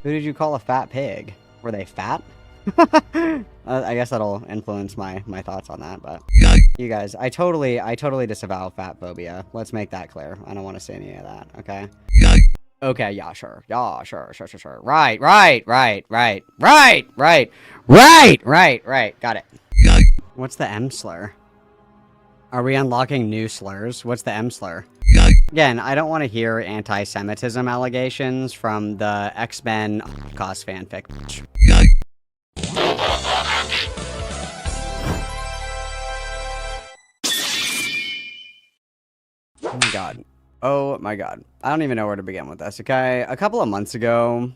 Who did you call a fat pig? Were they fat? I guess that'll influence my thoughts on that, but you guys, I totally disavow fat phobia. Let's make that clear. I don't want to say any of that, okay? Okay, yeah, sure. Yeah, sure. Right. Got it. What's the M slur? Are we unlocking new slurs? What's the M slur? Again, I don't want to hear anti-Semitism allegations from the X-Men Holocaust fanfic. Oh my god. Oh my god. I don't even know where to begin with this, okay? A couple of months ago,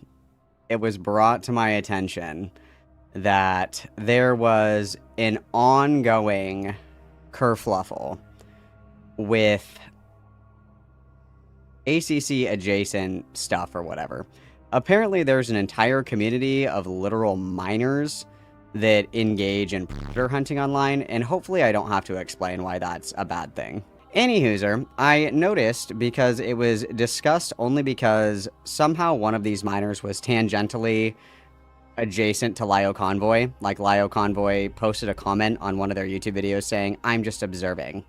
it was brought to my attention that there was an ongoing kerfluffle with ACC adjacent stuff or whatever. Apparently there's an entire community of literal minors that engage in predator hunting online, and hopefully I don't have to explain why that's a bad thing. Anywhoser, I noticed because it was discussed only because somehow one of these minors was tangentially adjacent to Lio Convoy. Like, Lio Convoy posted a comment on one of their YouTube videos saying, "I'm just observing,"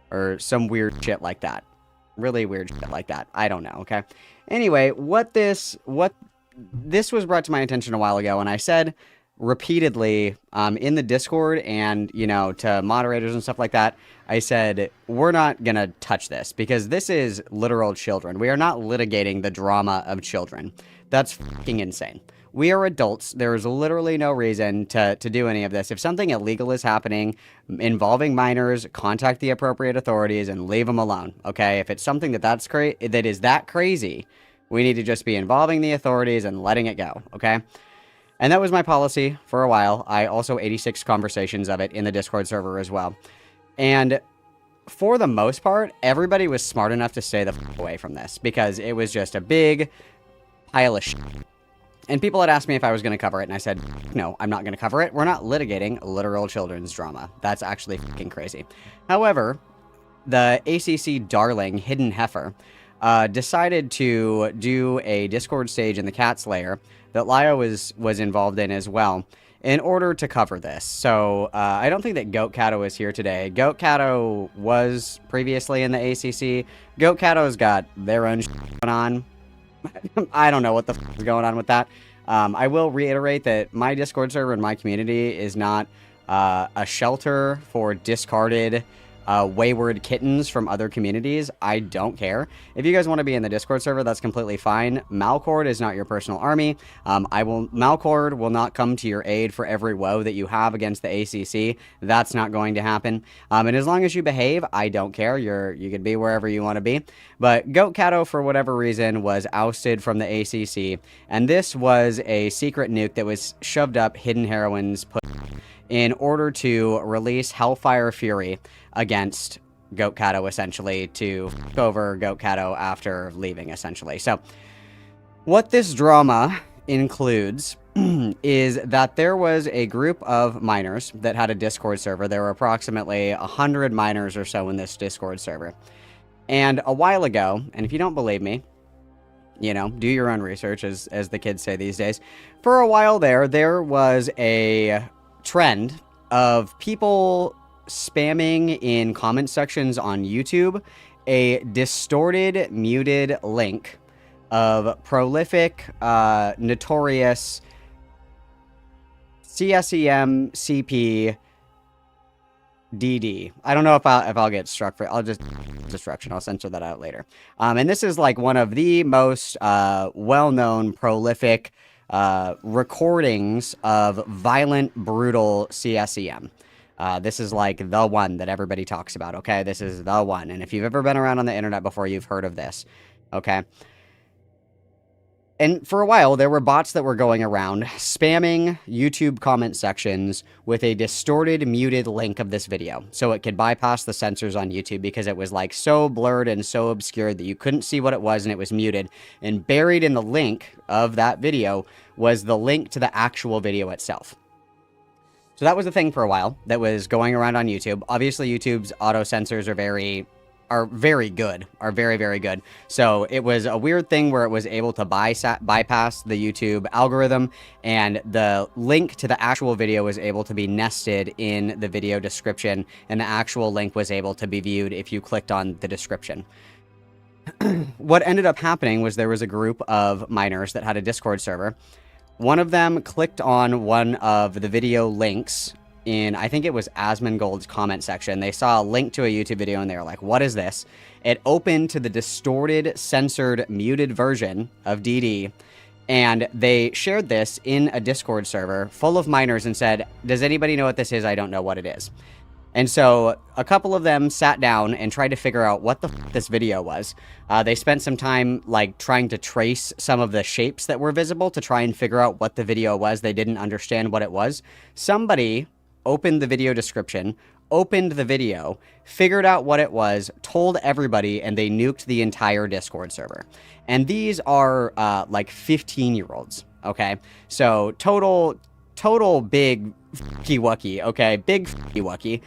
or some weird shit like that. Really weird shit like that. I don't know, okay? Anyway, this was brought to my attention a while ago, and I said repeatedly in the Discord and, you know, to moderators and stuff like that, I said, we're not gonna touch this because this is literal children. We are not litigating the drama of children. That's fucking insane. We are adults. There is literally no reason to do any of this. If something illegal is happening involving minors, contact the appropriate authorities and leave them alone, okay? If it's something that is that crazy, we need to just be involving the authorities and letting it go, okay? And that was my policy for a while. I also 86 conversations of it in the Discord server as well. And for the most part, everybody was smart enough to stay the fuck away from this because it was just a big pile of shit. And people had asked me if I was going to cover it, and I said, no, I'm not going to cover it. We're not litigating literal children's drama. That's actually fucking crazy. However, the ACC darling, Hidden Heifer, decided to do a Discord stage in the Cat's Lair that Lio was involved in as well in order to cover this. So I don't think that Goat Cato is here today. Goat Cato was previously in the ACC. Goat Cato's got their own shit going on. I don't know what the f is going on with that. I will reiterate that my Discord server and my community is not a shelter for discarded wayward kittens from other communities. I don't care. If you guys want to be in the Discord server, that's completely fine. Malcord is not your personal army. Malcord will not come to your aid for every woe that you have against the ACC. That's not going to happen. And as long as you behave, I don't care. You could be wherever you want to be. But Goat Cato, for whatever reason, was ousted from the ACC, and this was a secret nuke that was shoved up HiddenHeroine's in order to release Hellfire Fury against Goat Cato, essentially, to f*** over Goat Cato after leaving, essentially. So, what this drama includes is that there was a group of minors that had a Discord server. There were approximately 100 minors or so in this Discord server. And a while ago, and if you don't believe me, you know, do your own research, as the kids say these days. For a while there was a trend of people spamming in comment sections on YouTube a distorted, muted link of prolific, notorious CSEM CP DD. I don't know if I'll get struck for. I'll just destruction. I'll censor that out later. And this is like one of the most well-known, prolific recordings of violent, brutal CSEM. This is like the one that everybody talks about, okay? This is the one. And if you've ever been around on the internet before, you've heard of this, okay? And for a while, there were bots that were going around spamming YouTube comment sections with a distorted, muted link of this video. So it could bypass the censors on YouTube because it was like so blurred and so obscured that you couldn't see what it was and it was muted. And buried in the link of that video was the link to the actual video itself. So that was the thing for a while that was going around on YouTube. Obviously, YouTube's auto censors are very are very good, are very, very good. So it was a weird thing where it was able to bypass the YouTube algorithm, and the link to the actual video was able to be nested in the video description, and the actual link was able to be viewed if you clicked on the description. What ended up happening was there was a group of miners that had a Discord server. One of them clicked on one of the video links in, I think it was Asmongold's comment section. They saw a link to a YouTube video and they were like, what is this? It opened to the distorted, censored, muted version of DD, and they shared this in a Discord server full of miners and said, does anybody know what this is? I don't know what it is. And so a couple of them sat down and tried to figure out what the f this video was. They spent some time like trying to trace some of the shapes that were visible to try and figure out what the video was. They didn't understand what it was. Somebody opened the video description, opened the video, figured out what it was, told everybody, and they nuked the entire Discord server. And these are like 15-year-olds, okay? So total big fucky-wucky, okay? Big fucky-wucky.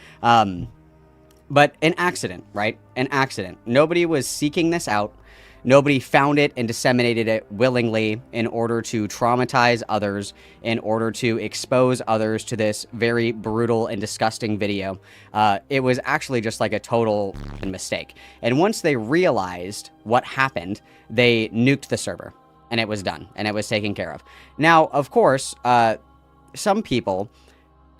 But an accident, right? An accident. Nobody was seeking this out. Nobody found it and disseminated it willingly in order to traumatize others, in order to expose others to this very brutal and disgusting video. It was actually just like a total mistake. And once they realized what happened, they nuked the server, and it was done, and it was taken care of. Now, of course, some people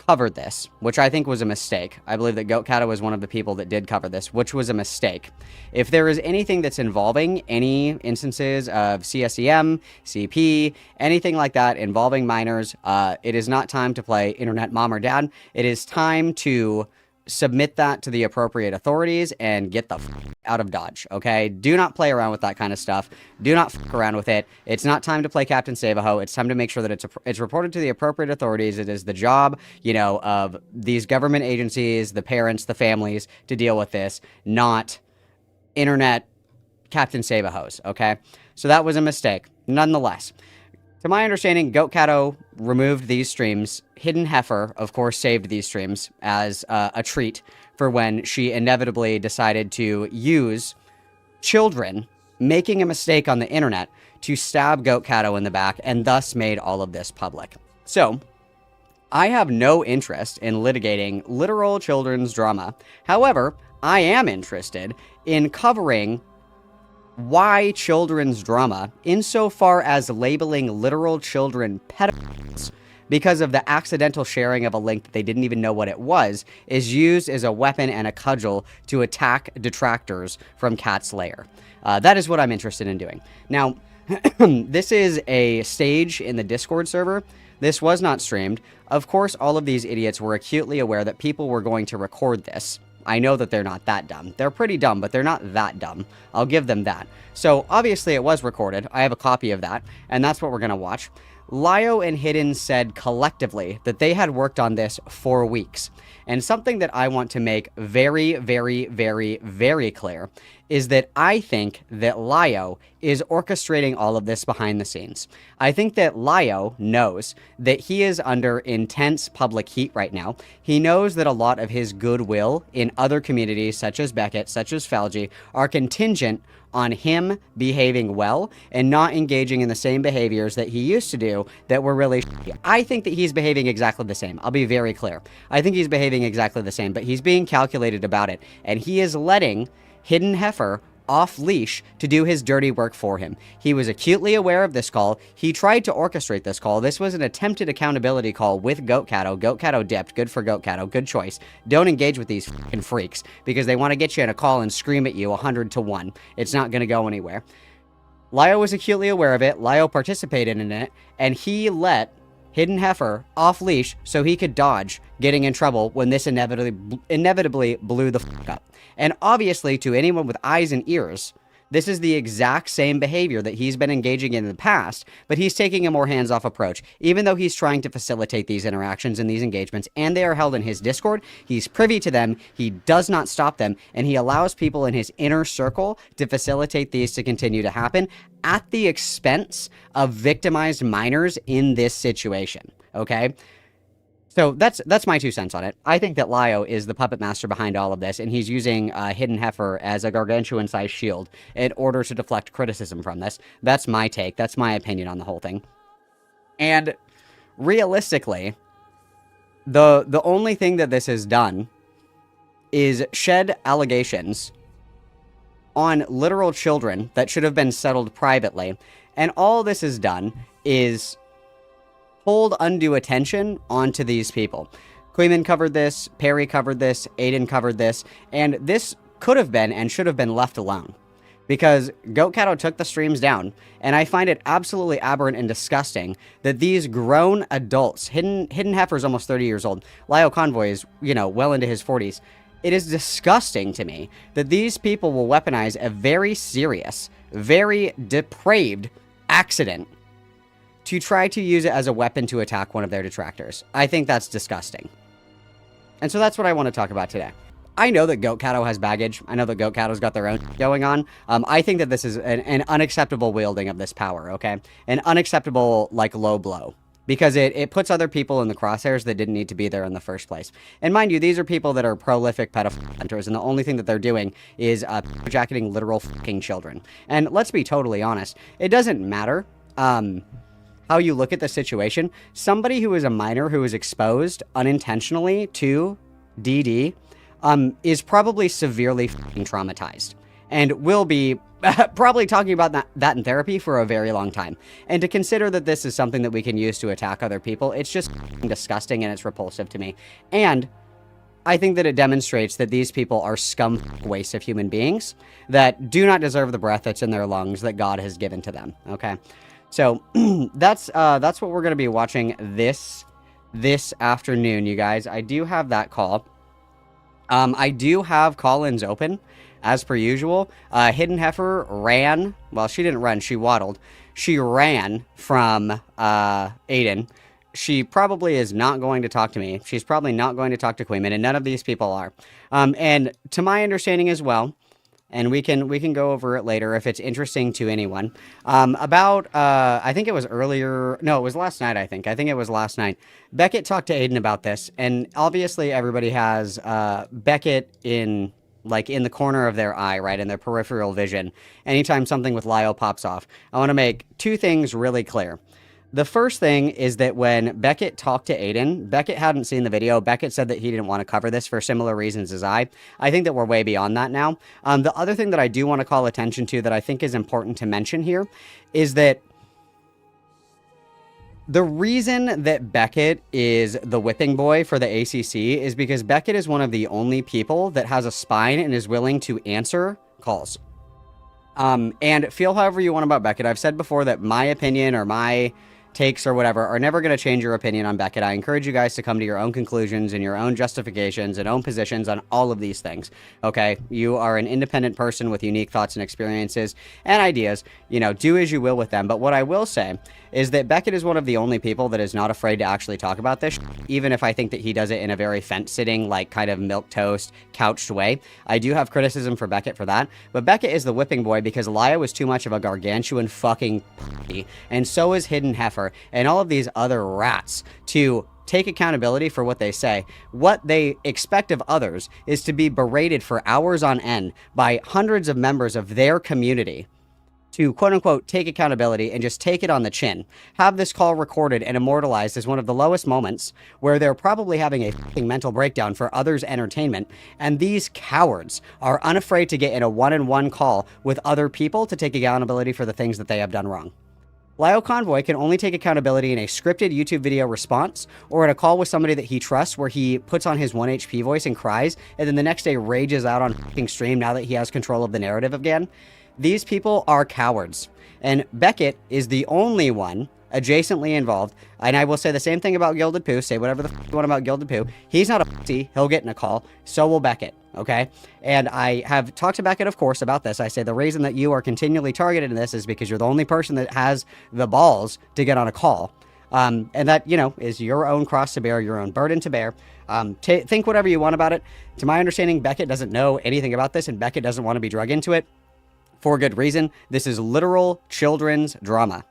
covered this, which I think was a mistake. I believe that Goatcata was one of the people that did cover this, which was a mistake. If there is anything that's involving any instances of CSEM, CP, anything like that involving minors, it is not time to play internet mom or dad. It is time to submit that to the appropriate authorities and get the f out of Dodge, okay? Do not play around with that kind of stuff. Do not f around with it. It's not time to play Captain Save-A-Ho. It's time to make sure that it's reported to the appropriate authorities. It is the job, you know, of these government agencies, the parents, the families, to deal with this, not internet Captain Save-A-Hos, okay? So that was a mistake, nonetheless. To my understanding, Goatcato removed these streams. Hidden Heifer, of course, saved these streams as a treat for when she inevitably decided to use children making a mistake on the internet to stab Goatcato in the back, and thus made all of this public. So, I have no interest in litigating literal children's drama. However, I am interested in covering why children's drama, insofar as labeling literal children pedophiles because of the accidental sharing of a link that they didn't even know what it was, is used as a weapon and a cudgel to attack detractors from Cat's Lair. That is what I'm interested in doing. Now, this is a stage in the Discord server. This was not streamed. Of course, all of these idiots were acutely aware that people were going to record this. I know that they're not that dumb. They're pretty dumb, but they're not that dumb. I'll give them that. So, obviously, it was recorded. I have a copy of that, and that's what we're going to watch. Lio and Hidden said collectively that they had worked on this for weeks. And something that I want to make very, very, very, very clear is that I think that Lio is orchestrating all of this behind the scenes. I think that Lio knows that he is under intense public heat right now. He knows that a lot of his goodwill in other communities, such as Beckett, such as Falgi, are contingent on him behaving well and not engaging in the same behaviors that he used to do that were really shitty. I think that he's behaving exactly the same. I'll be very clear. I think he's behaving exactly the same, but he's being calculated about it, and he is letting Hidden Heifer off leash to do his dirty work for him. He was acutely aware of this call. He tried to orchestrate this call. This was an attempted accountability call with Goatcato. Goatcato dipped. Good for Goatcato. Good choice. Don't engage with these fucking freaks because they want to get you in a call and scream at you 100-1. It's not going to go anywhere. Lio was acutely aware of it. Lio participated in it, and he let Hidden Heifer off leash so he could dodge getting in trouble when this inevitably blew the fuck up. And obviously, to anyone with eyes and ears, this is the exact same behavior that he's been engaging in the past, but he's taking a more hands-off approach. Even though he's trying to facilitate these interactions and these engagements, and they are held in his Discord, he's privy to them, he does not stop them, and he allows people in his inner circle to facilitate these to continue to happen at the expense of victimized minors in this situation, okay? So that's my 2 cents on it. I think that Lio is the puppet master behind all of this, and he's using Hidden Heifer as a gargantuan-sized shield in order to deflect criticism from this. That's my take. That's my opinion on the whole thing. And realistically, the only thing that this has done is shed allegations on literal children that should have been settled privately. And all this has done is hold undue attention onto these people. Queeman covered this, Perry covered this, Aiden covered this, and this could have been and should have been left alone. Because Goat Catto took the streams down, and I find it absolutely aberrant and disgusting that these grown adults, Hidden Heifer is almost 30 years old, Lio Convoy is, well into his 40s. It is disgusting to me that these people will weaponize a very serious, very depraved accident to try to use it as a weapon to attack one of their detractors. I think that's disgusting. And so that's what I want to talk about today. I know that Goat Catto has baggage. I know that Goat Catto's got their own going on. I think that this is an unacceptable wielding of this power, okay? An unacceptable, low blow. Because it puts other people in the crosshairs that didn't need to be there in the first place. And mind you, these are people that are prolific pedophile hunters, and the only thing that they're doing is jacketing literal fucking children. And let's be totally honest, it doesn't matter how you look at the situation. Somebody who is a minor who is exposed unintentionally to DD is probably severely fucking traumatized and will be probably talking about that in therapy for a very long time. And to consider that this is something that we can use to attack other people, it's just disgusting and it's repulsive to me. And I think that it demonstrates that these people are scum wastes of human beings that do not deserve the breath that's in their lungs that God has given to them, okay? So that's what we're going to be watching this afternoon, you guys. I do have that call. I do have call-ins open, as per usual. Hidden Heifer ran. Well, she didn't run. She waddled. She ran from Aiden. She probably is not going to talk to me. She's probably not going to talk to Queeman, and none of these people are. And to my understanding as well, and we can go over it later if it's interesting to anyone. I think it was earlier. No, it was last night, I think. I think it was last night. Beckett talked to Aiden about this, and obviously everybody has Beckett in the corner of their eye, right, in their peripheral vision, anytime something with Lio pops off. I want to make two things really clear. The first thing is that when Beckett talked to Aiden, Beckett hadn't seen the video. Beckett said that he didn't want to cover this for similar reasons as I. I think that we're way beyond that now. The other thing that I do want to call attention to that I think is important to mention here is that the reason that Beckett is the whipping boy for the ACC is because Beckett is one of the only people that has a spine and is willing to answer calls. And feel however you want about Beckett. I've said before that my opinion or my takes or whatever are never going to change your opinion on Beckett. I encourage you guys to come to your own conclusions and your own justifications and own positions on all of these things, okay? You are an independent person with unique thoughts and experiences and ideas. Do as you will with them. But what I will say is that Beckett is one of the only people that is not afraid to actually talk about this, even if I think that he does it in a very fence-sitting, kind of milquetoast, couched way. I do have criticism for Beckett for that, but Beckett is the whipping boy because Lio is too much of a gargantuan fucking puppy, and so is Hidden Heifer, and all of these other rats to take accountability for what they say. What they expect of others is to be berated for hours on end by hundreds of members of their community to quote-unquote take accountability and just take it on the chin. Have this call recorded and immortalized as one of the lowest moments where they're probably having a fucking mental breakdown for others' entertainment, and these cowards are unafraid to get in a one-on-one call with other people to take accountability for the things that they have done wrong. Lio Convoy can only take accountability in a scripted YouTube video response or in a call with somebody that he trusts where he puts on his 1 HP voice and cries, and then the next day rages out on fucking stream now that he has control of the narrative again. These people are cowards, and Beckett is the only one adjacently involved. And I will say the same thing about Gilded Pooh. Say whatever the fuck you want about Gilded Pooh. He's not a pussy. He'll get in a call. So will Beckett, okay? And I have talked to Beckett, of course, about this. I say the reason that you are continually targeted in this is because you're the only person that has the balls to get on a call. And that, is your own cross to bear, your own burden to bear. Think whatever you want about it. To my understanding, Beckett doesn't know anything about this, and Beckett doesn't want to be drug into it. For good reason. This is literal children's drama.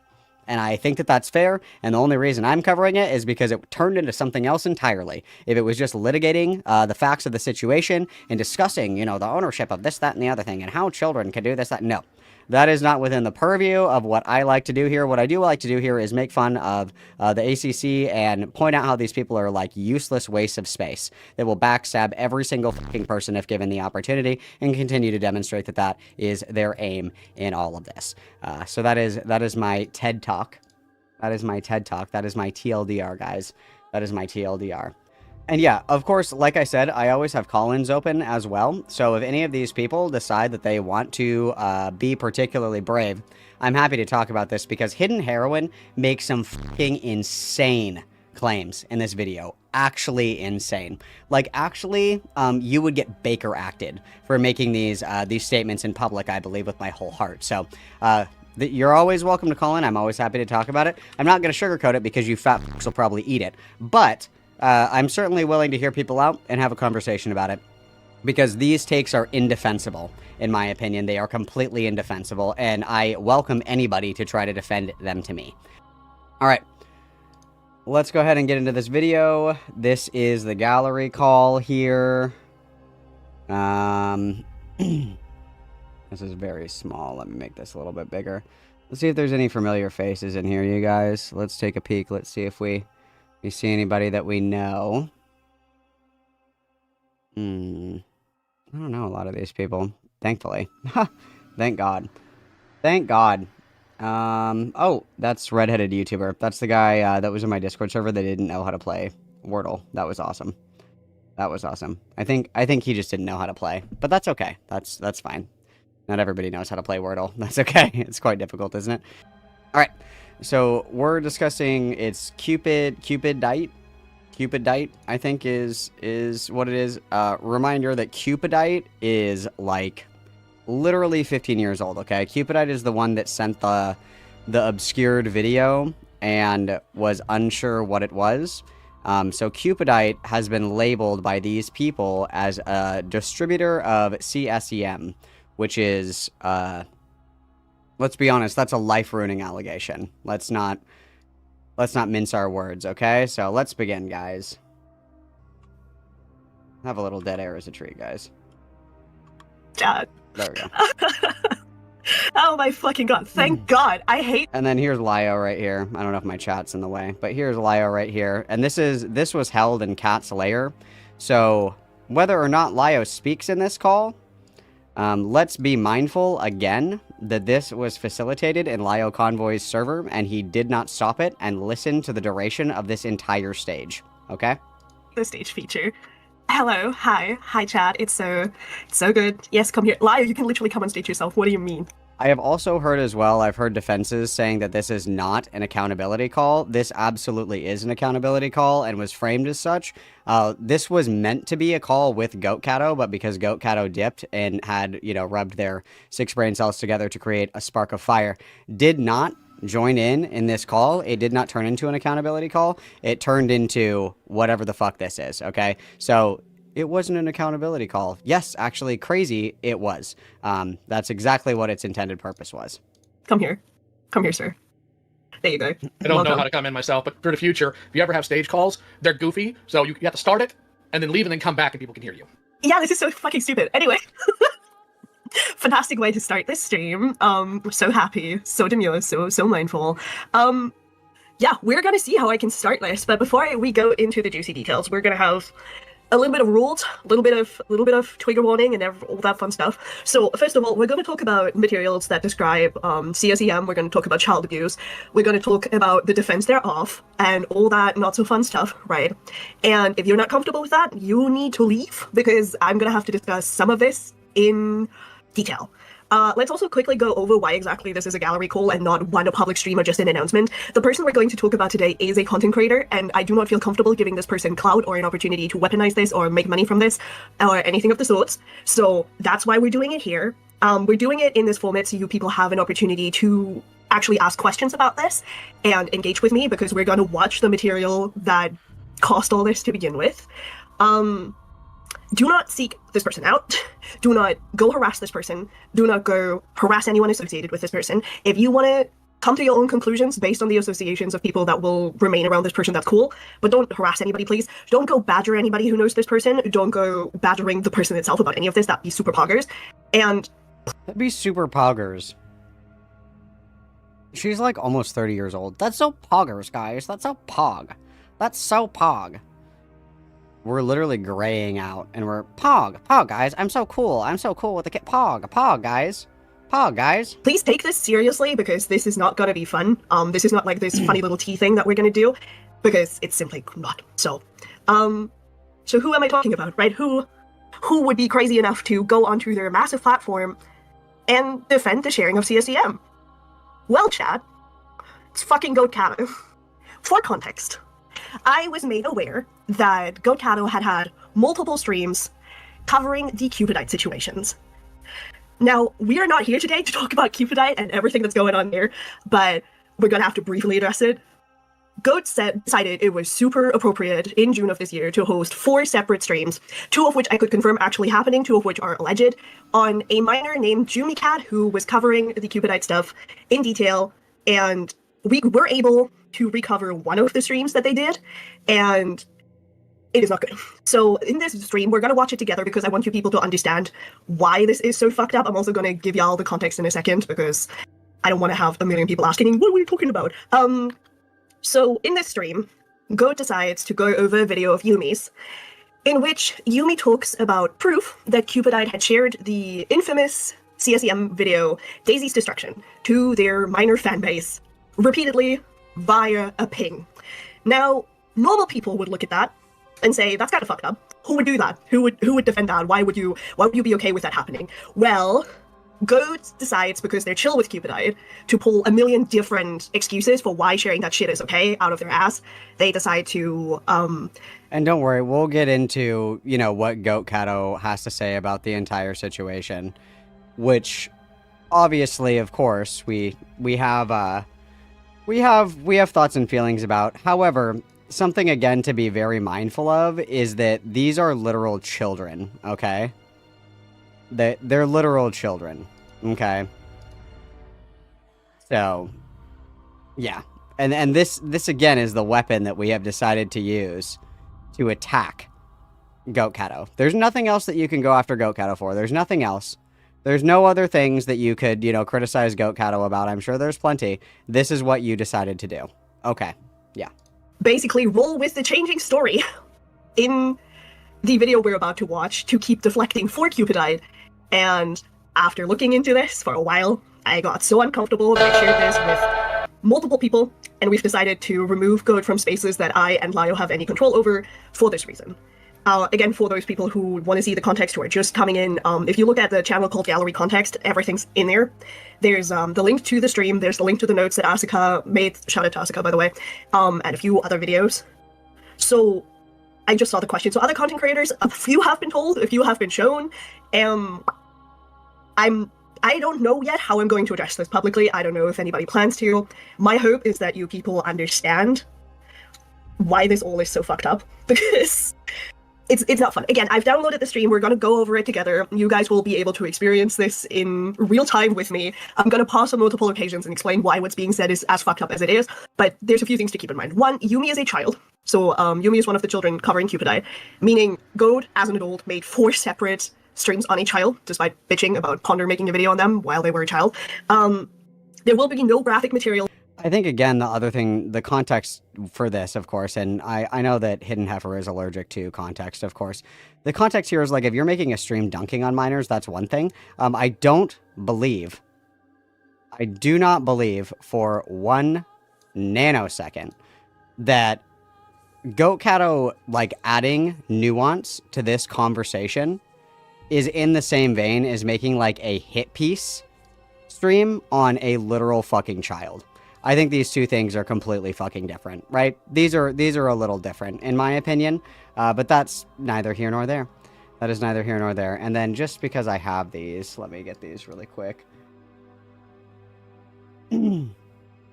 And I think that that's fair, and the only reason I'm covering it is because it turned into something else entirely. If it was just litigating the facts of the situation and discussing, you know, the ownership of this, that, and the other thing, and how children can do this, that, no. That is not within the purview of what I like to do here. What I do like to do here is make fun of the ACC and point out how these people are like useless wastes of space that will backstab every single fucking person if given the opportunity, and continue to demonstrate that that is their aim in all of this. So that is my TED Talk. That is my TED Talk. That is my TLDR, guys. That is my TLDR. And yeah, of course, like I said, I always have call-ins open as well. So if any of these people decide that they want to be particularly brave, I'm happy to talk about this, because HiddenHeroine makes some fucking insane claims in this video. Actually insane. Like, actually, you would get Baker acted for making these statements in public, I believe, with my whole heart. So, you're always welcome to call in. I'm always happy to talk about it. I'm not going to sugarcoat it, because you fat fucks will probably eat it. But I'm certainly willing to hear people out and have a conversation about it, because these takes are indefensible, in my opinion. They are completely indefensible, and I welcome anybody to try to defend them to me. All right, let's go ahead and get into this video. This is the gallery call here. This is very small. Let me make this a little bit bigger. Let's see if there's any familiar faces in here, you guys. Let's take a peek. Let's see if we see anybody that we know. I don't know a lot of these people, thankfully. Thank God. Thank God. Oh, that's redheaded YouTuber. That's the guy that was in my Discord server that didn't know how to play Wordle. That was awesome. That was awesome. I think he just didn't know how to play, but that's okay. That's fine. Not everybody knows how to play Wordle. That's okay. It's quite difficult, isn't it? All right. So we're discussing, it's Cupidite, I think is what it is. Reminder that Cupidite is like literally 15 years old, okay? Cupidite is the one that sent the obscured video and was unsure what it was. So Cupidite has been labeled by these people as a distributor of CSEM, which is, let's be honest, that's a life-ruining allegation. Let's not mince our words, okay? So let's begin, guys. Have a little dead air as a tree, guys. Dad. There we go. Oh my fucking God. Thank God. I hate... And then here's Lio right here. I don't know if my chat's in the way, but here's Lio right here. And this was held in Cat's Lair. So whether or not Lio speaks in this call, let's be mindful, again, that this was facilitated in Lio Convoy's server, and he did not stop it and listen to the duration of this entire stage, okay? The stage feature. Hello, hi chat, it's so good. Yes, come here. Lio, you can literally come on stage yourself. What do you mean? I have also heard as well, I've heard defenses saying that this is not an accountability call. This absolutely is an accountability call and was framed as such. This was meant to be a call with Goatcato, but because Goatcato dipped and had, you know, rubbed their 6 brain cells together to create a spark of fire, did not join in this call. It did not turn into an accountability call. It turned into whatever the fuck this is, okay? So it wasn't an accountability call. Yes, actually, crazy, it was. That's exactly what its intended purpose was. Come here, sir. There you go. I don't know how to come in myself, but for the future, if you ever have stage calls, they're goofy, so you have to start it, and then leave, and then come back, and people can hear you. Yeah, this is so fucking stupid. Anyway. Fantastic way to start this stream. So happy, so demure, so mindful. Yeah, we're gonna see how I can start this, but before we go into the juicy details, we're gonna have a little bit of rules, a little bit of trigger warning and all that fun stuff. So first of all, we're going to talk about materials that describe CSEM. We're going to talk about child abuse. We're going to talk about the defense thereof and all that not so fun stuff, right? And if you're not comfortable with that, you need to leave, because I'm going to have to discuss some of this in detail. Let's also quickly go over why exactly this is a gallery call and not a public stream or just an announcement. The person we're going to talk about today is a content creator, and I do not feel comfortable giving this person clout or an opportunity to weaponize this or make money from this or anything of the sorts. So that's why we're doing it here. We're doing it in this format so you people have an opportunity to actually ask questions about this and engage with me, because we're going to watch the material that caused all this to begin with. Do not seek this person out. Do not go harass this person. Do not go harass anyone associated with this person. If you want to come to your own conclusions based on the associations of people that will remain around this person. That's cool, but don't harass anybody, please. Don't go badger anybody who knows this person. Don't go badgering the person itself about any of this. That'd be super poggers. And that'd be super poggers. She's like almost 30 years old. That's so poggers, guys. That's so pog. That's so pog. We're literally graying out, and we're pog, guys. I'm so cool. I'm so cool with the kid. Pog, guys. Pog, guys. Please take this seriously, because this is not gonna be fun. This is not like this funny little tea thing that we're gonna do, because it's simply not. So who am I talking about, right? Who would be crazy enough to go onto their massive platform and defend the sharing of CSEM? Well, chat, it's fucking Goddamnit. For context, I was made aware that Goddamnit had multiple streams covering the Cupidite situations. Now, we are not here today to talk about Cupidite and everything that's going on there, but we're gonna have to briefly address it. Goat decided it was super appropriate in June of this year to host 4 separate streams, 2 of which I could confirm actually happening, 2 of which are alleged, on a miner named Jumicat, who was covering the Cupidite stuff in detail, and we were able to recover one of the streams that they did, and it is not good. So in this stream, we're going to watch it together because I want you people to understand why this is so fucked up. I'm also going to give y'all the context in a second because I don't want to have a million people asking, what are we talking about? So in this stream, Goat decides to go over a video of Yumi's, in which Yumi talks about proof that Cupidite had shared the infamous CSEM video, Daisy's Destruction, to their minor fanbase repeatedly via a ping. Now, normal people would look at that and say, that's kind of fucked up. Who would do that? Who would defend that? Why would you be okay with that happening? Well, Goat decides, because they're chill with Cupidite, to pull a million different excuses for why sharing that shit is okay out of their ass. They decide to, And don't worry, we'll get into, you know, what Goat Cato has to say about the entire situation, which, obviously, of course, we have thoughts and feelings about. However, something, again, to be very mindful of is that these are literal children, okay? They're literal children, okay? So, yeah. And this again is the weapon that we have decided to use to attack Goat Cato. There's nothing else that you can go after Goat Cato for. There's nothing else. There's no other things that you could, you know, criticize Goat Cato about. I'm sure there's plenty. This is what you decided to do. Okay, yeah. Basically roll with the changing story in the video we're about to watch to keep deflecting for Cupidite. And after looking into this for a while, I got so uncomfortable that I shared this with multiple people, and we've decided to remove Goat from spaces that I and Lio have any control over for this reason. Again, for those people who want to see the context who are just coming in, if you look at the channel called Gallery Context, everything's in there. There's the link to the stream, there's the link to the notes that Asuka made, shout out to Asuka by the way, and a few other videos. So, I just saw the question. So other content creators, a few have been told, a few have been shown, I don't know yet how I'm going to address this publicly. I don't know if anybody plans to. My hope is that you people understand why this all is so fucked up, because it's not fun. Again, I've downloaded the stream. We're going to go over it together. You guys will be able to experience this in real time with me. I'm going to pause on multiple occasions and explain why what's being said is as fucked up as it is, but there's a few things to keep in mind. One, Yumi is a child. So Yumi is one of the children covering Cupidite, meaning Goat, as an adult, made 4 separate streams on a child, despite bitching about Ponder making a video on them while they were a child. There will be no graphic material. I think, again, the other thing, the context for this, of course, and I know that Hidden Heifer is allergic to context, of course. The context here is, like, if you're making a stream dunking on minors, that's one thing. I do not believe for 1 nanosecond that Goat Cato, like, adding nuance to this conversation is in the same vein as making, like, a hit piece stream on a literal fucking child. I think these two things are completely fucking different, right? These are a little different, in my opinion, but that's neither here nor there. That is neither here nor there. And then just because I have these, let me get these really quick.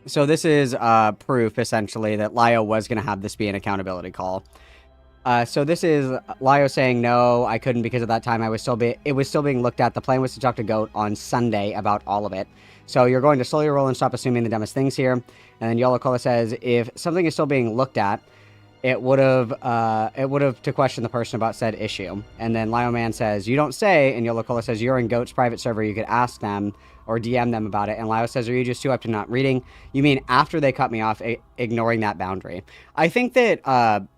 So this is proof, essentially, that Lio was going to have this be an accountability call. So this is Lio saying, no, I couldn't because at that time it was still being looked at. The plan was to talk to Goat on Sunday about all of it. So you're going to slowly roll and stop assuming the dumbest things here. And then Yellow Cola says, if something is still being looked at, it would have to question the person about said issue. And then Lio Man says, you don't say, and Yellow Cola says, you're in Goat's private server, you could ask them or DM them about it. And Lio says, are you just too up to not reading? You mean after they cut me off, ignoring that boundary? I think that,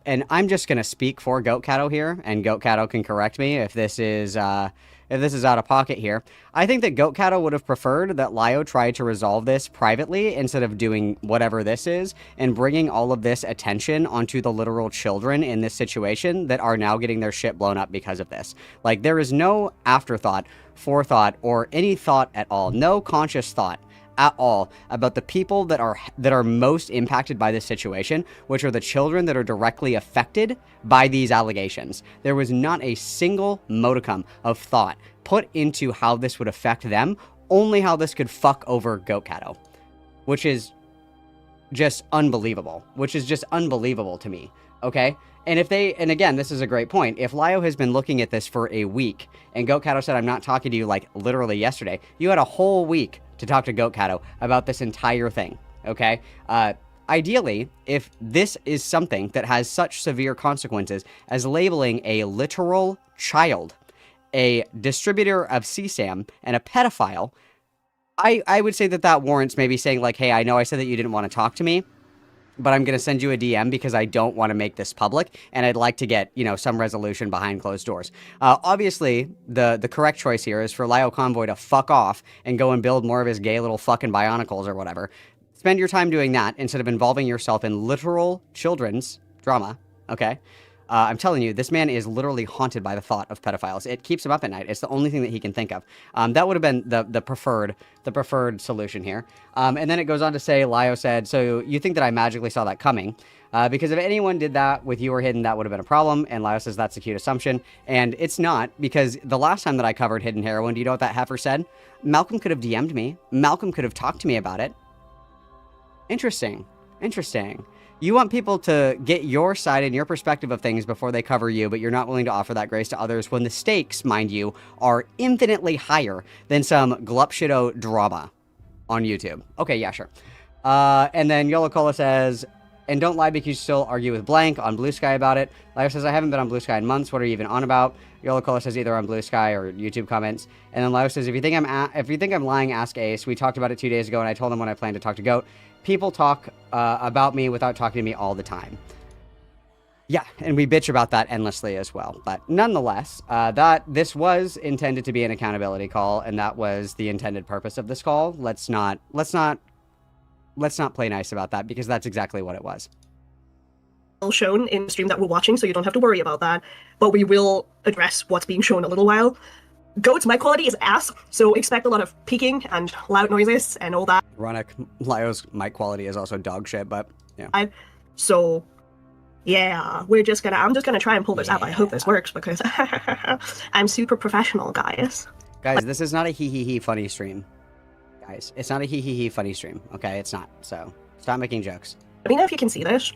and I'm just going to speak for Goat Catto here, and Goat Catto can correct me if this is out of pocket here. I think that Goat Catto would have preferred that Lio tried to resolve this privately instead of doing whatever this is and bringing all of this attention onto the literal children in this situation that are now getting their shit blown up because of this. Like, there is no afterthought, forethought, or any thought at all. No conscious thought at all about the people that are most impacted by this situation, which are the children that are directly affected by these allegations. There was not a single modicum of thought put into how this would affect them, only how this could fuck over Goat Catto, which is just unbelievable, to me, okay? And again, this is a great point. If Lio has been looking at this for a week, and Goat Catto said, I'm not talking to you like literally yesterday, you had a whole week to talk to Goat Catto about this entire thing, okay? Ideally, if this is something that has such severe consequences as labeling a literal child a distributor of CSAM and a pedophile, I would say that warrants maybe saying like, hey, I know I said that you didn't want to talk to me, but I'm going to send you a DM because I don't want to make this public, and I'd like to get, some resolution behind closed doors. Obviously, the correct choice here is for Lio Convoy to fuck off and go and build more of his gay little fucking bionicles or whatever. Spend your time doing that instead of involving yourself in literal children's drama, okay? I'm telling you, this man is literally haunted by the thought of pedophiles. It keeps him up at night. It's the only thing that he can think of. That would have been the preferred solution here. And then it goes on to say, Lio said, so you think that I magically saw that coming? Because if anyone did that with you or Hidden, that would have been a problem. And Lio says that's a cute assumption. And it's not, because the last time that I covered Hidden Heroine, do you know what that heifer said? Malcolm could have DM'd me. Malcolm could have talked to me about it. Interesting. You want people to get your side and your perspective of things before they cover you, but you're not willing to offer that grace to others when the stakes, mind you, are infinitely higher than some glupshido drama on YouTube. Okay, yeah, sure. And then Yolo Cola says, and don't lie because you still argue with Blank on Blue Sky about it. Lio says, I haven't been on Blue Sky in months. What are you even on about? Yolo Cola says either on Blue Sky or YouTube comments. And then Lio says, if you think I'm lying, ask Ace. We talked about it 2 days ago, and I told him when I planned to talk to Goat. People talk about me without talking to me all the time. Yeah, and we bitch about that endlessly as well. But nonetheless, this was intended to be an accountability call, and that was the intended purpose of this call. Let's not play nice about that, because that's exactly what it was. Shown in the stream that we're watching, so you don't have to worry about that. But we will address what's being shown in a little while. Goat's mic quality is ass, so expect a lot of peaking and loud noises and all that. Ironic, Lio's mic quality is also dog shit, but yeah. So, yeah, I'm just gonna try and pull this up. I hope this works, because I'm super professional, guys. Guys, this is not a hee funny stream. Guys, it's not a hee funny stream, okay? It's not, so stop making jokes. Let me know if you can see this.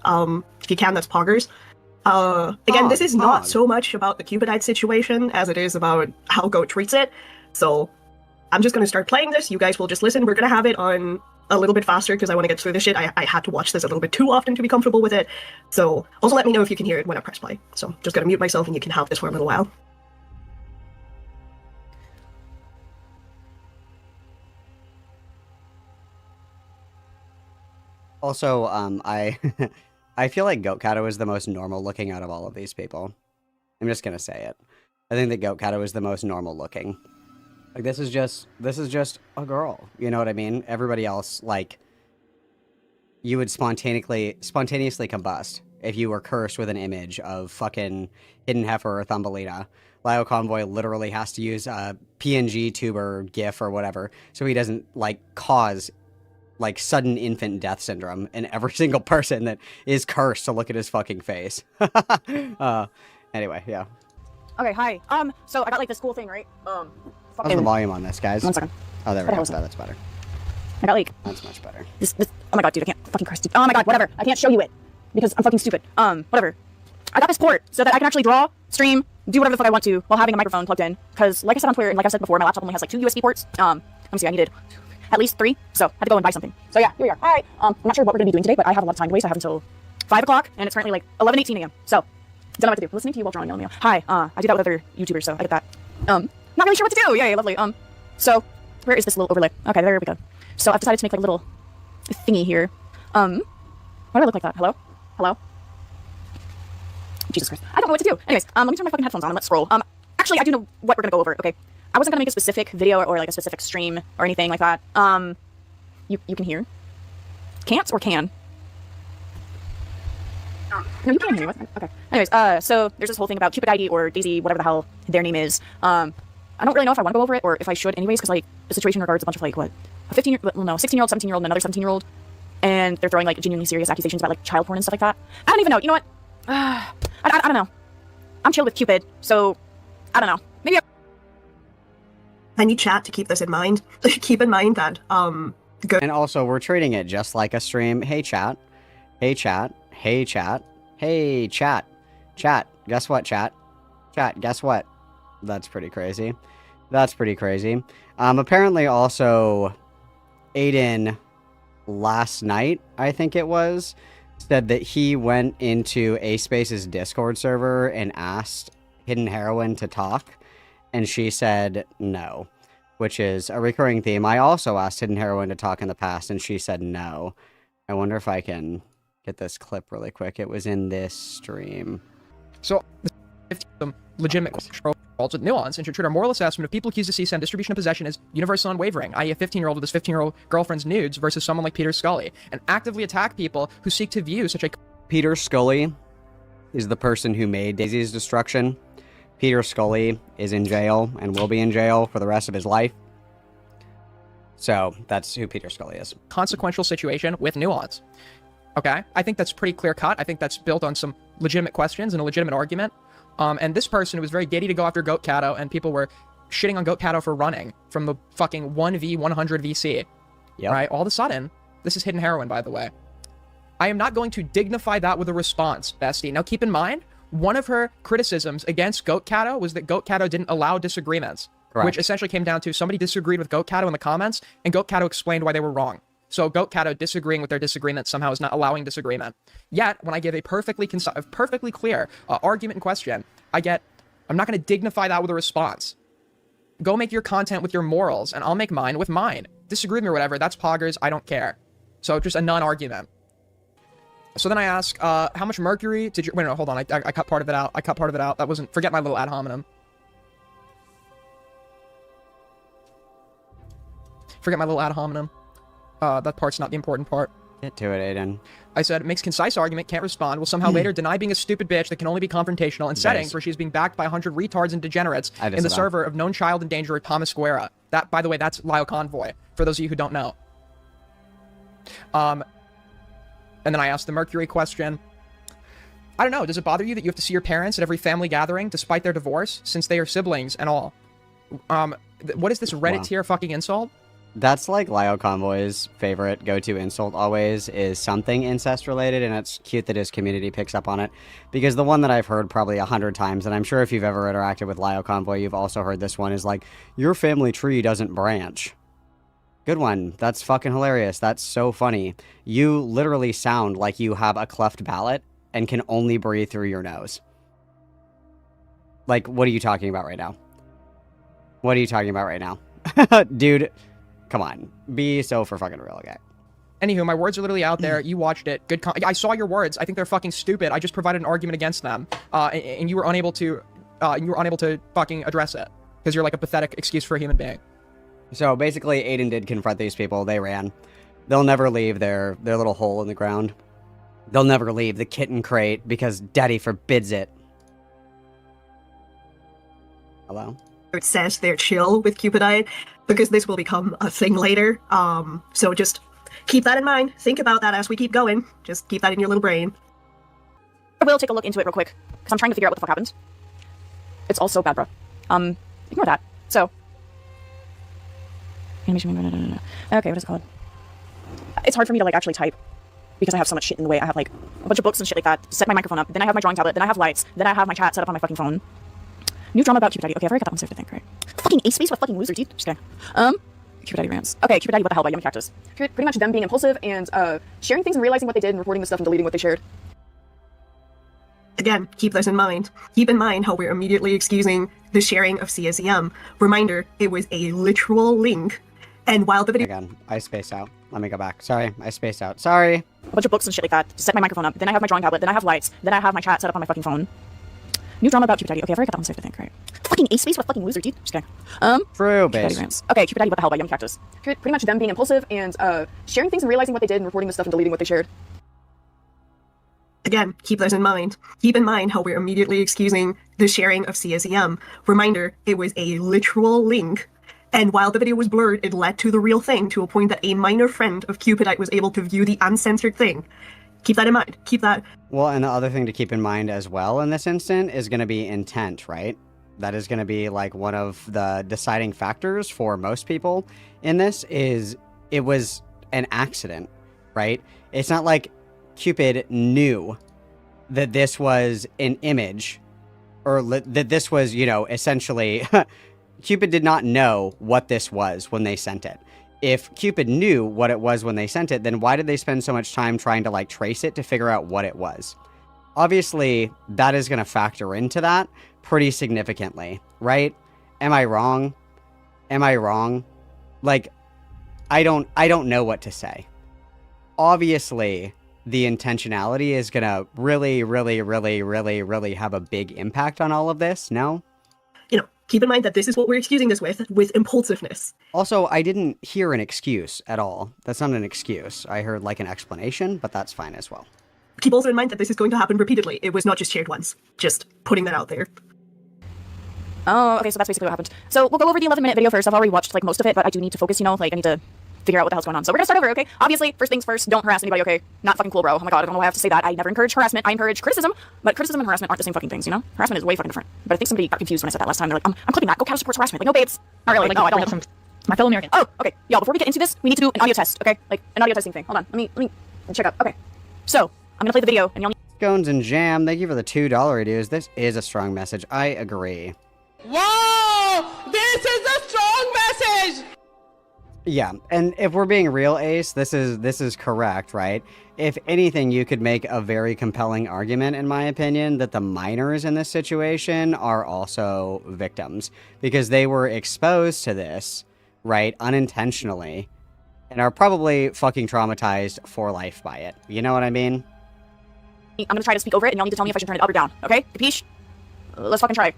If you can, that's poggers. Again, this is not so much about the Cupidite situation as it is about how Goat treats it. So I'm just going to start playing this. You guys will just listen. We're going to have it on a little bit faster because I want to get through this shit. I had to watch this a little bit too often to be comfortable with it. So also let me know if you can hear it when I press play. So just going to mute myself and you can have this for a little while. Also, I feel like Goat Catto is the most normal looking out of all of these people. I'm just gonna say it. I think that Goat Catto is the most normal looking. Like, this is just a girl. You know what I mean? Everybody else, like, you would spontaneously combust if you were cursed with an image of fucking Hidden Heifer or Thumbelina. Lio Convoy literally has to use a PNG tuber GIF or whatever, so he doesn't, like, cause like sudden infant death syndrome in every single person that is cursed to look at his fucking face. Anyway, yeah. Okay, hi. So I got like this cool thing, right? How's the volume on this, guys? 1 second. Oh, there we go. That's better. I got like... That's much better. This, oh my god, dude, I can't fucking curse. Oh my god, whatever. I can't show you it. Because I'm fucking stupid. Whatever. I got this port so that I can actually draw, stream, do whatever the fuck I want to while having a microphone plugged in. Because, like I said on Twitter, and like I said before, my laptop only has like 2 USB ports. me see, I needed at least 3, so I had to go and buy something. So yeah, here we are. All right, I'm not sure what we're gonna be doing today, but I have a lot of time to waste. I have until 5 o'clock, and it's currently like 11:18 a.m. So don't know what to do. Listening to you while drawing LMAO. Hi, I do that with other YouTubers, so I get that. Not really sure what to do. Yeah, lovely. So where is this little overlay? Okay, there we go. So I've decided to make like a little thingy here. Why do I look like that? Hello? Hello? Jesus Christ. I don't know what to do. Anyways, let me turn my fucking headphones on and let's scroll. Actually, I do know what we're gonna go over, okay? I wasn't gonna make a specific video or like a specific stream or anything like that. You can hear? Can't or can? No, you can't hear me. Okay. Anyways, so there's this whole thing about Cupid ID or Daisy, whatever the hell their name is. I don't really know if I want to go over it or if I should anyways, because like the situation regards a bunch of like, what? A 16-year-old, well, no, 16-year-old, 17-year-old, and another 17-year-old. And they're throwing like genuinely serious accusations about like child porn and stuff like that. I don't even know. You know what? I don't know. I'm chill with Cupid, so I don't know. Maybe I need chat to keep this in mind. Keep in mind that And also, we're treating it just like a stream. Hey, chat. Hey, chat. Hey, chat. Hey, chat. Chat. Guess what, chat? Chat, guess what? That's pretty crazy. That's pretty crazy. Apparently, also, Aiden last night, I think it was, said that he went into A-Space's Discord server and asked HiddenHeroine to talk, and she said no, which is a recurring theme. I also asked HiddenHeroine to talk in the past, and she said no. I wonder if I can get this clip really quick. It was in this stream. So, some legitimate questions with nuance and should treat our moral assessment of people accused of CSAM distribution and possession as universal and unwavering, i.e. a 15-year-old with his 15-year-old girlfriend's nudes versus someone like Peter Scully, and actively attack people who seek to view such a... Peter Scully is the person who made Daisy's destruction. Peter Scully is in jail and will be in jail for the rest of his life. So that's who Peter Scully is. Consequential situation with nuance. Okay? I think that's pretty clear cut. I think that's built on some legitimate questions and a legitimate argument. And this person was very giddy to go after Goat Cato, and people were shitting on Goat Cato for running from the fucking 1v100 VC. Yep. Right? All of a sudden, this is HiddenHeroine, by the way. I am not going to dignify that with a response, bestie. Now, keep in mind, one of her criticisms against Goat Cato was that Goat Cato didn't allow disagreements, Correct. which essentially came down to somebody disagreed with Goat Cato in the comments, and Goat Cato explained why they were wrong. So Goat Cato disagreeing with their disagreement somehow is not allowing disagreement. Yet, when I give a perfectly clear argument in question, I'm not going to dignify that with a response. Go make your content with your morals, and I'll make mine with mine. Disagree with me or whatever, that's poggers, I don't care. So just a non-argument. So then I ask, how much mercury did you... Wait, no, hold on, I cut part of it out. That wasn't... Forget my little ad hominem. That part's not the important part. Get to it, Aiden. I said, makes concise argument, can't respond, will somehow later deny being a stupid bitch that can only be confrontational in settings where she's being backed by 100 retards and degenerates in the server of known child endangerer Thomas Guerra. That, by the way, that's Lyle Convoy, for those of you who don't know. And then I asked the Mercury question. I don't know, does it bother you that you have to see your parents at every family gathering, despite their divorce, since they are siblings and all? What is this Reddit tier fucking insult? That's like Lyle Convoy's favorite go-to insult always is something incest related, and it's cute that his community picks up on it, because the one that I've heard probably 100 times, and I'm sure if you've ever interacted with Lyle Convoy, you've also heard this one, is like, your family tree doesn't branch. Good one. That's fucking hilarious. That's so funny. You literally sound like you have a cleft palate and can only breathe through your nose. Like, what are you talking about right now? What are you talking about right now? Dude, come on. Be so for fucking real, okay? Anywho, my words are literally out there. You watched it. I saw your words. I think they're fucking stupid. I just provided an argument against them. And you were unable to fucking address it. Because you're like a pathetic excuse for a human being. So basically, Aiden did confront these people. They ran. They'll never leave their little hole in the ground. They'll never leave the kitten crate because Daddy forbids it. Hello? It says they're chill with Cupidite because this will become a thing later. So just keep that in mind. Think about that as we keep going. Just keep that in your little brain. I will take a look into it real quick because I'm trying to figure out what the fuck happened. It's all so bad, bro. Ignore that. So. Animation. Okay, what is it called? It's hard for me to like actually type because I have so much shit in the way. I have like a bunch of books and shit like that. Set my microphone up. Then I have my drawing tablet. Then I have lights. Then I have my chat set up on my fucking phone. New drama about Cupid ID. Okay, I've already got that one saved, I think, right? Fucking A-Space with fucking loser teeth. Just kidding. Cupid Daddy rants. Okay, Cupid Daddy, what the hell about Yummy Cactus? Pretty much them being impulsive and sharing things and realizing what they did and reporting the stuff and deleting what they shared. Again, keep this in mind. Keep in mind how we're immediately excusing the sharing of CSEM. Reminder, it was a literal link. And while the video— Again, I spaced out. Let me go back. Sorry, I spaced out. Sorry. A bunch of books and shit like that. Set my microphone up. Then I have my drawing tablet. Then I have lights. Then I have my chat set up on my fucking phone. New drama about Cupid Daddy. Okay, I've already got that one saved, I think, right? Fucking ace space, what a fucking loser, dude. Just kidding. True, Cupid Daddy bitch. rants. Okay, Cupid Daddy, what the hell about Yummy Cactus? Pretty much them being impulsive and sharing things and realizing what they did and reporting the stuff and deleting what they shared. Again, keep this in mind. Keep in mind how we're immediately excusing the sharing of CSEM. Reminder, it was a literal link. And while the video was blurred, it led to the real thing, to a point that a minor friend of Cupidite was able to view the uncensored thing. Keep that in mind. Keep that. Well, and the other thing to keep in mind as well in this instant is going to be intent, right? That is going to be like one of the deciding factors for most people in this is it was an accident, right? It's not like Cupid knew that this was an image or that this was, you know, essentially Cupid did not know what this was when they sent it. If Cupid knew what it was when they sent it, then why did they spend so much time trying to like trace it to figure out what it was? Obviously, that is going to factor into that pretty significantly, right? Am I wrong? Am I wrong? Like, I don't know what to say. Obviously, the intentionality is going to really have a big impact on all of this, no? You know, keep in mind that this is what we're excusing this with impulsiveness. Also, I didn't hear an excuse at all. That's not an excuse. I heard like an explanation, but that's fine as well. Keep also in mind that this is going to happen repeatedly. It was not just shared once. Just putting that out there. Oh, okay, so that's basically what happened. So we'll go over the 11-minute video first. I've already watched like most of it, but I do need to focus, you know, like I need to figure out what the hell's going on. So we're gonna start over, okay? Obviously, first things first, don't harass anybody, okay? Not fucking cool, bro. Oh my god, I don't know why I have to say that. I never encourage harassment. I encourage criticism, but criticism and harassment aren't the same fucking things, you know? Harassment is way fucking different. But I think somebody got confused when I said that last time. They're like, I'm clipping that. Go Counter supports harassment. Like, no, babes. Not really. Like, no, I don't. It's my fellow American. Oh, okay. Y'all, before we get into this, we need to do an audio test, okay? Like, an audio testing thing. Hold on. Let me check up. Okay. So, I'm gonna play the video, and y'all need— Scones and Jam, thank you for the $2 reviews. This is a strong message. I agree. Whoa! This is a strong message! Yeah, and if we're being real, Ace, this is correct, right? If anything, you could make a very compelling argument, in my opinion, that the minors in this situation are also victims because they were exposed to this, right, unintentionally, and are probably fucking traumatized for life by it. You know what I mean? I'm gonna try to speak over it, and y'all need to tell me if I should turn it up or down, okay? Capiche? Let's fucking try.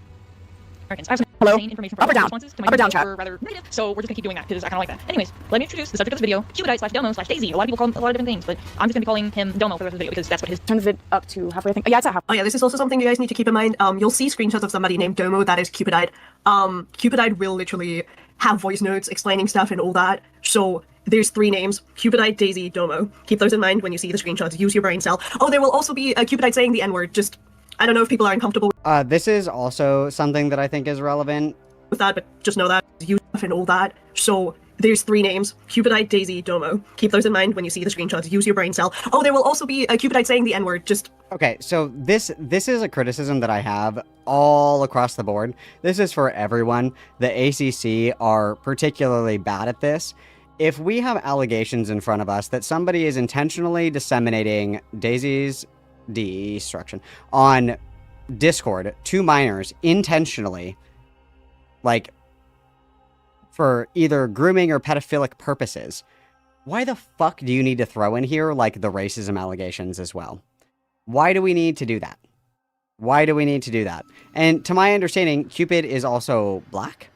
Americans. I have some Hello? insane information from Up or down? responses to my Up or down, videos chat? were rather negative, so we're just gonna keep doing that because I kind of like that. Anyways, let me introduce the subject of this video: Cupidite/Delmo/Daisy. A lot of people call him a lot of different things, but I'm just gonna be calling him Delmo for the rest of the video because that's what his— Turn the vid up to halfway, I think. Oh, yeah, it's at half. Oh yeah, this is also something you guys need to keep in mind. You'll see screenshots of somebody named Domo, that is Cupidite. Cupidite will literally have voice notes explaining stuff and all that. So there's 3 names: Cupidite, Daisy, Domo. Keep those in mind when you see the screenshots. Use your brain cell. Oh, there will also be a Cupidite saying the N-word. Just, I don't know if people are uncomfortable This is also something that I think is relevant. with that, but just know that. Use stuff and all that. So there's 3 names: Cupidite, Daisy, Domo. Keep those in mind when you see the screenshots. Use your brain cell. Oh, there will also be a Cupidite saying the N-word. Just, Okay, so this is a criticism that I have all across the board. This is for everyone. The ACC are particularly bad at this. If we have allegations in front of us that somebody is intentionally disseminating Daisy's destruction on Discord to minors intentionally, like for either grooming or pedophilic purposes, why the fuck do you need to throw in here like the racism allegations as well? Why do we need to do that? Why do we need to do that? And to my understanding, Cupid is also black.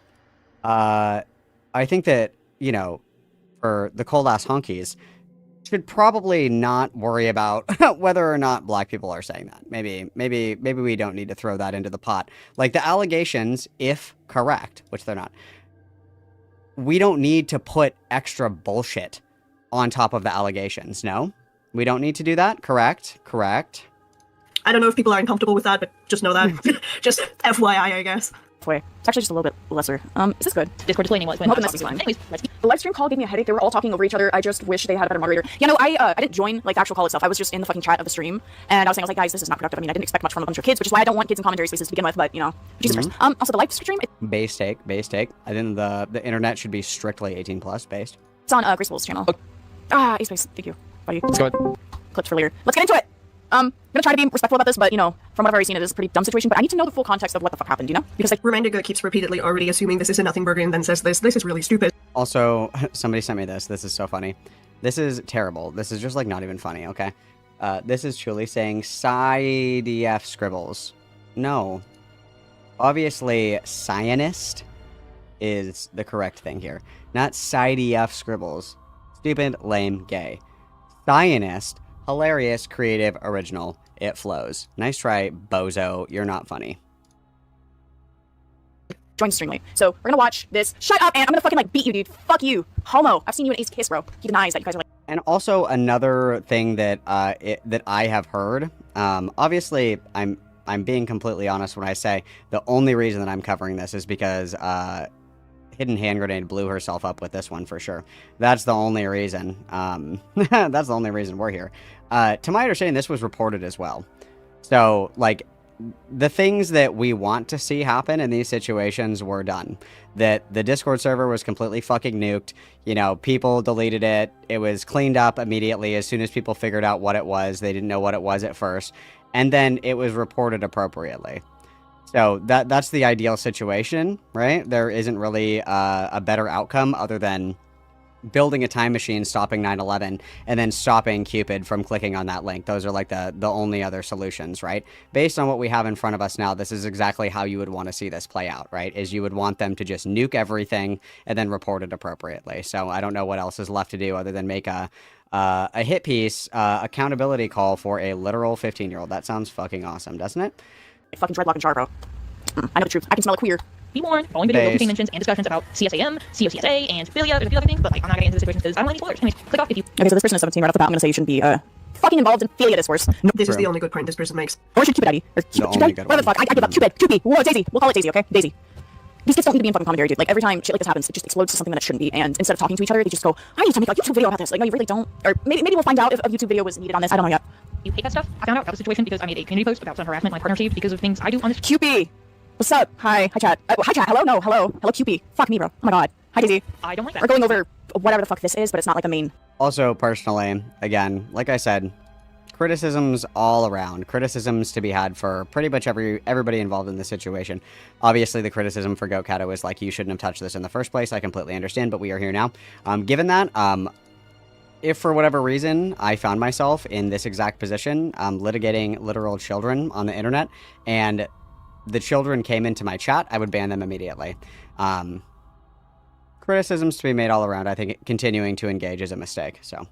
I think that, you know, for the cold ass honkies, should probably not worry about whether or not black people are saying that. Maybe we don't need to throw that into the pot. Like the allegations, if correct, which they're not, we don't need to put extra bullshit on top of the allegations. No, we don't need to do that. Correct. I don't know if people are uncomfortable with that, but just know that. Just FYI, I guess. Way. It's actually just a little bit lesser. Is this good? Discord display name was when I'm I hoping was this is talking fine. to them. Anyways, let's The live stream call gave me a headache. They were all talking over each other. I just wish they had a better moderator. Yeah, no, I didn't join like the actual call itself. I was just in the fucking chat of the stream, and I was saying, guys, this is not productive. I mean, I didn't expect much from a bunch of kids, which is why I don't want kids in commentary spaces to begin with. But you know, Jesus Christ. Also the live stream, Base take. I think the internet should be strictly 18 plus based. it's on Graceful's channel. Ace Space, thank you, buddy. Let's go. Clips for later. Let's get into it. I'm gonna try to be respectful about this, but you know, from what I've already seen, it is a pretty dumb situation. But I need to know the full context of what the fuck happened, you know? Because like, Remindigo keeps repeatedly already assuming this is a nothing burger and then says this. This is really stupid. Also, somebody sent me this. This is so funny. This is terrible. This is just like not even funny, okay? This is truly saying SciDF scribbles. No. Obviously, Cyanist is the correct thing here. Not SciDF scribbles. Stupid, lame, gay. Cyanist, hilarious, creative, original. It flows. Nice try, bozo. You're not funny. join the stream late. So we're gonna watch this. Shut up, and I'm gonna fucking like beat you, dude. Fuck you, homo. I've seen you in Ace Kiss, bro. He denies that you guys are like. And also another thing that that I have heard. Obviously, I'm being completely honest when I say the only reason that I'm covering this is because Hidden Hand Grenade blew herself up with this one for sure. That's the only reason. That's the only reason we're here. To my understanding, this was reported as well. So, like, the things that we want to see happen in these situations were done. That the Discord server was completely fucking nuked. You know, people deleted it. It was cleaned up immediately as soon as people figured out what it was. They didn't know what it was at first. And then it was reported appropriately. So that's the ideal situation, right? There isn't really a better outcome other than building a time machine, stopping 9/11, and then stopping Cupid from clicking on that link. Those are like the only other solutions, right? Based on what we have in front of us now, this is exactly how you would want to see this play out, right? Is you would want them to just nuke everything and then report it appropriately. So I don't know what else is left to do other than make a hit piece accountability call for a literal 15-year-old. That sounds fucking awesome, doesn't it? Fucking dreadlock and char, bro. I know the truth. I can smell it queer. Be warned, following video will contain mentions and discussions about CSAM, COCSA, and Philia. There's a few other things, but like, I'm not getting into the situation because I don't want any spoilers. Anyways, click off if you. Okay, so this person is 17 right off the bat. I'm gonna say you shouldn't be fucking involved in Philia discourse. No, This is True. the only good point this person makes. or should Cupid Daddy or Cupid Daddy? Whatever the fuck. I give up. Cupid. Whoa, Daisy. We'll call it Daisy, okay? Daisy. These kids don't need to be in fucking commentary, dude. Like, every time shit like this happens, it just explodes to something that it shouldn't be. And instead of talking to each other, they just go, I need to make a YouTube video about this. Like, no, you really don't. Or maybe we'll find out if a YouTube video was needed on this. I don't know yet. You hate that stuff? I found out about the situation because I made a community post about some harassment my partner received because of things I do on this. Cupid. What's up? Hi chat. Hi chat. Hello. No. Hello. Hello, Cupid. Fuck me, bro. Oh my god. Hi, Daisy. I don't like that. We're going over whatever the fuck this is, but it's not like the main. Also, personally, again, like I said, criticisms all around. Criticisms to be had for pretty much everybody involved in this situation. Obviously, the criticism for Gokato is like, you shouldn't have touched this in the first place. I completely understand, but we are here now. Given that, if for whatever reason I found myself in this exact position, litigating literal children on the internet, and the children came into my chat, I would ban them immediately. Criticisms to be made all around. I think continuing to engage is a mistake, so.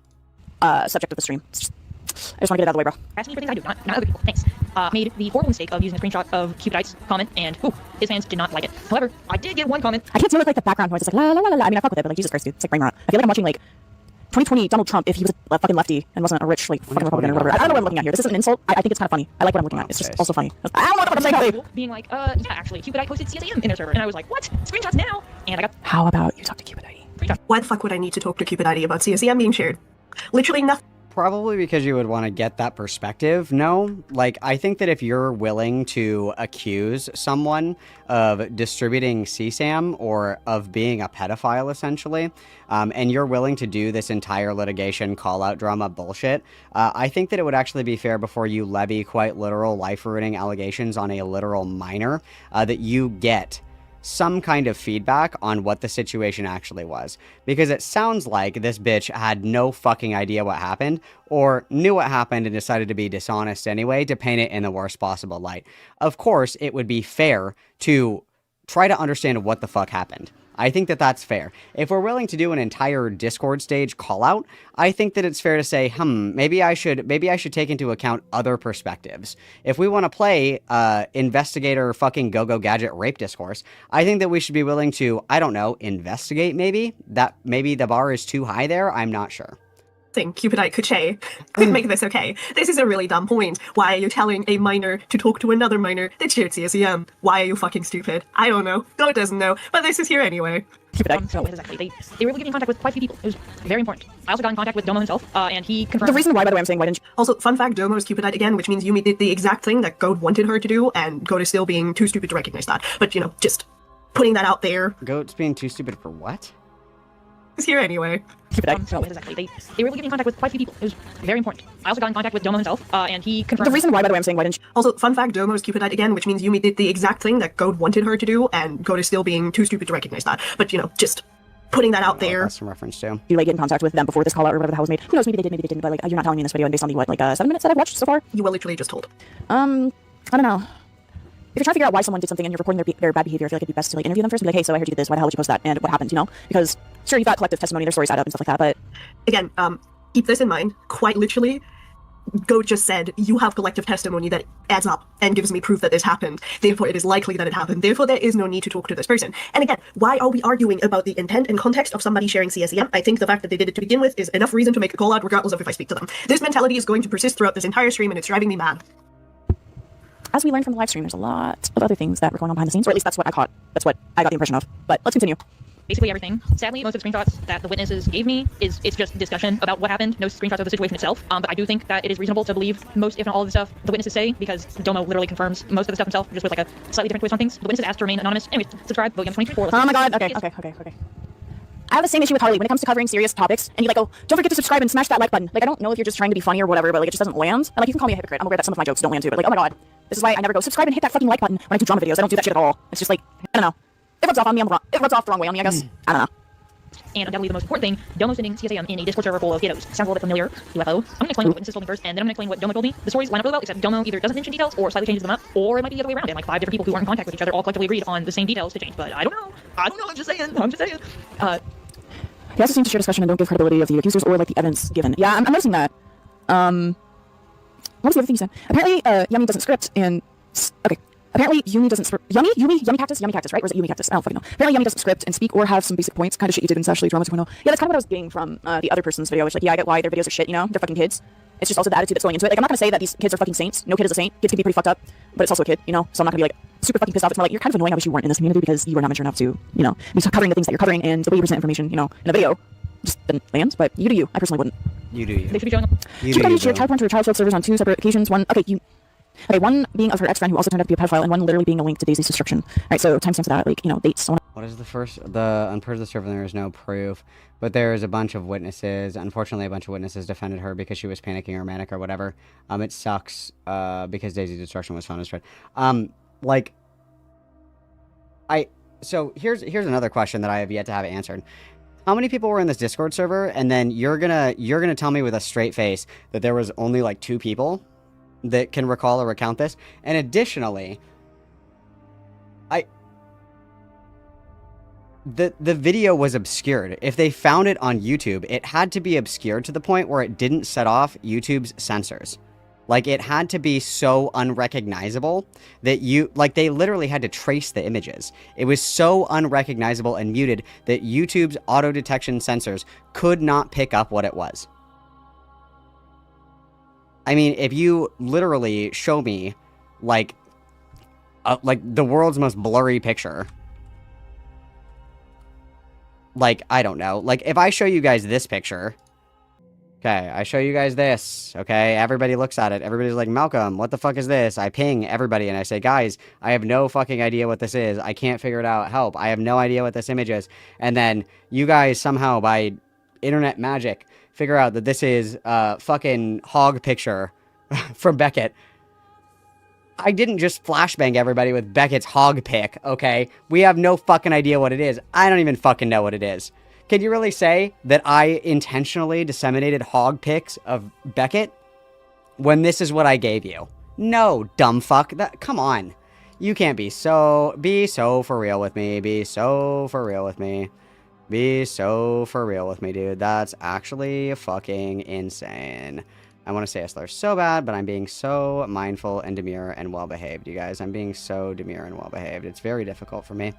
Subject of the stream. I just want to get it out of the way, bro. Ask me for things I do, not other people. Thanks. Made the horrible mistake of using a screenshot of Cupidite's comment, and his fans did not like it. However, I did get one comment. I can't deal with like the background noise. It's like la la la la. I mean, I fuck with it, but like Jesus Christ, dude, it's like brain rot. I feel like I'm watching like 2020 Donald Trump if he was a fucking lefty and wasn't a rich like fucking Republican or whatever. I don't know what I'm looking at here. This isn't an insult. I think it's kind of funny. I like what I'm looking at. It's just also funny. I don't know what I'm saying. Being like, yeah, actually, Cupidite posted CSAM in their server, and I was like, what? Screenshots now? And I got How about you talk to Cupid ID? screenshots. Why the fuck would I need to talk to Cupid ID about CSEM being shared? Literally nothing. Probably because you would want to get that perspective. No, like, I think that if you're willing to accuse someone of distributing CSAM or of being a pedophile, essentially, and you're willing to do this entire litigation call-out drama bullshit, I think that it would actually be fair before you levy quite literal life-ruining allegations on a literal minor, that you get some kind of feedback on what the situation actually was. Because it sounds like this bitch had no fucking idea what happened, or knew what happened and decided to be dishonest anyway to paint it in the worst possible light. Of course, it would be fair to try to understand what the fuck happened. I think that that's fair. If we're willing to do an entire Discord stage call out, I think that it's fair to say, maybe I should take into account other perspectives. If we want to play investigator fucking go-go gadget rape discourse, I think that we should be willing to, I don't know, investigate maybe? That maybe the bar is too high there? I'm not sure. thing, Cupidite Kuche, could make this okay. This is a really dumb point. Why are you telling a minor to talk to another minor that shared CSEM? Why are you fucking stupid? I don't know. God doesn't know. But this is here anyway. So exactly, they were able to get in contact with quite a few people. It was very important. I also got in contact with Domo himself, and he confirmed. The reason why, by the way, I'm saying why didn't you? Also, fun fact, Domo is Cupidite again, which means Yumi did the exact thing that Goat wanted her to do, and Goat is still being too stupid to recognize that. But, you know, just putting that out there. Goat's being too stupid for what? Is here anyway. So exactly, they were able to get in contact with quite a few people. It was very important. I also got in contact with Domo himself, and he confirmed. The reason why, by the way, I'm saying why didn't you? Also, fun fact, Domo is Cupidite again, which means Yumi did the exact thing that Goat wanted her to do, and Goat is still being too stupid to recognize that. But, you know, just putting that out there. That's some reference to. You like get in contact with them before this call out or whatever the hell was made. Who knows? Maybe they did, maybe they didn't. But like, you're not telling me in this video, and based on the what, like 7 minutes that I've watched so far. You were literally just told. I don't know. If you're trying to figure out why someone did something and you're reporting their bad behavior, I feel like it'd be best to like interview them first and be like, hey, so I heard you did this. Why the hell did you post that? And what happened? You know? Because sure, you've got collective testimony, their stories add up and stuff like that. But again, keep this in mind. Quite literally, Goat just said, you have collective testimony that adds up and gives me proof that this happened. Therefore, it is likely that it happened. Therefore, there is no need to talk to this person. And again, why are we arguing about the intent and context of somebody sharing CSEM? I think the fact that they did it to begin with is enough reason to make a call out, regardless of if I speak to them. This mentality is going to persist throughout this entire stream, and it's driving me mad. as we learned from the live stream, there's a lot of other things that were going on behind the scenes, or at least that's what I caught. That's what I got the impression of. But let's continue. Basically everything. Sadly, most of the screenshots that the witnesses gave me it's just discussion about what happened, no screenshots of the situation itself. But I do think that it is reasonable to believe most, if not all, of the stuff the witnesses say, because Domo literally confirms most of the stuff himself, just with like a slightly different twist on things. The witnesses asked to remain anonymous. Anyways, subscribe, vote Yum2024. Oh my god, okay. I have the same issue with Harley when it comes to covering serious topics, and you like, oh, don't forget to subscribe and smash that like button. Like, I don't know if you're just trying to be funny or whatever, but like, it just doesn't land. And like, you can call me a hypocrite. I'm aware that some of my jokes don't land too, but like, oh my god, this is why I never go subscribe and hit that fucking like button when I do drama videos. I don't do that shit at all. It's just like, I don't know. It rubs off on me. It rubs off the wrong way on me, I guess. I don't know. And undoubtedly the most important thing, Domo sending CSAM in a Discord server full of kiddos. Sounds a little bit familiar, UFO. I'm gonna explain what the witnesses told me first, and then I'm gonna explain what Domo told me. The stories line up really well, except Domo either doesn't mention details or slightly changes them up, or it might be the other way around, and like 5 different people who aren't in contact with each other all collectively agreed on the same details to change. But I don't know. I'm just saying. He also seems to share discussion and don't give credibility of the accusers or like the evidence given. Yeah, I'm noticing that. What was the other thing you said? Apparently, Yummy doesn't script and okay. Apparently, Yumi doesn't script. Yummy Cactus, right? Or is it Yumi Cactus? I don't fucking know. Apparently, Yummy doesn't script and speak or have some basic points, kind of shit you did in Sashly Drama 2.0. Yeah, that's kind of what I was getting from the other person's video, which like, yeah, I get why their videos are shit, you know? They're fucking kids. It's just also the attitude that's going into it. Like, I'm not gonna say that these kids are fucking saints. No kid is a saint. Kids can be pretty fucked up, but it's also a kid, you know? So I'm not gonna be like super fucking pissed off. It's more like, you're kind of annoying. I wish you weren't in this community because you are not mature enough to, you know, be covering the things that you're covering and the way you present information, you know, in a video. Just didn't land, but you do you. I personally wouldn't. You do you. They should be showing up. You do you, shared child porn to her child servers on 2 separate occasions. One being of her ex-friend who also turned out to be a pedophile, and one literally being a link to Daisy's destruction. Alright, so timestamps of that, like, you know, dates. What is the first? The unpurged the server, there is no proof, but there is a bunch of witnesses. Unfortunately, a bunch of witnesses defended her because she was panicking or manic or whatever. It sucks, because Daisy's destruction was found as spread. So here's another question that I have yet to have answered. How many people were in this Discord server? And then you're gonna tell me with a straight face that there was only like 2 people that can recall or recount this. And additionally, the video was obscured. If they found it on YouTube, it had to be obscured to the point where it didn't set off YouTube's censors. Like, it had to be so unrecognizable that they literally had to trace the images. It was so unrecognizable and muted that YouTube's auto detection sensors could not pick up what it was. I mean, if you literally show me, like the world's most blurry picture, like, I don't know, like, if I show you guys this picture, okay, I show you guys this, okay, everybody looks at it, everybody's like, Malcolm, what the fuck is this? I ping everybody, and I say, guys, I have no fucking idea what this is, I can't figure it out, help, I have no idea what this image is, and then you guys somehow, by internet magic, figure out that this is a fucking hog picture from Beckett. I didn't just flashbang everybody with Beckett's hog pic, okay? We have no fucking idea what it is. I don't even fucking know what it is. Can you really say that I intentionally disseminated hog pics of Beckett when this is what I gave you? No, dumb fuck. Come on. You can't be so for real with me. Be so for real with me. Be so for real with me, dude. That's actually fucking insane. I want to say a slur so bad, but I'm being so mindful and demure and well-behaved, you guys. I'm being so demure and well-behaved. It's very difficult for me.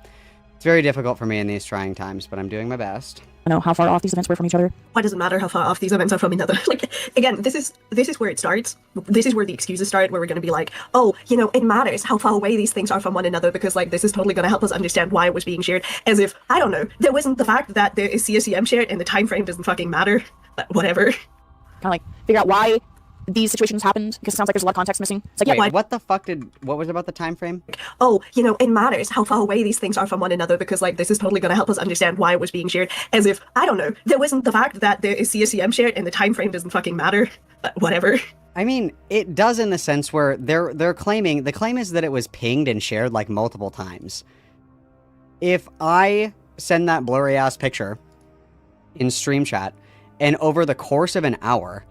It's very difficult for me in these trying times, but I'm doing my best. I know how far off these events were from each other. Why does it matter how far off these events are from another? Like, again, this is where it starts. This is where the excuses start, where we're going to be like, oh, you know, it matters how far away these things are from one another because, like, this is totally going to help us understand why it was being shared. As if, I don't know, there wasn't the fact that there is CSEM shared and the time frame doesn't fucking matter. But whatever. Kind of like figure out why these situations happened because it sounds like there's a lot of context missing. It's like, yeah, Wait, what the fuck what was about the time frame? Oh, you know, it matters how far away these things are from one another because, like, this is totally going to help us understand why it was being shared. As if, I don't know, there wasn't the fact that there is CSEM shared and the time frame doesn't fucking matter. But whatever. I mean, it does in the sense where they're claiming, the claim is that it was pinged and shared like multiple times. If I send that blurry ass picture in stream chat and over the course of an hour,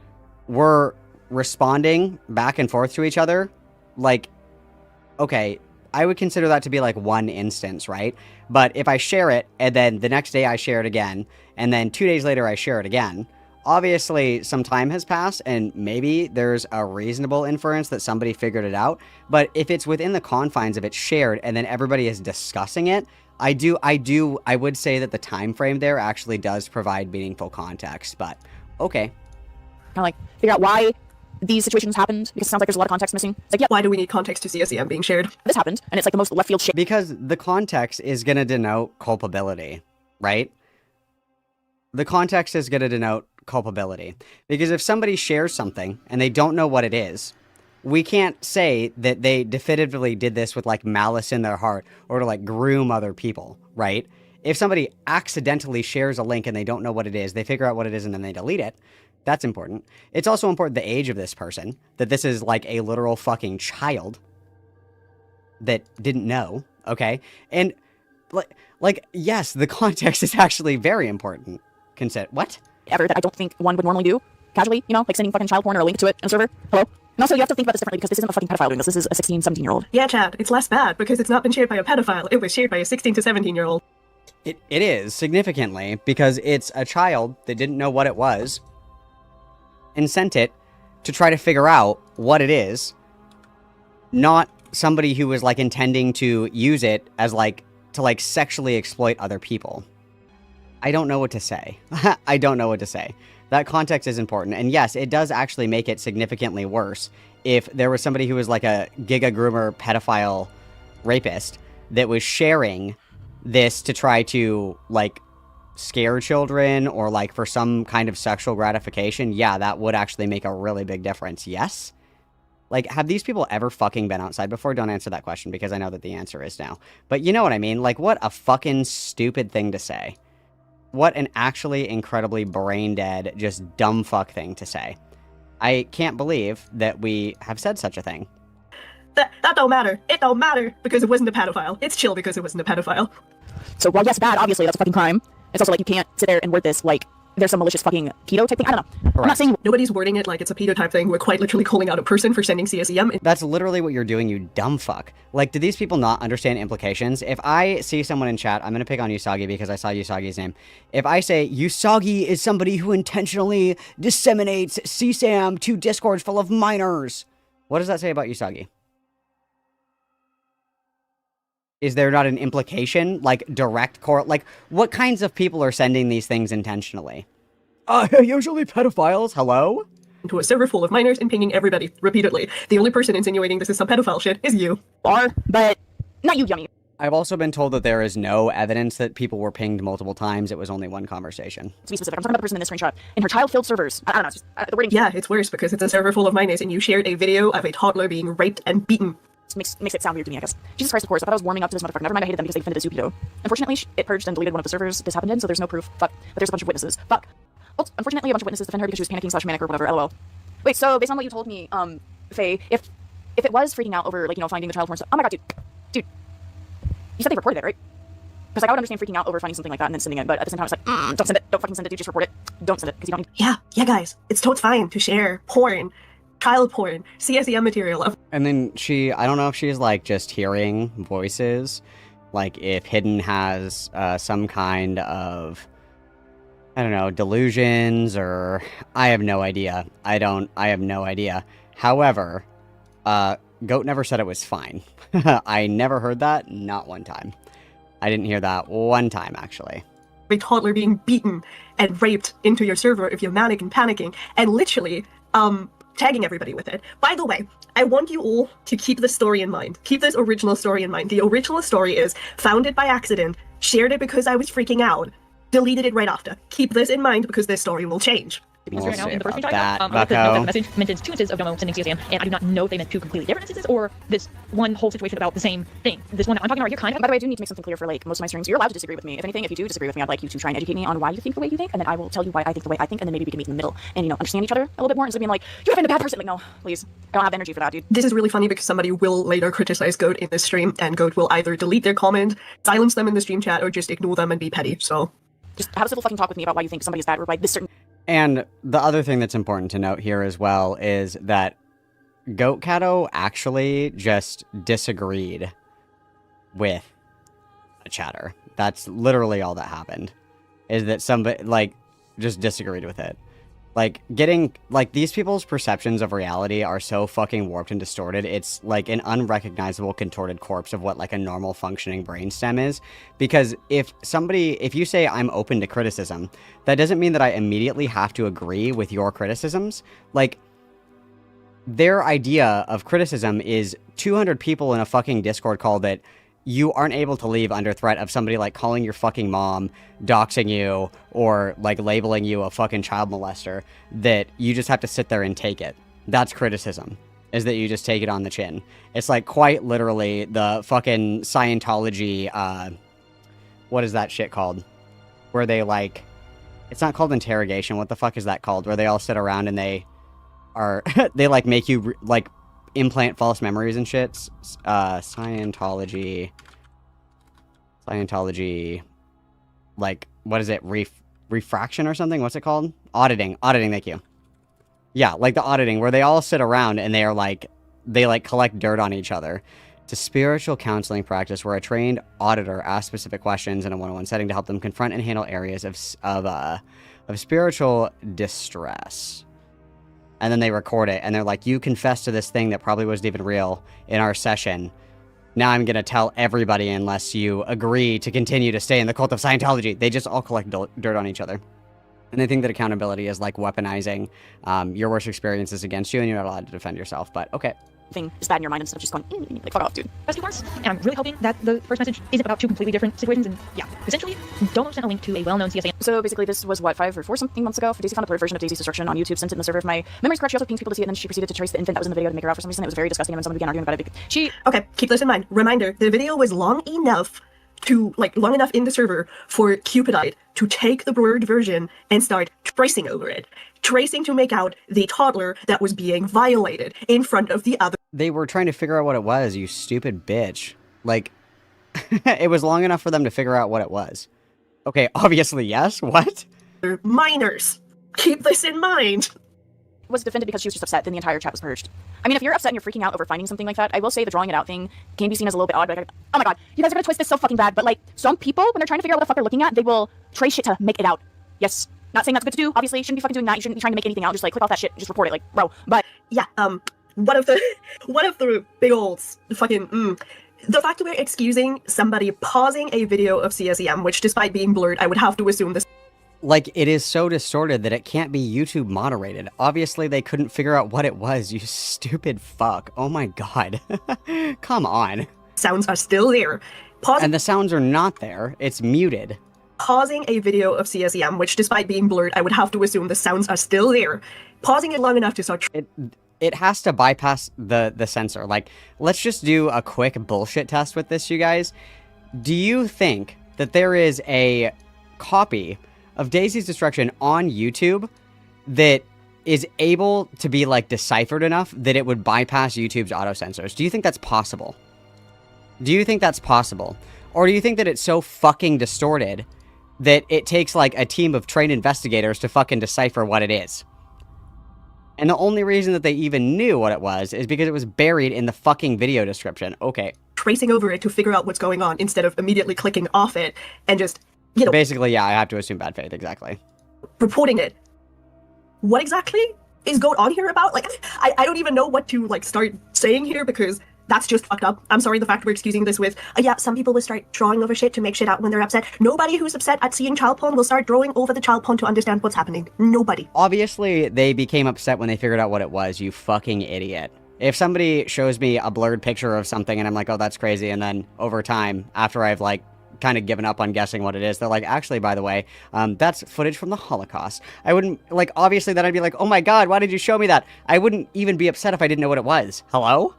we're responding back and forth to each other, like, okay, I would consider that to be like one instance, right? But if I share it and then the next day I share it again and then 2 days later I share it again, obviously some time has passed and maybe there's a reasonable inference that somebody figured it out. But if it's within the confines of it shared and then everybody is discussing it, I would say that the time frame there actually does provide meaningful context. But okay, kind of like figure out why these situations happened because it sounds like there's a lot of context missing. It's like, yeah, Why do we need context to CSEM being shared? this happened, and it's like the most left field shit. because the context is going to denote culpability, right? The context is going to denote culpability. Because if somebody shares something and they don't know what it is, we can't say that they definitively did this with like malice in their heart or to like groom other people, right? If somebody accidentally shares a link and they don't know what it is, they figure out what it is and then they delete it. That's important. It's also important the age of this person, that this is like a literal fucking child that didn't know, okay? And like yes, the context is actually very important. What? Ever that I don't think one would normally do casually, you know, like sending fucking child porn or a link to it in a server. Hello? And also, you have to think about this differently because this isn't a fucking pedophile doing this. This is a 16, 17-year-old. Yeah, Chad, it's less bad because it's not been shared by a pedophile. It was shared by a 16 to 17-year-old. It is, significantly, because it's a child that didn't know what it was and sent it to try to figure out what it is, not somebody who was, like, intending to use it as, like, to, like, sexually exploit other people. I don't know what to say. I don't know what to say. That context is important. And yes, it does actually make it significantly worse if there was somebody who was like a giga groomer pedophile rapist that was sharing this to try to like scare children or like for some kind of sexual gratification. Yeah, that would actually make a really big difference. Yes. Like, have these people ever fucking been outside before? Don't answer that question because I know that the answer is no. But you know what I mean? Like, what a fucking stupid thing to say. What an actually incredibly brain-dead, just dumb fuck thing to say. I can't believe that we have said such a thing. That don't matter. It don't matter because it wasn't a pedophile. It's chill because it wasn't a pedophile. So while yes, bad, obviously, that's a fucking crime. It's also like you can't sit there and word this like there's some malicious fucking pedo type thing. I don't know. I'm not saying Nobody's wording it like it's a pedo type thing. We're quite literally calling out a person for sending CSEM. That's literally what you're doing, you dumb fuck. Like, do these people not understand implications? If I see someone in chat, I'm going to pick on Usagi because I saw Usagi's name. If I say, Usagi is somebody who intentionally disseminates CSAM to discords full of minors, what does that say about Usagi? Is there not an implication, like direct like what kinds of people are sending these things intentionally? Usually pedophiles. Hello? Into a server full of minors and pinging everybody repeatedly. The only person insinuating this is some pedophile shit is you. are, but not you, Yummy. I've also been told that there is no evidence that people were pinged multiple times. It was only one conversation. To be specific, I'm talking about the person in this screenshot in her child-filled servers. I don't know. It's just, the wording Yeah, it's worse because it's a server full of minors and you shared a video of a toddler being raped and beaten. makes it sound weird to me, I guess. Jesus Christ, of course. I thought I was warming up to this motherfucker. Never mind, I hated them because they defended a Zupido. Unfortunately, it purged and deleted one of the servers this happened in, so there's no proof. Fuck. But there's a bunch of witnesses. Fuck. Well, unfortunately, a bunch of witnesses defend her because she was panicking / manic or whatever. LOL. Wait, so based on what you told me, Faye, if it was freaking out over, like, you know, finding the child porn stuff. Oh my god, dude. You said they reported it, right? Because like, I would understand freaking out over finding something like that and then sending it, but at the same time, it's like, don't send it. Don't fucking send it, dude. Just report it. Don't send it because you don't need. Yeah, guys. It's totally fine to share porn, child porn, CSEM material of. And then I don't know if she's like just hearing voices, like if Hidden has some kind of, I don't know, delusions or I have no idea. I have no idea. However, Goat never said it was fine. I never heard that, not one time. I didn't hear that one time, actually. A toddler being beaten and raped into your server if you're manic and panicking, and literally tagging everybody with it. By the way, I want you all to keep this story in mind. Keep this original story in mind. The original story is found it by accident, shared it because I was freaking out, deleted it right after. Keep this in mind because this story will change. We'll right now see in the first about screenshot, that, I like to note that bucko. the message mentions 2 instances of Domo sending CSM, and I do not know if they meant 2 completely different instances or this one whole situation about the same thing. This one that I'm talking about, you're kind of. By the way, I do need to make something clear for like most of my streams. You're allowed to disagree with me. If anything, if you do disagree with me, I'd like you to try and educate me on why you think the way you think, and then I will tell you why I think the way I think, and then maybe we can meet in the middle and, you know, understand each other a little bit more instead of being like, you're defending a bad person. Like, no, please. I don't have the energy for that, dude. This is really funny because somebody will later criticize Goat in this stream, and Goat will either delete their comment, silence them in the stream chat, or just ignore them and be petty, so... Just have a civil fucking talk with me about why you think somebody is bad or why this certain... And the other thing that's important to note here as well is that Goat Cato actually just disagreed with a chatter. That's literally all that happened. Is that somebody, like, just disagreed with it. Like, these people's perceptions of reality are so fucking warped and distorted, it's like an unrecognizable contorted corpse of what, like, a normal functioning brainstem is. Because if you say I'm open to criticism, that doesn't mean that I immediately have to agree with your criticisms. Like, their idea of criticism is 200 people in a fucking Discord call that you aren't able to leave under threat of somebody, like, calling your fucking mom, doxing you, or, like, labeling you a fucking child molester, that you just have to sit there and take it. That's criticism, is that you just take it on the chin. It's, like, quite literally the fucking Scientology, what is that shit called? Where they, like, it's not called interrogation, what the fuck is that called? Where they all sit around and they are, they, like, make you, like, implant false memories and shit. Scientology, like, what is it? Refraction or something? What's it called? Auditing, thank you. Yeah, like the auditing, where they all sit around and they are like, they like collect dirt on each other. It's a spiritual counseling practice where a trained auditor asks specific questions in a one-on-one setting to help them confront and handle areas of spiritual distress. And then they record it, and they're like, you confessed to this thing that probably wasn't even real in our session. Now I'm going to tell everybody unless you agree to continue to stay in the cult of Scientology. They just all collect dirt on each other. And they think that accountability is like weaponizing your worst experiences against you, and you're not allowed to defend yourself. But okay. Thing is bad in your mind instead of just going, like, fuck off, dude. Rescue parts, and I'm really hoping that the first message isn't about 2 completely different situations, and yeah, essentially, Domo sent a link to a well-known CSA. So basically, this was what, 5 or 4 something months ago? Daisy found a blurred version of Daisy's destruction on YouTube, sent it in the server. If my memory's correct, she also pinged people to see it, and then she proceeded to trace the infant that was in the video to make her out for some reason. It was very disgusting, and then someone began arguing about it. Okay, keep this in mind. Reminder, the video was long enough in the server for Cupidite to take the blurred version and start tracing over it. Tracing to make out the toddler that was being violated in front of the other. They were trying to figure out what it was, you stupid bitch. Like, it was long enough for them to figure out what it was. Okay, obviously yes, what? Minors. Keep this in mind. Was defended because she was just upset, then the entire chat was purged. I mean, if you're upset and you're freaking out over finding something like that, I will say the drawing it out thing can be seen as a little bit odd, but oh my god, you guys are gonna twist this so fucking bad, but like, some people, when they're trying to figure out what the fuck they're looking at, they will trace shit to make it out. Yes, not saying that's good to do, obviously, you shouldn't be fucking doing that, you shouldn't be trying to make anything out, just like, click off that shit, just report it, like, bro, but... Yeah, one of the big olds, fucking, the fact that we're excusing somebody pausing a video of CSEM, which despite being blurred, I would have to assume this. Like, it is so distorted that it can't be YouTube moderated. Obviously, they couldn't figure out what it was, you stupid fuck. Oh my god. Come on. Sounds are still there. And the sounds are not there. It's muted. Pausing a video of CSEM, which despite being blurred, I would have to assume the sounds are still there. Pausing it long enough to start... It has to bypass the censor. Like, let's just do a quick bullshit test with this, you guys. Do you think that there is a copy of Daisy's Destruction on YouTube that is able to be, like, deciphered enough that it would bypass YouTube's auto-censors? Do you think that's possible? Do you think that's possible? Or do you think that it's so fucking distorted that it takes, like, a team of trained investigators to fucking decipher what it is? And the only reason that they even knew what it was is because it was buried in the fucking video description. Okay. Tracing over it to figure out what's going on instead of immediately clicking off it and just, you know... Basically, yeah, I have to assume bad faith, exactly. Reporting it. What exactly is going on here about? Like, I don't even know what to, like, start saying here because That's just fucked up. I'm sorry the fact we're excusing this with, yeah, some people will start drawing over shit to make shit out when they're upset. Nobody who's upset at seeing child porn will start drawing over the child porn to understand what's happening. Nobody. Obviously, they became upset when they figured out what it was, you fucking idiot. If somebody shows me a blurred picture of something and I'm like, oh, that's crazy, and then over time, after I've, like, kind of given up on guessing what it is, they're like, actually, by the way, that's footage from the Holocaust. I wouldn't, like, obviously then I'd be like, oh my god, why did you show me that? I wouldn't even be upset if I didn't know what it was. Hello?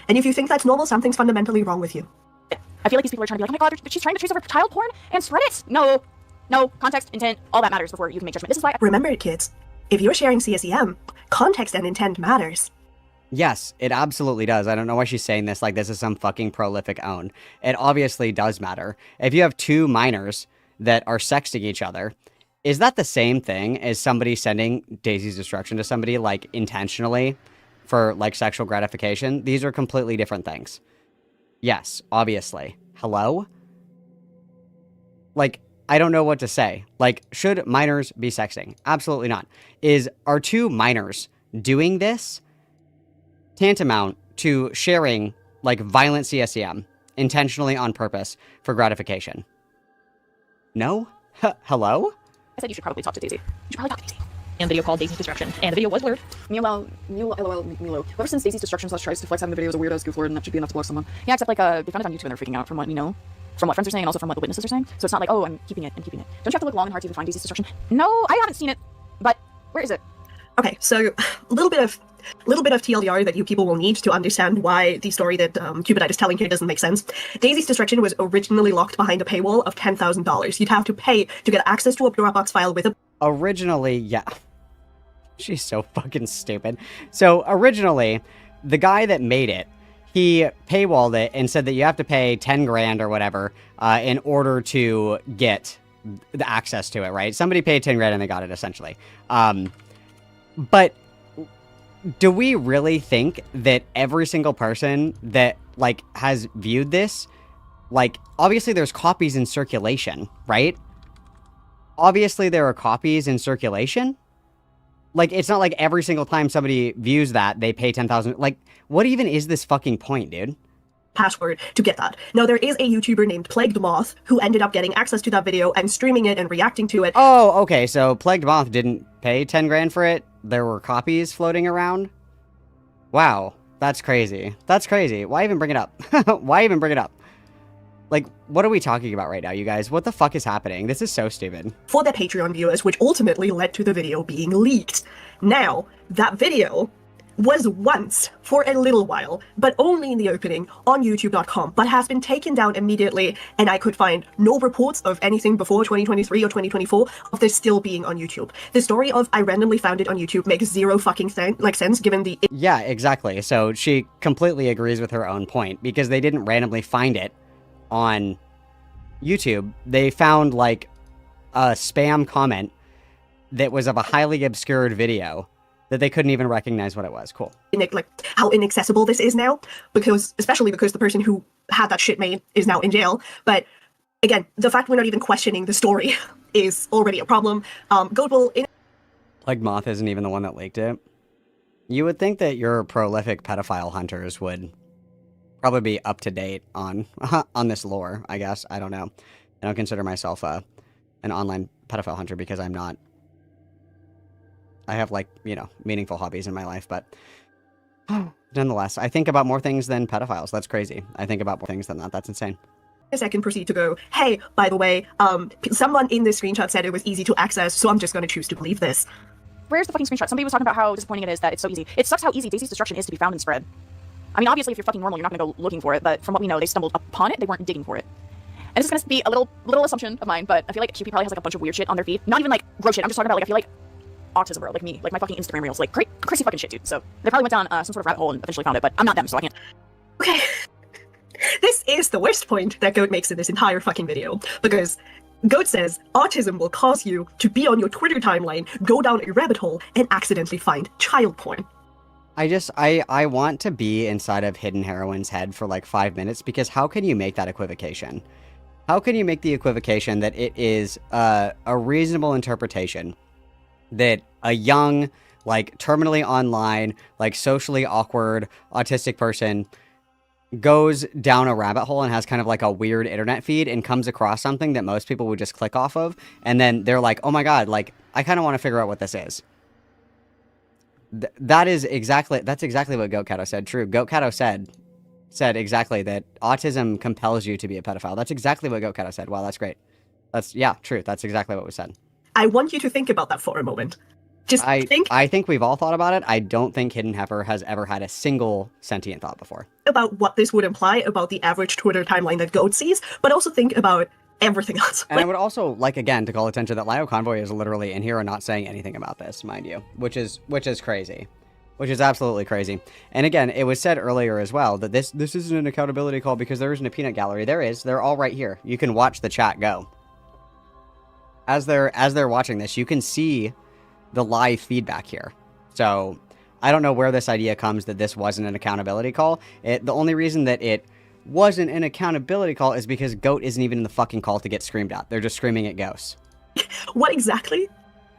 And if you think that's normal, something's fundamentally wrong with you. I feel like these people are trying to be like, oh my god, she's trying to trace over child porn and spread it. No, context, intent, all that matters before you can make judgment. This is why. Remember, kids, if you're sharing CSEM, context and intent matters. Yes, it absolutely does. I don't know why she's saying this like this is some fucking prolific own. It obviously does matter. If you have two minors that are sexting each other, is that the same thing as somebody sending Daisy's Destruction to somebody, like, intentionally for, like, sexual gratification? These are completely different things. Yes, obviously. Hello? Like, I don't know what to say. Like, should minors be sexting? Absolutely not. Are two minors doing this tantamount to sharing, like, violent CSEM intentionally on purpose for gratification? No? Hello? I said you should probably talk to Daisy. You should probably talk to Daisy. And video called Daisy's Destruction, and the video was blurred. Meanwhile, LOL, Milo. Whoever sends Daisy's Destruction / tries to flex having the video is a weirdo goof lord, and that should be enough to block someone. Yeah, except, like, they found it on YouTube and they're freaking out from what we know. From what friends are saying and also from what the witnesses are saying. So it's not like, oh, I'm keeping it. Don't you have to look long and hard to even find Daisy's Destruction? No, I haven't seen it. But where is it? Okay, so a little bit of TLDR that you people will need to understand why the story that Cupidite is telling here doesn't make sense. Daisy's Destruction was originally locked behind a paywall of $10,000. You'd have to pay to get access to a Dropbox file with a... Originally, yeah. She's so fucking stupid. So originally, the guy that made it, he paywalled it and said that you have to pay 10 grand or whatever in order to get the access to it, right? Somebody paid 10 grand and they got it, essentially. But do we really think that every single person that, like, has viewed this, like, obviously there's copies in circulation, right? Obviously there are copies in circulation. Like, it's not like every single time somebody views that, they pay 10,000. Like, what even is this fucking point, dude? Password to get that. Now, there is a YouTuber named Plagued Moth who ended up getting access to that video and streaming it and reacting to it. Oh, okay, so Plagued Moth didn't pay 10 grand for it? There were copies floating around? Wow, that's crazy. That's crazy. Why even bring it up? Why even bring it up? Like, what are we talking about right now, you guys? What the fuck is happening? This is so stupid. For their Patreon viewers, which ultimately led to the video being leaked. Now, that video was once, for a little while, but only in the opening, on YouTube.com, but has been taken down immediately, and I could find no reports of anything before 2023 or 2024 of this still being on YouTube. The story of I randomly found it on YouTube makes zero fucking sense, given the... Yeah, exactly. So she completely agrees with her own point, because they didn't randomly find it on YouTube. They found, like, a spam comment that was of a highly obscured video that they couldn't even recognize what it was. Cool. Like, how inaccessible this is now, especially because the person who had that shit made is now in jail. But again, the fact we're not even questioning the story is already a problem. Like, Moth isn't even the one that leaked it. You would think that your prolific pedophile hunters would probably be up to date on this lore, I guess. I don't know. I don't consider myself an online pedophile hunter because I'm not. I have, like, you know, meaningful hobbies in my life, but nonetheless, I think about more things than pedophiles. That's crazy. I think about more things than that. That's insane. A second proceed to go, hey, by the way, someone in this screenshot said it was easy to access, so I'm just going to choose to believe this. Where's the fucking screenshot? Somebody was talking about how disappointing it is that it's so easy. It sucks how easy Daisy's Destruction is to be found and spread. I mean, obviously, if you're fucking normal, you're not going to go looking for it, but from what we know, they stumbled upon it, they weren't digging for it. And this is going to be a little assumption of mine, but I feel like QP probably has, like, a bunch of weird shit on their feed. Not even, like, gross shit. I'm just talking about, like, I feel like autism, bro, like me, like my fucking Instagram reels, like crazy fucking shit, dude. So they probably went down some sort of rabbit hole and eventually found it, but I'm not them, so I can't. Okay. This is the worst point that Goat makes in this entire fucking video, because Goat says autism will cause you to be on your Twitter timeline, go down a rabbit hole, and accidentally find child porn. I want to be inside of HiddenHeroine's head for like 5 minutes, because how can you make that equivocation? How can you make the equivocation that it is a reasonable interpretation that a young, like, terminally online, like, socially awkward, autistic person goes down a rabbit hole and has kind of like a weird internet feed and comes across something that most people would just click off of, and then they're like, oh my god, like, I kind of want to figure out what this is. That's exactly what Goat Cato said. True. Goat Cato said exactly that autism compels you to be a pedophile. That's exactly what Goat Cato said. Wow, that's great. Yeah, true. That's exactly what was said. I want you to think about that for a moment. I think we've all thought about it. I don't think Hidden Heifer has ever had a single sentient thought before. About what this would imply about the average Twitter timeline that Goat sees, but also think about everything else. And I would also like, again, to call attention that Lio Convoy is literally in here and not saying anything about this, mind you, which is crazy. Which is absolutely crazy. And again, it was said earlier as well that this isn't an accountability call because there isn't a peanut gallery. There is. They're all right here. You can watch the chat go. As they're watching this, you can see the live feedback here. So I don't know where this idea comes that this wasn't an accountability call. The only reason that it wasn't an accountability call is because Goat isn't even in the fucking call to get screamed at. They're just screaming at ghosts. What exactly?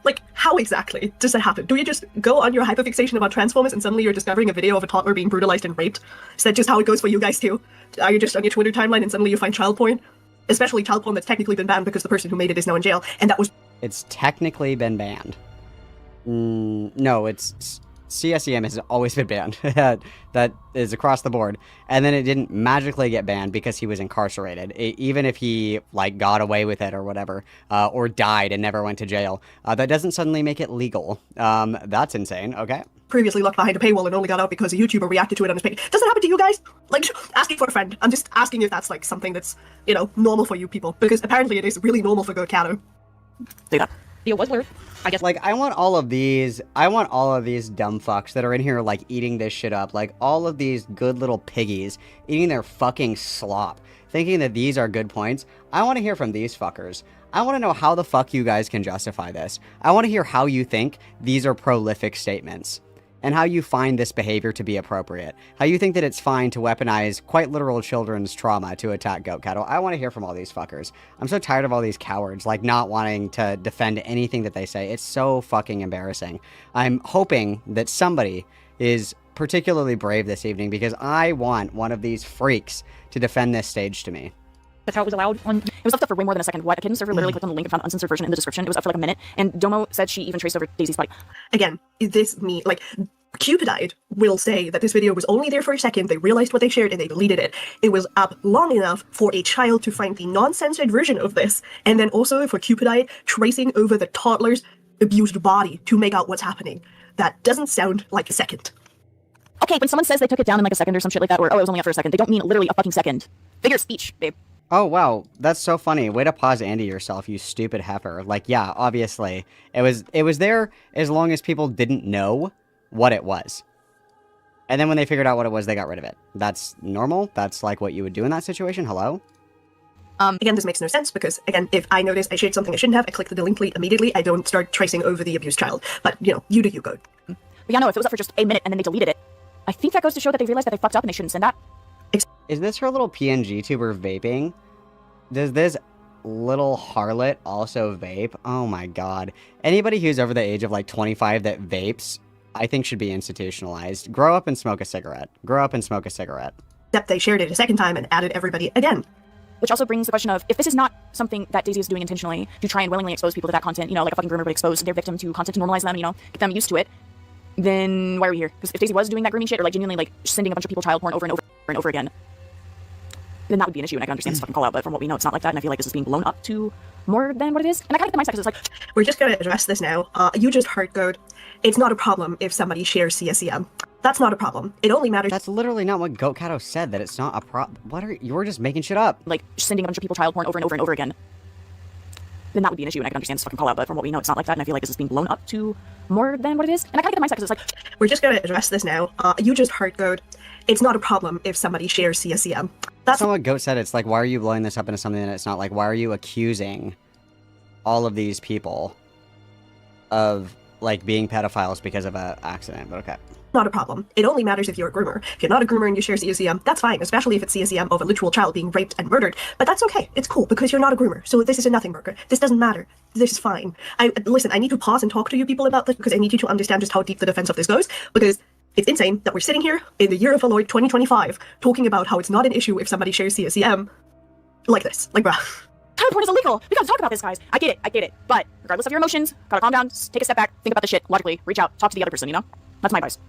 Like, how exactly does that happen? Do you just go on your hyperfixation about Transformers and suddenly you're discovering a video of a toddler being brutalized and raped? Is that just how it goes for you guys too? Are you just on your Twitter timeline and suddenly you find child porn? Especially child porn that's technically been banned because the person who made it is now in jail, and that was... It's technically been banned. No, it's... CSEM has always been banned. That is across the board. And then it didn't magically get banned because he was incarcerated. Even if he, like, got away with it or whatever, or died and never went to jail, that doesn't suddenly make it legal. That's insane, okay? Previously locked behind a paywall and only got out because a YouTuber reacted to it on his page. Does that happen to you guys? Like, asking for a friend. I'm just asking if that's, like, something that's, you know, normal for you people. Because apparently it is really normal for Goat Cato. Video was weird. I guess. Like, I want all of these dumb fucks that are in here, like, eating this shit up. Like, all of these good little piggies eating their fucking slop, thinking that these are good points. I want to hear from these fuckers. I want to know how the fuck you guys can justify this. I want to hear how you think these are prolific statements. And how you find this behavior to be appropriate. How you think that it's fine to weaponize quite literal children's trauma to attack Goat Cattle. I want to hear from all these fuckers. I'm so tired of all these cowards, like, not wanting to defend anything that they say. It's so fucking embarrassing. I'm hoping that somebody is particularly brave this evening because I want one of these freaks to defend this stage to me. That's how it was allowed on. It was left up for way more than a second. What? A hidden server literally clicked on the link and found an uncensored version in the description. It was up for like a minute, and Domo said she even traced over Daisy's body. Again, this me, like, Cupidite will say that this video was only there for a second, they realized what they shared and they deleted it. It was up long enough for a child to find the non-censored version of this, and then also for Cupidite tracing over the toddler's abused body to make out what's happening. That doesn't sound like a second. Okay, when someone says they took it down in like a second or some shit like that, or oh, it was only up for a second, they don't mean literally a fucking second. Figure of speech, babe. Oh, wow. That's so funny. Way to pause Andy yourself, you stupid heifer. Like, yeah, obviously. It was there as long as people didn't know what it was. And then when they figured out what it was, they got rid of it. That's normal. That's like what you would do in that situation. Hello? Again, this makes no sense because, again, if I notice I shared something I shouldn't have, I click the delete link immediately. I don't start tracing over the abused child. But, you know, you do you, Goat. But yeah, no, if it was up for just a minute and then they deleted it, I think that goes to show that they realized that they fucked up and they shouldn't send that. Is this her little PNG tuber vaping? Does this little harlot also vape? Oh my god. Anybody who's over the age of like 25 that vapes, I think should be institutionalized. Grow up and smoke a cigarette. Grow up and smoke a cigarette. Except they shared it a second time and added everybody again. Which also brings the question of, if this is not something that Daisy is doing intentionally to try and willingly expose people to that content, you know, like a fucking groomer would expose their victim to content to normalize them, you know, get them used to it, then why are we here? Because if Daisy was doing that grooming shit or like genuinely like sending a bunch of people child porn over and over and over again, then that would be an issue, and I can understand this fucking call out, but from what we know, it's not like that, and I feel like this is being blown up to more than what it is. And I kind of get the mindset because it's like, we're just gonna address this now. You just heard Goat. It's not a problem if somebody shares CSEM. That's not a problem. It only matters. That's literally not what Goat Cato said, that it's not a problem. What are you were just making shit up. like sending a bunch of people child porn over and over and over again, then that would be an issue, and I can understand this fucking call out, but from what we know, it's not like that, and I feel like this is being blown up to more than what it is. And I kind of get the mindset because it's like, We're just gonna address this now. You just heard Goat. It's not a problem if somebody shares CSEM. That's not what Goat said. It's like, why are you blowing this up into something that it's not? Like, why are you accusing all of these people of, like, being pedophiles because of an accident? But okay. Not a problem. It only matters if you're a groomer. If you're not a groomer and you share CSEM, that's fine, especially if it's CSEM of a literal child being raped and murdered. But that's okay. It's cool, because you're not a groomer. So this is a nothing burger. This doesn't matter. This is fine. Listen, I need to pause and talk to you people about this, because I need you to understand just how deep the defense of this goes, because It's insane that we're sitting here in the year of the Lord 2025 talking about how it's not an issue if somebody shares CSEM like this. Like, bruh. Child porn is illegal. We gotta talk about this, guys. I get it. But regardless of your emotions, gotta calm down, take a step back, think about the shit logically, reach out, talk to the other person, you know? That's my advice.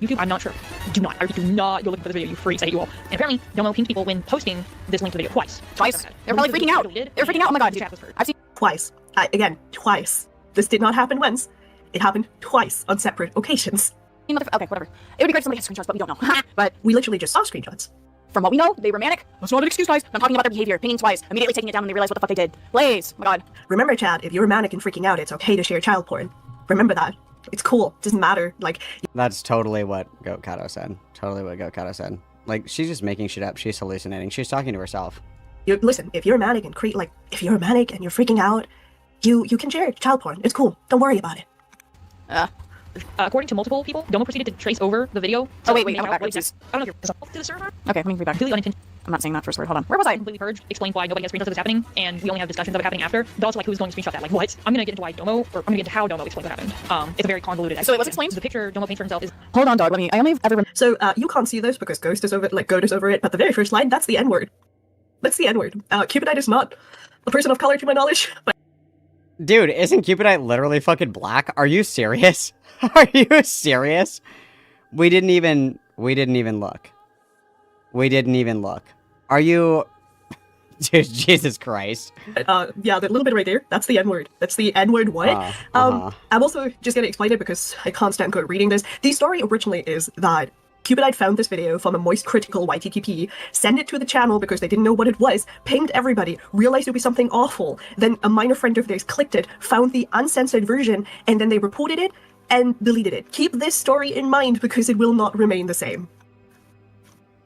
YouTube, I'm not sure. Do not. I repeat, do not go looking for this video, you freaks. I hate you all. And apparently, Domo pinged people when posting this link to the video twice. Twice? They were probably freaking out. They were freaking out. Oh my god, dude. I've seen Twice. Again, twice. This did not happen once. It happened twice on separate occasions. okay, whatever. It would be great if somebody has screenshots, but we don't know. But We literally just saw screenshots. from what we know, they were manic. That's not an excuse, guys. I'm talking about their behavior. Pinging twice, immediately taking it down when they realized what the fuck they did. Blaze, oh my god. Remember, Chad, if you're manic and freaking out, it's okay to share child porn. Remember that. It's cool. It doesn't matter. Like, That's totally what Goat Kato said. Totally what Goat Kato said. Like, she's just making shit up. She's hallucinating. She's talking to herself. listen, if you're manic and if you're manic and you're freaking out, you can share child porn. It's cool. Don't worry about it. According to multiple people, Domo proceeded to trace over the video. Oh, wait, make I went out back. what exact- I don't know if you're to the server. Okay, let me read back. Completely unintentional. I'm not saying that first word. Hold on. Where was I? Completely purged. Explained why nobody has screenshots of this happening, and we only have discussions of it happening after. But also, like, who's going to screenshot that? Like, what? I'm gonna get into why Domo, or I'm gonna get into how Domo explained what happened. It's a very convoluted. So wait, what's explanation. explained? The picture Domo paints for himself is Hold on, dog. I only ever So you can't see this because Ghost is over it, but the very first line, that's the N-word. That's the N-word. Cupidite is not a person of color to my knowledge, but Dude, isn't Cupidite literally fucking black? Are you serious? Are you serious? We didn't even look. We didn't even look. Are you... Dude, Jesus Christ. yeah, that little bit right there, that's the N-word. That's the N-word what? I'm also just gonna explain it because I can't stand good reading this. The story originally is that Cupidite found this video from a moist critical YTTP, sent it to the channel because they didn't know what it was, pinged everybody, realized it would be something awful, then a minor friend of theirs clicked it, found the uncensored version, and then they reported it and deleted it. Keep this story in mind because it will not remain the same.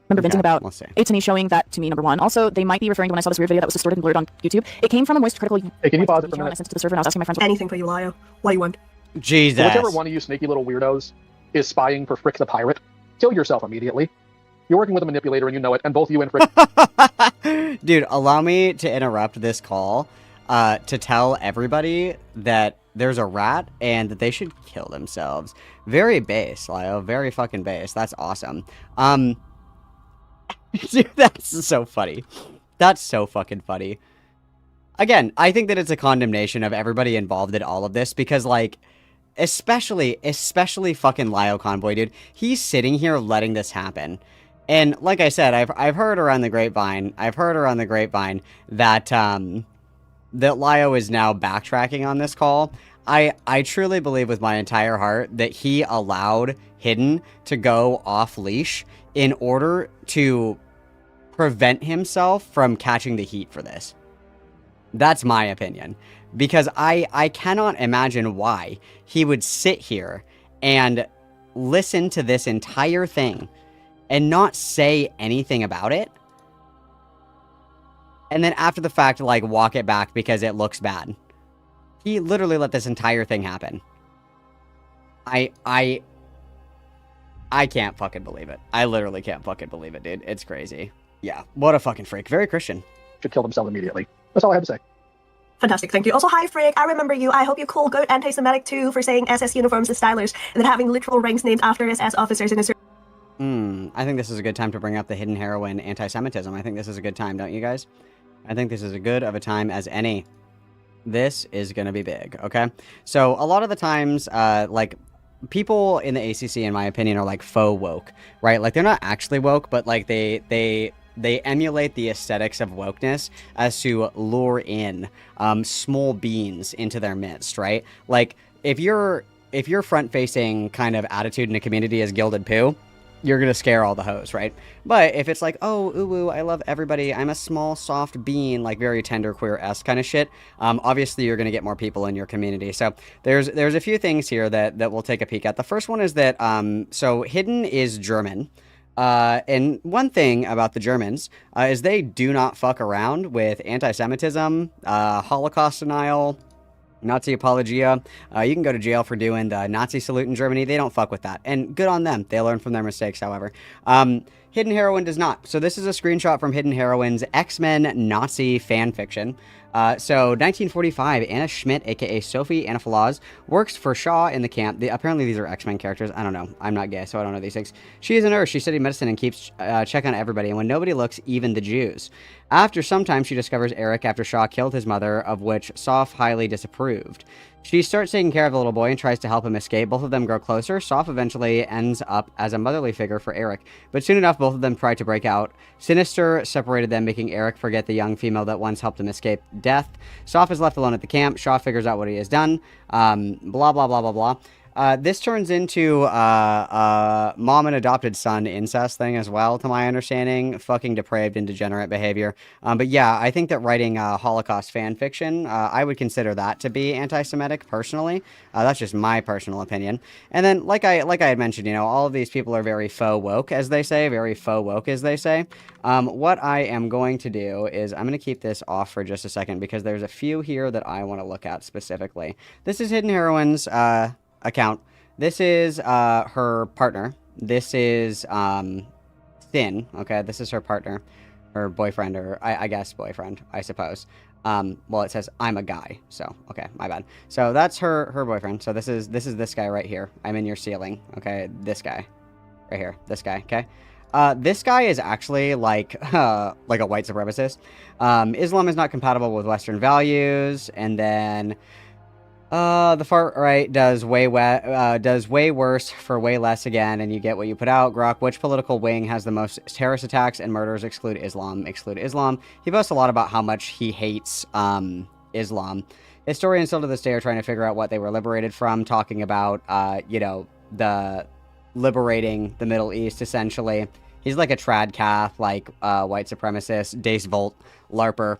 remember venting about we'll see. A to me showing that to me, number one. Also, they might be referring to when I saw this weird video that was distorted and blurred on YouTube. It came from a moist critical Hey, can you pause it for a channel, and I minute? sent it to the server and I was asking my friends. Anything for you, Lio. What do you want? Jesus. So whichever one of you sneaky little weirdos is spying for Frick the Pirate, kill yourself immediately. You're working with a manipulator and you know it, and both you and Frick... Dude, allow me to interrupt this call to tell everybody that there's a rat and that they should kill themselves. Very base, Lio. Very fucking base. That's awesome. Dude, that's so funny. That's so fucking funny. Again, I think that it's a condemnation of everybody involved in all of this because, like, especially fucking Lio Convoy, dude. He's sitting here letting this happen. And like I said, I've heard around the grapevine that that Lio is now backtracking on this call. I truly believe with my entire heart that he allowed Hidden to go off leash in order to prevent himself from catching the heat for this. That's my opinion. Because I cannot imagine why he would sit here and listen to this entire thing and not say anything about it. And then after the fact, like, walk it back because it looks bad. He literally let this entire thing happen. I can't fucking believe it. I literally can't fucking believe it, dude. It's crazy. Yeah, what a fucking freak. Very Christian. should kill themselves immediately. That's all I have to say. Fantastic, thank you. Also, hi Frick, I remember you. I hope you cool Goat anti-Semitic too for saying SS uniforms is stylish and then having literal ranks named after SS officers in a certain... I think this is a good time to bring up the hidden heroine anti-Semitism. I think this is a good time, don't you guys? I think this is as good of a time as any. This is gonna be big, okay? So, a lot of the times, like, people in the ACC, in my opinion, are, like, faux woke, right? Like, they're not actually woke, but, like, they emulate the aesthetics of wokeness as to lure in small beans into their midst, right? Like, if your front-facing kind of attitude in a community is gilded poo, you're gonna scare all the hoes, right? But if it's like, oh, ooh, I love everybody, I'm a small, soft bean, like very tender queer-esque kind of shit, obviously you're gonna get more people in your community. So there's a few things here that we'll take a peek at. The first one is that, so Hidden is German. And one thing about the Germans is they do not fuck around with anti-Semitism, Holocaust denial, Nazi apologia. You can go to jail for doing the Nazi salute in Germany. They don't fuck with that. And good on them. They learn from their mistakes, however. Hidden Heroine does not. So this is a screenshot from Hidden Heroine's X-Men Nazi fanfiction. So 1945, Anna Schmidt, aka Sophie Anna Falaz, works for Shaw in the camp. Apparently these are X-Men characters. I don't know. I'm not gay, so I don't know these things. She is a nurse. She studied medicine and keeps check on everybody. And when nobody looks, even the Jews. After some time, she discovers Eric after Shaw killed his mother, of which Soph highly disapproved. She starts taking care of the little boy and tries to help him escape. Both of them grow closer. Soph eventually ends up as a motherly figure for Eric. But soon enough, both of them try to break out. Sinister separated them, making Eric forget the young female that once helped him escape death. Soph is left alone at the camp. Shaw figures out what he has done. Blah, blah, blah, blah, blah. This turns into mom and adopted son incest thing as well, to my understanding. Fucking depraved and degenerate behavior. But yeah, I think that writing Holocaust fan fiction, I would consider that to be anti-Semitic personally. That's just my personal opinion. And then, like I had mentioned, you know, all of these people are very faux woke, as they say, What I am going to do is I'm going to keep this off for just a second because there's a few here that I want to look at specifically. This is Hidden Heroine's account. This is her partner. This is Thin. Okay, this is her partner, her boyfriend, or I guess boyfriend, I suppose. Well, it says I'm a guy, so okay, my bad. So that's her boyfriend. So this is this guy right here. I'm in your ceiling. Okay, this guy right here. This guy. Okay. This guy is actually like a white supremacist. Islam is not compatible with Western values, and then the far right does way worse for way less again, and you get what you put out. Grok, which political wing has the most terrorist attacks and murders? Exclude Islam. Exclude Islam. He boasts a lot about how much he hates Islam. Historians still to this day are trying to figure out what they were liberated from, talking about you know, the liberating the Middle East essentially. He's like a trad calf, like white supremacist, Dace Volt, LARPer.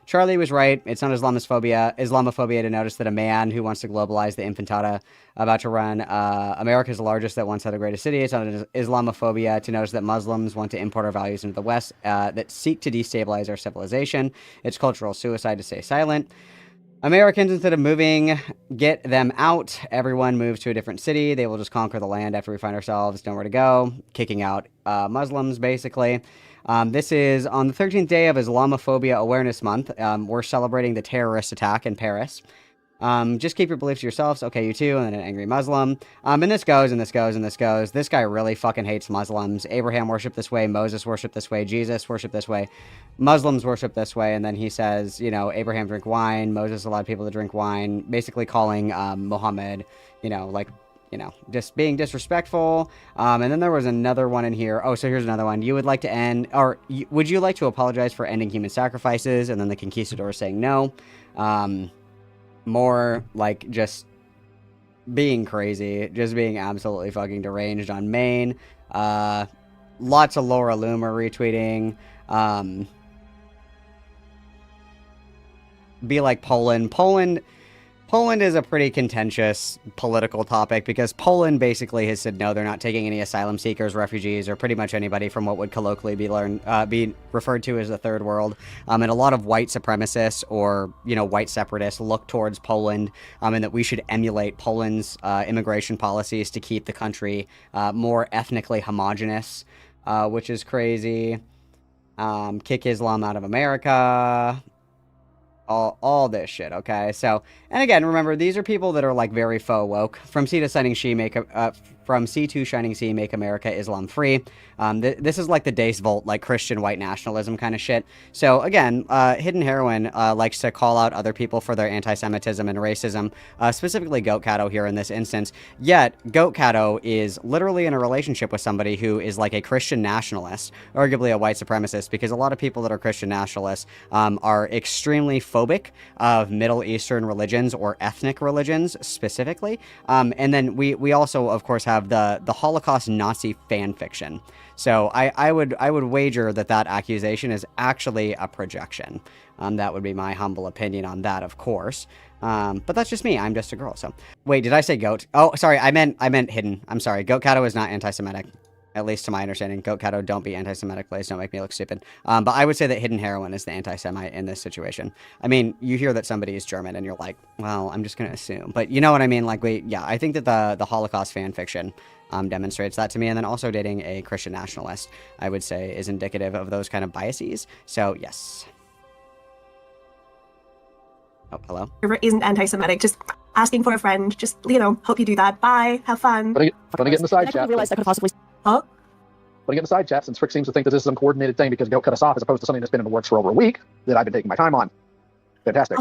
Charlie was right. It's not Islamophobia to notice that a man who wants to globalize the infantata about to run America's largest that once had the greatest city. It's not Islamophobia to notice that Muslims want to import our values into the West that seek to destabilize our civilization. It's cultural suicide to stay silent. Americans, instead of moving, get them out. Everyone moves to a different city. They will just conquer the land after we find ourselves nowhere to go. Kicking out Muslims, basically. This is on the 13th day of Islamophobia Awareness Month. We're celebrating the terrorist attack in Paris. Just keep your beliefs to yourselves. Okay, you too. And then an angry Muslim. And this goes, and this goes, and this goes. This guy really fucking hates Muslims. Abraham worshipped this way. Moses worshipped this way. Jesus worshipped this way. Muslims worship this way. And then he says, you know, Abraham drank wine. Moses allowed people to drink wine. Basically calling Muhammad, you know, like, you know, just being disrespectful. And then there was another one in here. Oh, so here's another one. You would like to end, or would you like to apologize for ending human sacrifices? And then the conquistador saying no. More like just being crazy, just being absolutely fucking deranged on main. Lots of Laura Loomer retweeting. Be like Poland. Poland is a pretty contentious political topic because Poland basically has said no, they're not taking any asylum seekers, refugees, or pretty much anybody from what would colloquially be referred to as the third world. And a lot of white supremacists or, you know, white separatists look towards Poland and that we should emulate Poland's immigration policies to keep the country more ethnically homogenous, which is crazy. Kick Islam out of America. All this shit, okay? So, and again, remember, these are people that are, like, very faux woke. From sea to shining sea, from sea to shining sea, make America Islam free. This is like the Dace Volt, like, Christian white nationalism kind of shit. So, again, Hidden Heroine likes to call out other people for their anti-Semitism and racism, specifically Goat Cato here in this instance. Yet, Goat Cato is literally in a relationship with somebody who is, like, a Christian nationalist, arguably a white supremacist, because a lot of people that are Christian nationalists are extremely phobic of Middle Eastern religions or ethnic religions specifically. And then we also, of course, have the Holocaust Nazi fan fiction. So I would wager that accusation is actually a projection. That would be my humble opinion on that, of course. But that's just me. I'm just a girl. So wait, did I say goat? Oh, sorry. I meant hidden. I'm sorry. Goat Cato is not anti-Semitic. At least to my understanding. Goat Cato, don't be anti-Semitic, please. Don't make me look stupid. But I would say that Hidden Heroine is the anti-Semite in this situation. I mean, you hear that somebody is German, and you're like, well, I'm just going to assume. But you know what I mean? Like, I think that the Holocaust fan fiction demonstrates that to me. And then also dating a Christian nationalist, I would say, is indicative of those kind of biases. So, yes. Oh, hello? Isn't anti-Semitic, just asking for a friend. Just, hope you do that. Bye. Have fun. Gonna get in the side I chat. realized I could possibly. Huh? Gonna get in the side chat, since Frick seems to think that this is some coordinated thing because Goat cut us off, as opposed to something that's been in the works for over a week that I've been taking my time on. Fantastic.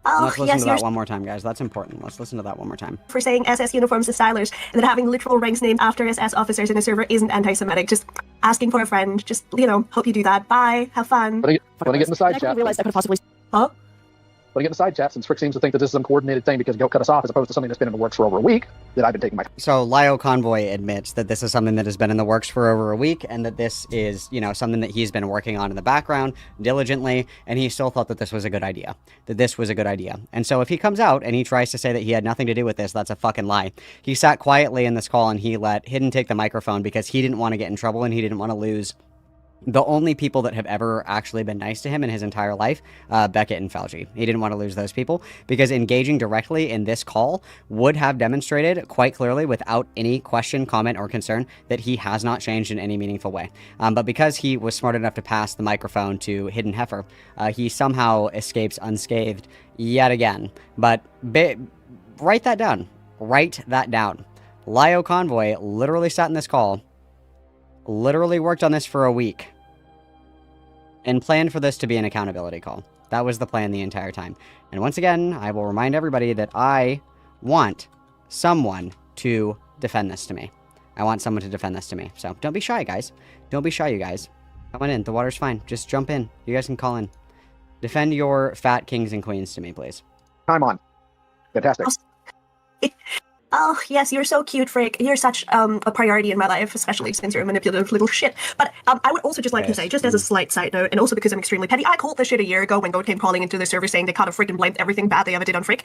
Oh, Let's listen yes, to you're that one more time, guys. That's important. Let's listen to that one more time. for saying SS uniforms as stylers, and that having literal ranks named after SS officers in a server isn't anti-Semitic. Just asking for a friend. Just, hope you do that. Bye. Have fun. Gonna get in the side I chat. realized I could possibly. Huh? Gonna get in the side chat, since Frick seems to think that this is some coordinated thing because Goat cut us off, as opposed to something that's been in the works for over a week that I've been taking my time. So Lio Convoy admits that this is something that has been in the works for over a week, and that this is, something that he's been working on in the background diligently, and he still thought that this was a good idea. And so if he comes out and he tries to say that he had nothing to do with this, that's a fucking lie. He sat quietly in this call and he let Hidden take the microphone because he didn't want to get in trouble and he didn't want to lose the only people that have ever actually been nice to him in his entire life, Beckett and Felgi. He didn't want to lose those people because engaging directly in this call would have demonstrated quite clearly, without any question, comment, or concern, that he has not changed in any meaningful way. But because he was smart enough to pass the microphone to Hidden Heifer, he somehow escapes unscathed yet again. But write that down. Write that down. Lio Convoy literally sat in this call, literally worked on this for a week, and planned for this to be an accountability call. That was the plan the entire time. And once again, I will remind everybody that I want someone to defend this to me. So don't be shy, guys. Don't be shy, you guys. Come on in. The water's fine. Just jump in. You guys can call in. Defend your fat kings and queens to me, please. Time on. Fantastic. Oh, yes, you're so cute, Frick. You're such a priority in my life, especially since you're a manipulative little shit. But I would also just like to say, just as a slight side note, and also because I'm extremely petty, I called this shit a year ago when Goat came calling into the server saying they kind of freaking blamed everything bad they ever did on Frick.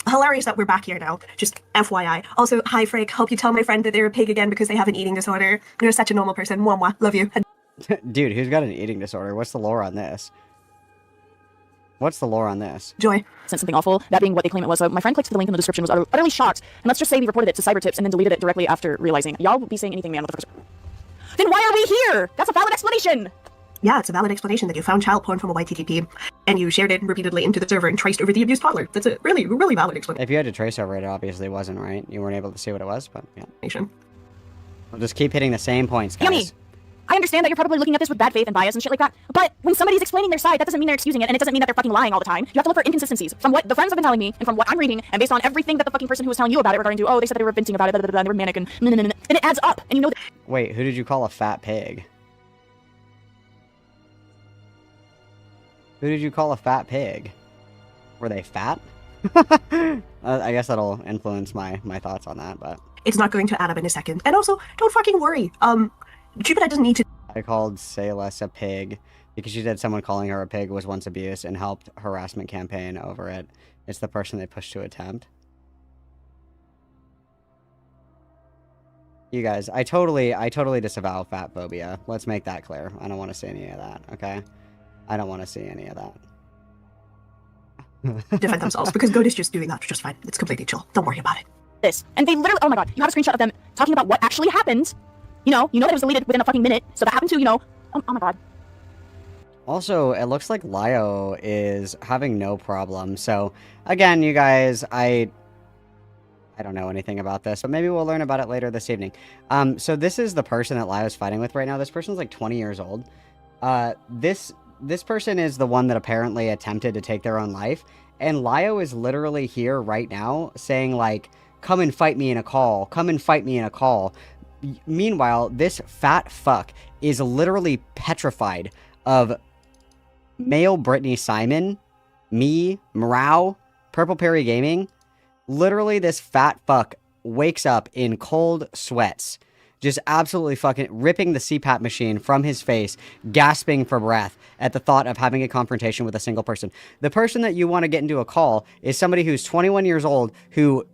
Hilarious that we're back here now. Just FYI. Also, hi, Frick. Hope you tell my friend that they're a pig again because they have an eating disorder. You're such a normal person. Mwah, mwah. Love you. Dude, who's got an eating disorder? What's the lore on this? Joy. Sent something awful, that being what they claim it was. So my friend clicked the link in the description, was utterly shocked, and let's just say we reported it to Cyber Tips and then deleted it directly after realizing. Y'all will be saying anything, man. What the fuck? Then why are we here? That's a valid explanation. Yeah, it's a valid explanation that you found child porn from a YTTP, and you shared it repeatedly into the server and traced over the abused toddler. That's a really, really valid explanation. If you had to trace over it, it obviously wasn't, right? You weren't able to see what it was, but yeah. We'll just keep hitting the same points, guys. Yummy. I understand that you're probably looking at this with bad faith and bias and shit like that, but when somebody's explaining their side, that doesn't mean they're excusing it, and it doesn't mean that they're fucking lying all the time. You have to look for inconsistencies from what the friends have been telling me, and from what I'm reading, and based on everything that the fucking person who was telling you about it regarding to, oh, they said they were venting about it, blah, blah, blah, they were manic, and it adds up, and you know that. Wait, who did you call a fat pig? Who did you call a fat pig? Were they fat? I guess that'll influence my thoughts on that, but... It's not going to add up in a second. And also, don't fucking worry. Jupiter doesn't need to... I called Sayles a pig because she said someone calling her a pig was once abused and helped harassment campaign over it. It's the person they pushed to attempt. You guys, I totally disavow fat phobia. Let's make that clear. I don't want to see any of that, okay? I don't want to see any of that. defend themselves, because Goat is just doing that just fine. It's completely chill. Don't worry about it. This. And they literally, oh my god, you have a screenshot of them talking about what actually happened. You know that it was deleted within a fucking minute, so that happened to, oh my god. Also, it looks like Lio is having no problem. So, again, you guys, I don't know anything about this, but maybe we'll learn about it later this evening. So this is the person that Lio's fighting with right now. This person's like 20 years old. This person is the one that apparently attempted to take their own life, and Lio is literally here right now saying, like, come and fight me in a call. Come and fight me in a call. Meanwhile, this fat fuck is literally petrified of male Brittany Simon, me, Morau, Purple Perry Gaming. Literally, this fat fuck wakes up in cold sweats, just absolutely fucking ripping the CPAP machine from his face, gasping for breath at the thought of having a confrontation with a single person. The person that you want to get into a call is somebody who's 21 years old who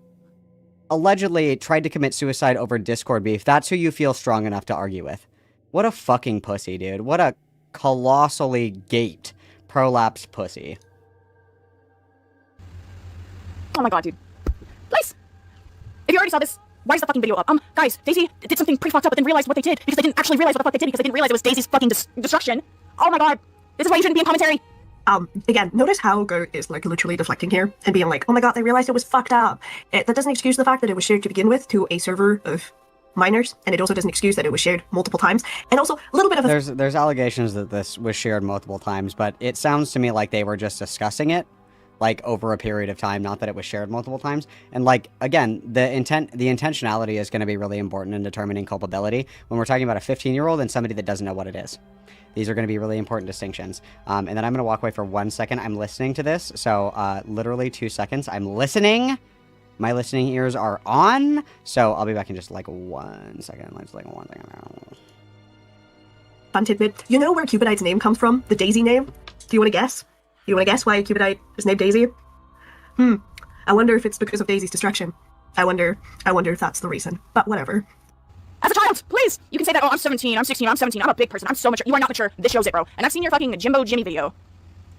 allegedly tried to commit suicide over Discord beef. That's who you feel strong enough to argue with. What a fucking pussy, dude. What a colossally gaped prolapsed pussy. Oh my god, dude. Please! If you already saw this, Why is the fucking video up? Guys, Daisy did something pretty fucked up, but then realized what they did because they didn't actually realize what the fuck they did because they didn't realize it was Daisy's fucking destruction. Oh my god. This is why you shouldn't be in commentary. Again, notice how Goat is like literally deflecting here and being like, oh my god, they realized it was fucked up. That doesn't excuse the fact that it was shared to begin with to a server of minors, and it also doesn't excuse that it was shared multiple times. And also a little bit of there's allegations that this was shared multiple times, but it sounds to me like they were just discussing it like over a period of time, not that it was shared multiple times. And like, again, the intentionality is going to be really important in determining culpability when we're talking about a 15-year-old and somebody that doesn't know what it is. These are going to be really important distinctions. And then I'm going to walk away for 1 second. I'm listening to this, so literally 2 seconds. I'm listening. My listening ears are on, so I'll be back in just like 1 second. Let's like 1 second. fun tidbit. You know where Cupidite's name comes from? The Daisy name? Do you want to guess? You want to guess why Cupidite is named Daisy? I wonder if it's because of Daisy's destruction. I wonder if that's the reason. But whatever. As a child, please! You can say that, oh, I'm 17, I'm 16, I'm 17, I'm a big person, I'm so mature. You are not mature. This shows it, bro. And I've seen your fucking Jimbo Jimmy video.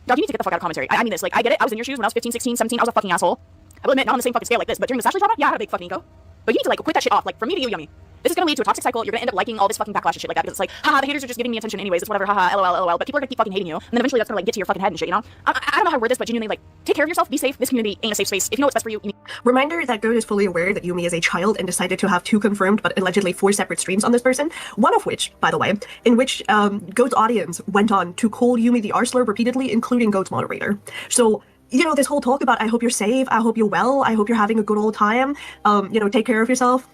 Dog, you need to get the fuck out of commentary. I mean this, like, I get it. I was in your shoes when I was 15, 16, 17. I was a fucking asshole. I will admit, not on the same fucking scale like this, but during the Sashley drama, yeah, I had a big fucking ego. But you need to, like, quit that shit off. Like, from me to you, Yummy. This is gonna lead to a toxic cycle. You're gonna end up liking all this fucking backlash and shit like that because it's like, haha, the haters are just giving me attention anyways. It's whatever, haha, lol. But people are gonna keep fucking hating you, and then eventually that's gonna like get to your fucking head and shit, you know? I don't know how to word this, but genuinely, like, take care of yourself, be safe. This community ain't a safe space. If you know what's best for you, you need. Reminder that Goat is fully aware that Yumi is a child and decided to have 2 confirmed but allegedly 4 separate streams on this person. One of which, by the way, in which Goat's audience went on to call Yumi the R-slur repeatedly, including Goat's moderator. So, you know, this whole talk about I hope you're safe, I hope you're well, I hope you're having a good old time, you know, take care of yourself.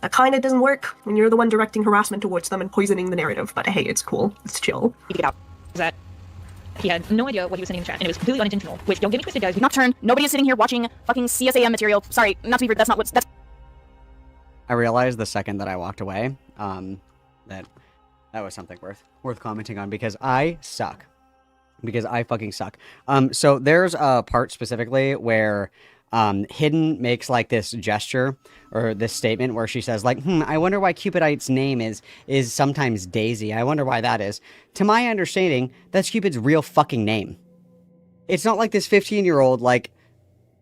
That kind of doesn't work when you're the one directing harassment towards them and poisoning the narrative. But hey, it's cool. It's chill. You get out. That he had no idea what he was sending in the chat, and it was completely unintentional. Which, don't get me twisted, guys. Nocturne, nobody is sitting here watching fucking CSAM material. Sorry, not to be rude, that's not what's... I realized the second that I walked away, that was something worth commenting on because I suck. Because I fucking suck. So there's a part specifically where Hidden makes like this gesture or this statement where she says like, I wonder why Cupidite's name is sometimes Daisy. I wonder why that is. To my understanding, that's Cupid's real fucking name. It's not like this 15-year-old like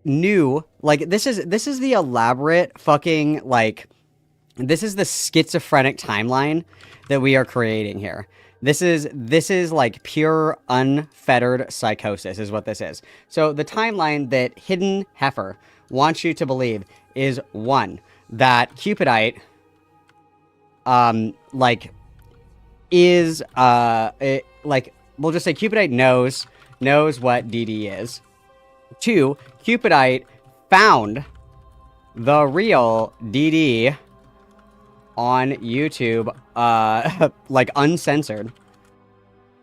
knew, like this is the elaborate fucking like, this is the schizophrenic timeline that we are creating here. This is like pure unfettered psychosis is what this is. So the timeline that Hidden Heifer wants you to believe is 1, that Cupidite like is like we'll just say Cupidite knows what DD is. 2, Cupidite found the real DD on YouTube, like uncensored.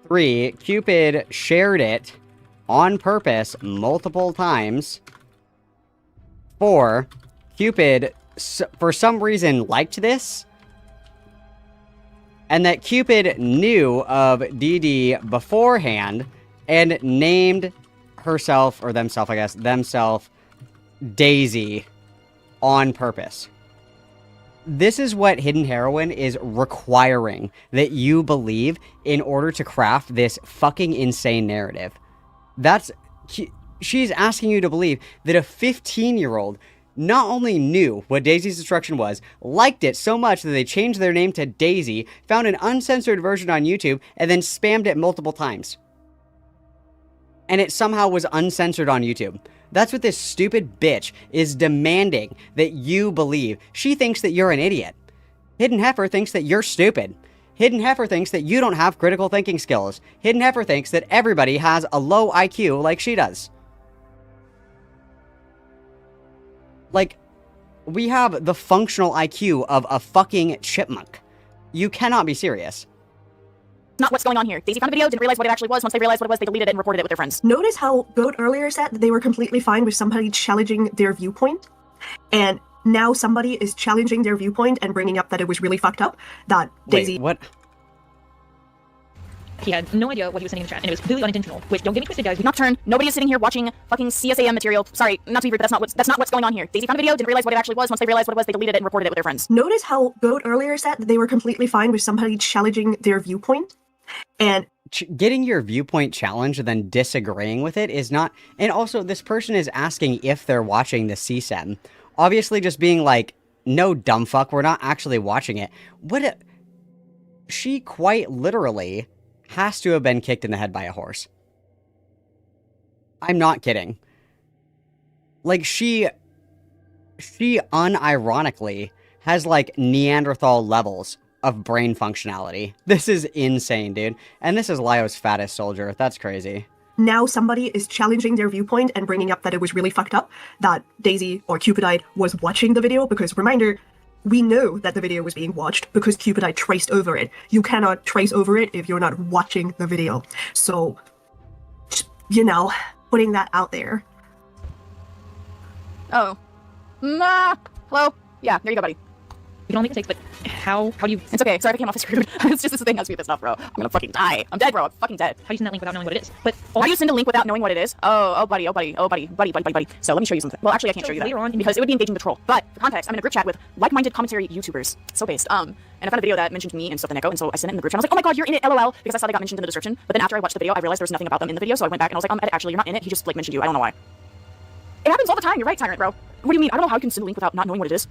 3, Cupid shared it on purpose multiple times. 4, Cupid, for some reason, liked this. And that Cupid knew of DD beforehand and named herself, or themself, I guess, Daisy on purpose. This is what HiddenHeroine is requiring that you believe in order to craft this fucking insane narrative. She's asking you to believe that a 15-year-old not only knew what Daisy's destruction was, liked it so much that they changed their name to Daisy, found an uncensored version on YouTube, and then spammed it multiple times. And it somehow was uncensored on YouTube. That's what this stupid bitch is demanding that you believe. She thinks that you're an idiot. Hidden Heifer thinks that you're stupid. Hidden Heifer thinks that you don't have critical thinking skills. Hidden Heifer thinks that everybody has a low IQ like she does. Like, we have the functional IQ of a fucking chipmunk. You cannot be serious. Not what's going on here. Daisy found a video, didn't realize what it actually was. Once they realized what it was, they deleted it and reported it with their friends. Notice how Goat earlier said that they were completely fine with somebody challenging their viewpoint. And now somebody is challenging their viewpoint and bringing up that it was really fucked up. That Daisy... Wait, what? He had no idea what he was sending in the chat, and it was completely unintentional. Which, don't get me twisted, guys. Nocturne, nobody is sitting here watching fucking CSAM material. Sorry, not to be rude, but that's not what's going on here. Daisy found a video, didn't realize what it actually was. Once they realized what it was, they deleted it and reported it with their friends. Notice how Goat earlier said that they were completely fine with somebody challenging their viewpoint. And getting your viewpoint challenged and then disagreeing with it is not... And also, this person is asking if they're watching the CSEM. Obviously, just being like, No, dumb fuck, we're not actually watching it. She quite literally has to have been kicked in the head by a horse. I'm not kidding. Like, she unironically has, like, Neanderthal levels of brain functionality. This is insane, dude. And this is Lyo's fattest soldier. That's crazy. Now somebody is challenging their viewpoint and bringing up that it was really fucked up that Daisy or Cupidite was watching the video, because, reminder, we know that the video was being watched because Cupidite traced over it. You cannot trace over it if you're not watching the video. So, you know, putting that out there. Oh. Hello? Yeah, there you go, buddy. You can only make mistakes, but how do you... It's okay. Sorry if I came off as rude. It's just this thing has me pissed off, bro. I'm gonna fucking die. I'm dead, bro. I'm fucking dead. How do you send that link without knowing what it is? But How do you send a link without knowing what it is? Oh, buddy. So let me show you something. Well, actually, I can't show you that later on, because it would be engaging the troll. But for context, I'm in a group chat with like-minded commentary YouTubers. So based. And I found a video that mentioned me and stuff the Neko, and so I sent it in the group chat. I was like, oh my god, you're in it, LOL, because I saw they got mentioned in the description. But then after I watched the video, I realized there was nothing about them in the video, so I went back and I was like, actually, you're not in it. He just like mentioned you. I don't know why. It happens all the time. You're right, Tyrant, bro. What do you mean? I don't know how you can send a link without not knowing what it is.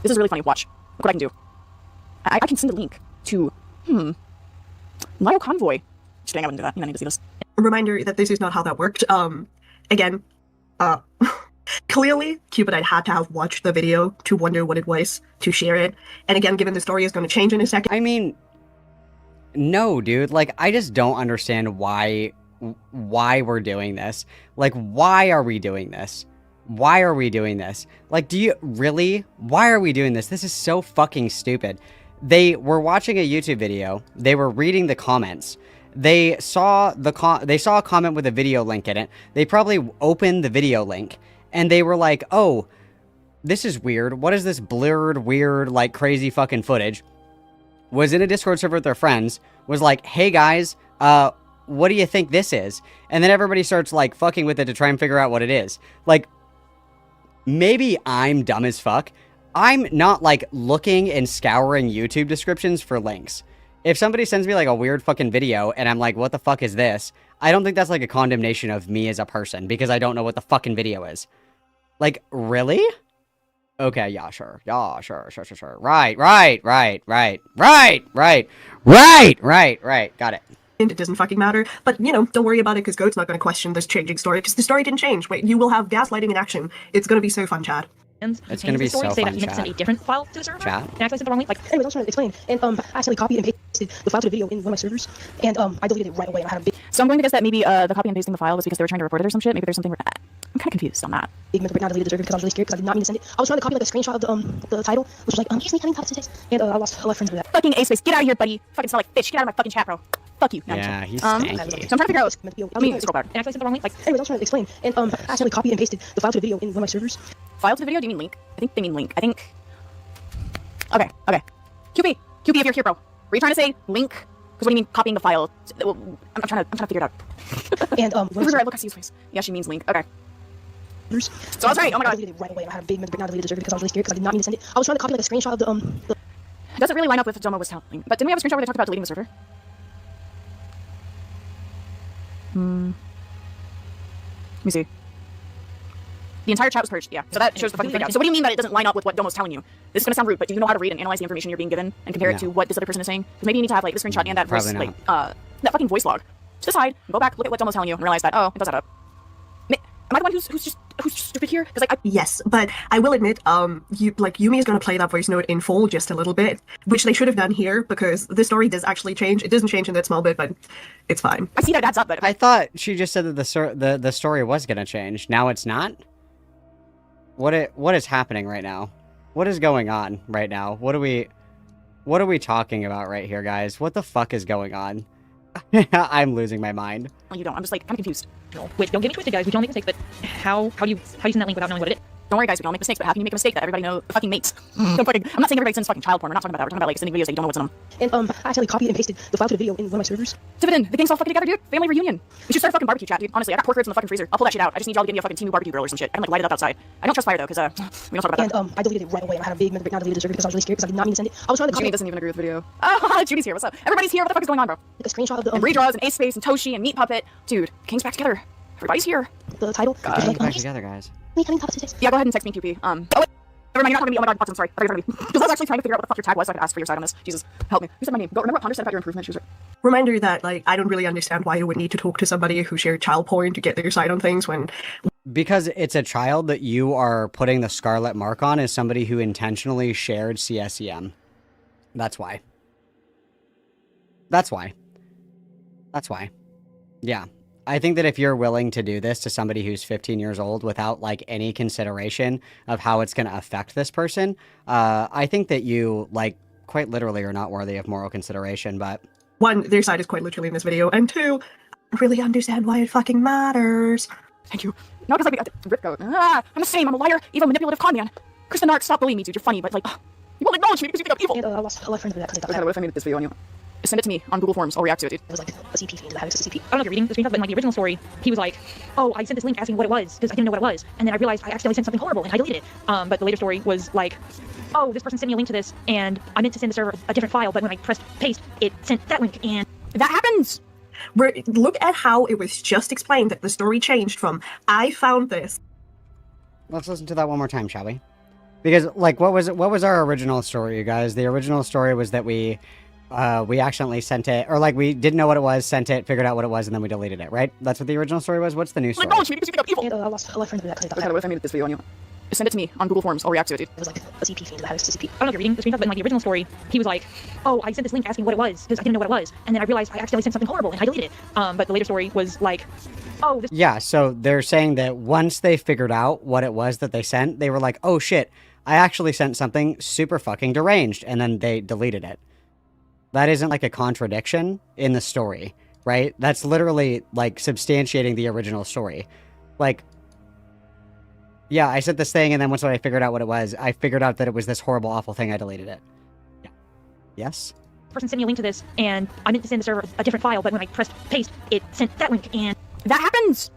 This is really funny. Watch. Look what I can do. I can send a link to, Lyo Convoy. Just kidding, I wouldn't do that. You don't need to see this. A reminder that this is not how that worked. Again, clearly, Cupidite had to have watched the video to wonder what it was, to share it. And again, given the story is going to change in a second. I mean, no, dude. Like, I just don't understand why we're doing this. Like, why are we doing this? Why are we doing this? Like, do you really? Why are we doing this? This is so fucking stupid. They were watching a YouTube video. They were reading the comments. They saw a comment with a video link in it. They probably opened the video link and they were like, "Oh, this is weird. What is this blurred, weird, like crazy fucking footage?" Was in a Discord server with their friends. Was like, "Hey guys, what do you think this is?" And then everybody starts like fucking with it to try and figure out what it is. Like, maybe I'm dumb as fuck. I'm not, like, looking and scouring YouTube descriptions for links. If somebody sends me, like, a weird fucking video, and I'm like, what the fuck is this? I don't think that's, like, a condemnation of me as a person, because I don't know what the fucking video is. Like, really? Okay, yeah, sure. Yeah, sure. Right. Got it. It doesn't fucking matter. But, you know, don't worry about it, because Goat's not going to question this changing story, because the story didn't change. Wait, you will have gaslighting in action. It's going to be so fun, Chad. It's going to be so say fun, that he meant to send a different file to the server. Chat. And actually sent the wrong link. Like, anyways, I was trying to explain, and I accidentally copied and pasted the file to the video in one of my servers, and I deleted it right away. I had a big So I'm going to guess that maybe the copy and pasting the file was because they were trying to report it or some shit. Maybe there's something. I'm kind of confused on that. mental breakdown. I deleted the server because I was really scared because I did not mean to send it. I was trying to copy like a screenshot of the title, which was like here's me telling how to say, and I lost a lot of friends with that. Fucking A-Space, get out of here, buddy. Fucking smell like fish. Get out of my fucking chat, bro. Fuck you. Yeah, he's So I'm stanky. trying to figure out. Let me scroll back. and actually sent the wrong link. Like, anyways, I was trying to explain, and I accidentally copied and pasted the file to the video in one of my servers. File to the video? Do you mean link? I think they mean link. I think. Okay. QP, if you're here, bro. Were you trying to say link? Because what do you mean copying the file? I'm trying to figure it out. And Look, I see his face. Yeah, she means link. Okay. So I was right. Oh my I god. deleted it right away. I had a big mental breakdown. I deleted the server because I was really scared because I did not mean to send it. I was trying to copy like a screenshot of the It doesn't really line up with what Domo was telling. But didn't we have a screenshot where they talked about deleting the server? Let me see. The entire chat was purged. Yeah. So that shows the fucking thing out. So what do you mean that it doesn't line up with what Domo's telling you? This is gonna sound rude, but do you know how to read and analyze the information you're being given and compare it to what this other person is saying? Because maybe you need to have like the screenshot and that voice, Probably like that fucking voice log. Just decide, go back, look at what Domo's telling you, and realize that it does add up. Am I the one who's stupid here? Because like Yes, but I will admit, Yumi is going to play that voice note in full just a little bit, which they should have done here because the story does actually change. It doesn't change in that small bit, but it's fine. I see that adds up, but I thought she just said that the story was gonna change. Now it's not. What is happening right now? What is going on right now? What are we talking about right here, guys? What the fuck is going on? I'm losing my mind. you don't. I'm just like kind of confused. wait, don't get me twisted, guys. We don't make mistakes, but how do you send that link without knowing what it is? Don't worry, guys. We don't make mistakes, but how can you make a mistake that everybody knows? Fucking mates. Don't fucking. I'm not saying everybody sends fucking child porn. We're not talking about that. We're talking about like sending videos that you don't know what's in them. and I accidentally copied and pasted the file to the video in one of my servers. Dividend. The gang's all fucking together, dude. Family reunion. We should start a fucking barbecue chat, dude. Honestly, I got pork ribs in the fucking freezer. I'll pull that shit out. I just need y'all to give me a fucking Timu barbecue grill or some shit. I can like light it up outside. I don't trust fire though, because we don't talk about And that. I deleted it right away. I had a big mental breakdown. I deleted the server because I was really scared because I did not mean to send it. I was trying to copy Judy doesn't even agree with the video. Oh, Judy's here. What's up? Everybody's here. What the fuck is going on, bro? like a screenshot of the And Redraws and Ace Space and Toshi and Meat Puppet. Dude, King's back together. Everybody's here. The title. God. Which is like, Back together, guys. me having top 6. Yeah, go ahead and text me, QP. Oh, wait. Never mind, you're not gonna be. Oh my god, Fox, I'm sorry. I thought you were gonna be. Because I was actually trying to figure out what the fuck your tag was so I could ask for your side on this. Jesus, help me. Who said my name? Go. Remember what Ponder said about your improvement? She was right. Reminder that, like, I don't really understand why you would need to talk to somebody who shared child porn to get their side on things when... Because it's a child that you are putting the scarlet mark on as somebody who intentionally shared CSEM. That's why. That's why. That's why. Yeah. I think that if you're willing to do this to somebody who's 15 years old without, like, any consideration of how it's going to affect this person, I think that you, like, quite literally are not worthy of moral consideration, but... One, their side is quite literally in this video, and two, I don't really understand why it fucking matters. Thank you. No, because like Rip Goat. I'm the same. I'm a liar, evil, manipulative con man. Kristen Nark, stop bullying me, dude. You're funny, but like, you won't acknowledge me because you think I'm evil. And I lost a lot of friends with that because they thought Okay, what if I made this video on you? Send it to me on Google Forms. I'll react to it, dude. it was like a CP feed. I had a CP. I don't know if you're reading the screenshot, but in like the original story, he was like, "Oh, I sent this link asking what it was because I didn't know what it was, and then I realized I accidentally sent something horrible and I deleted it." But the later story was like, "Oh, this person sent me a link to this, and I meant to send the server a different file, but when I pressed paste, it sent that link, and that happens." Look at how it was just explained that the story changed from, I found this. Let's listen to that one more time, shall we? Because, like, what was our original story, you guys? The original story was that we accidentally sent it, or like we didn't know what it was, sent it, figured out what it was, and then we deleted it, right? That's what the original story was? What's the new story? Acknowledge me because you think I'm evil. And I lost a lot of friends with that because they thought Okay, what if I made this video on you? Send it to me on Google Forms. I'll react to it, dude. it was like a CP feed. I had a CP. I don't know if you're reading the screenshot, but in like the original story, he was like, "Oh, I sent this link asking what it was because I didn't know what it was, and then I realized I accidentally sent something horrible and I deleted it." But the later story was like, "Oh, this." Yeah, so they're saying that once they figured out what it was that they sent, they were like, "Oh shit, I actually sent something super fucking deranged," and then they deleted it. That isn't like a contradiction in the story, right? That's literally like substantiating the original story. Like, yeah, I sent this thing, and then once I figured out what it was, I figured out that it was this horrible, awful thing, I deleted it. Yeah. Yes? person sent me a link to this, and I meant to send the server a different file, but when I pressed paste, it sent that link, and that happens!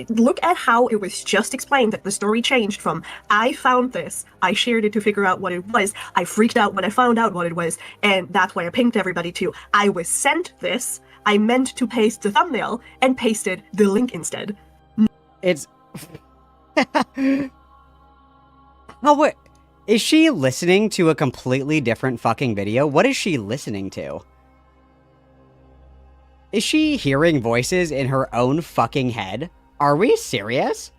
Look at how it was just explained that the story changed from, I found this, I shared it to figure out what it was, I freaked out when I found out what it was, and that's why I pinged everybody to, I was sent this, I meant to paste the thumbnail, and pasted the link instead. It's... Oh, what? Is she listening to a completely different fucking video? What is she listening to? Is she hearing voices in her own fucking head? Are we serious?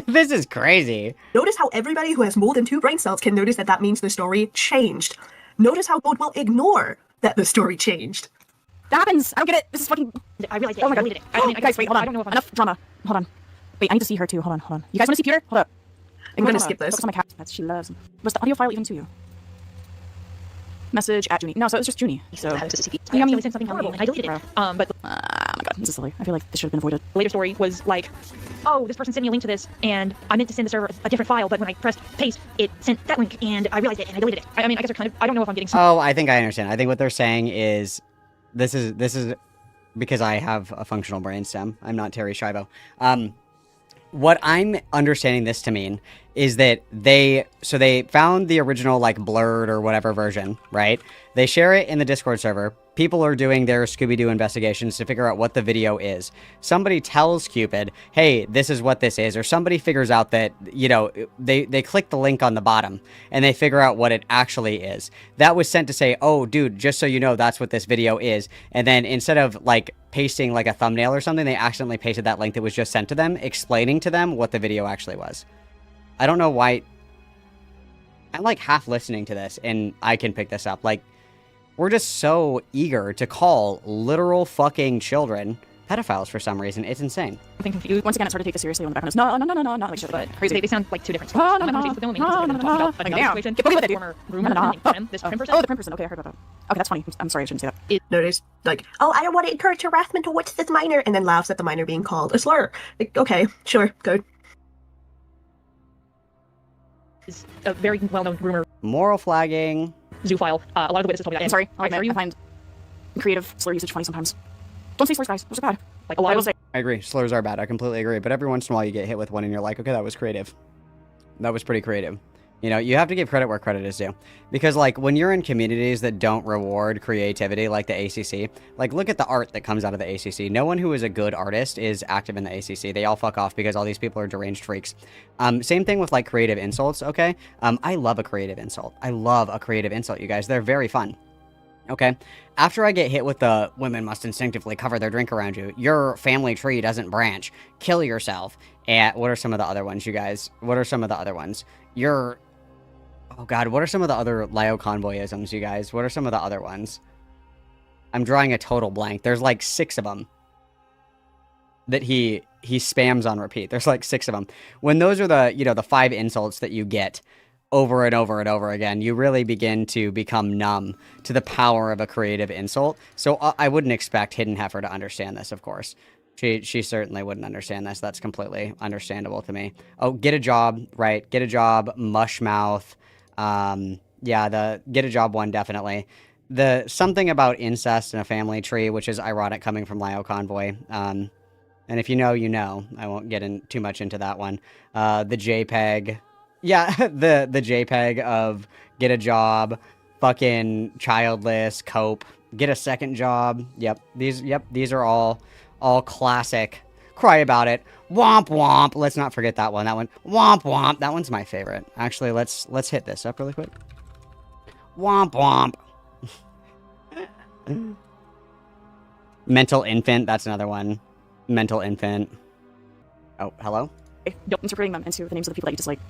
This is crazy. Notice how everybody who has more than 2 brain cells can notice that that means the story changed. Notice how Gold will ignore that the story changed. That happens! I don't get it! This is fucking... I realized Oh my god. deleted it. Guys, wait, hold on. I don't know if I'm... Enough drama. Hold on. Wait, I need to see her too. Hold on. You guys want to see Peter? Hold up. I'm gonna skip this. Focus on my cat. That's she loves. Was the audio file even to you? Message at Junie. No, so it was just Junie. So I accidentally sent something horrible and I deleted it. But oh my god, this is silly. I feel like this should have been avoided. the later story was like, oh, this person sent me a link to this, and I meant to send the server a different file, but when I pressed paste, it sent that link, and I realized it, and I deleted it. I mean, I guess they're kind of... I don't know if I'm getting... Oh, I think I understand. I think what they're saying is, this is because I have a functional brainstem. I'm not Terry Schiavo. What I'm understanding this to mean is that they found the original, like, blurred or whatever version, right? They share it in the Discord server. People are doing their Scooby-Doo investigations to figure out what the video is. Somebody tells Cupid, hey, this is what this is. Or somebody figures out that, you know, they click the link on the bottom and they figure out what it actually is. That was sent to say, oh, dude, just so you know, that's what this video is. And then instead of, like, pasting, like, a thumbnail or something, they accidentally pasted that link that was just sent to them, explaining to them what the video actually was. I don't know why... I'm, like, half listening to this, and I can pick this up. Like, we're just so eager to call literal fucking children pedophiles for some reason. It's insane. I'm confused. Once again, it's hard to take this seriously when the background is no, not like shit, but crazy. They sound like 2 different Oh, stories. no. I'm not conversations with them, Like, damn. situation. Get boogie with it, dude. Former rumor, this prim person. Oh, the prim person. Okay, I heard about that. Okay, that's funny. I'm sorry, I shouldn't say that. Notice, like, oh, I don't want to encourage harassment towards this minor, and then laughs at the minor being called a slur. Like, okay, sure, good. Is a very well-known rumor Moral flagging. zoophile. A lot of the witnesses told me that. I'm sorry. I find creative slur usage funny sometimes. Don't say slurs, guys. Those are bad. Like a lot I will of say. I agree. Slurs are bad. I completely agree. But every once in a while you get hit with one and you're like, okay, that was creative. That was pretty creative. You know, you have to give credit where credit is due. Because, like, when you're in communities that don't reward creativity like the ACC, like, look at the art that comes out of the ACC. No one who is a good artist is active in the ACC. They all fuck off because all these people are deranged freaks. Same thing with, like, creative insults, okay? I love a creative insult. I love a creative insult, you guys. They're very fun. Okay? After I get hit with the women must instinctively cover their drink around you, your family tree doesn't branch, kill yourself, and what are some of the other ones, you guys? What are some of the other ones? Oh god, what are some of the other Lio Convoyisms, you guys? What are some of the other ones? I'm drawing a total blank. There's like 6 of them that he spams on repeat. There's like 6 of them. When those are the, you know, the 5 insults that you get over and over and over again, you really begin to become numb to the power of a creative insult. So I wouldn't expect Hidden Heifer to understand this, of course. She certainly wouldn't understand this. That's completely understandable to me. Oh, get a job, right? Get a job, mushmouth. Yeah, the get a job one, definitely. The something about incest in a family tree, which is ironic coming from Lio Convoy. And if you know, you know. I won't get in too much into that one. The JPEG. Yeah, the JPEG of get a job, fucking childless, cope, get a second job. Yep, these are all classic. Cry about it. Womp womp. Let's not forget that one. That one. Womp womp. That one's my favorite. Actually, let's hit this up really quick. Womp womp. Mental infant. That's another one. Mental infant. Oh, hello? Interpreting them into the names of the people that you dislike.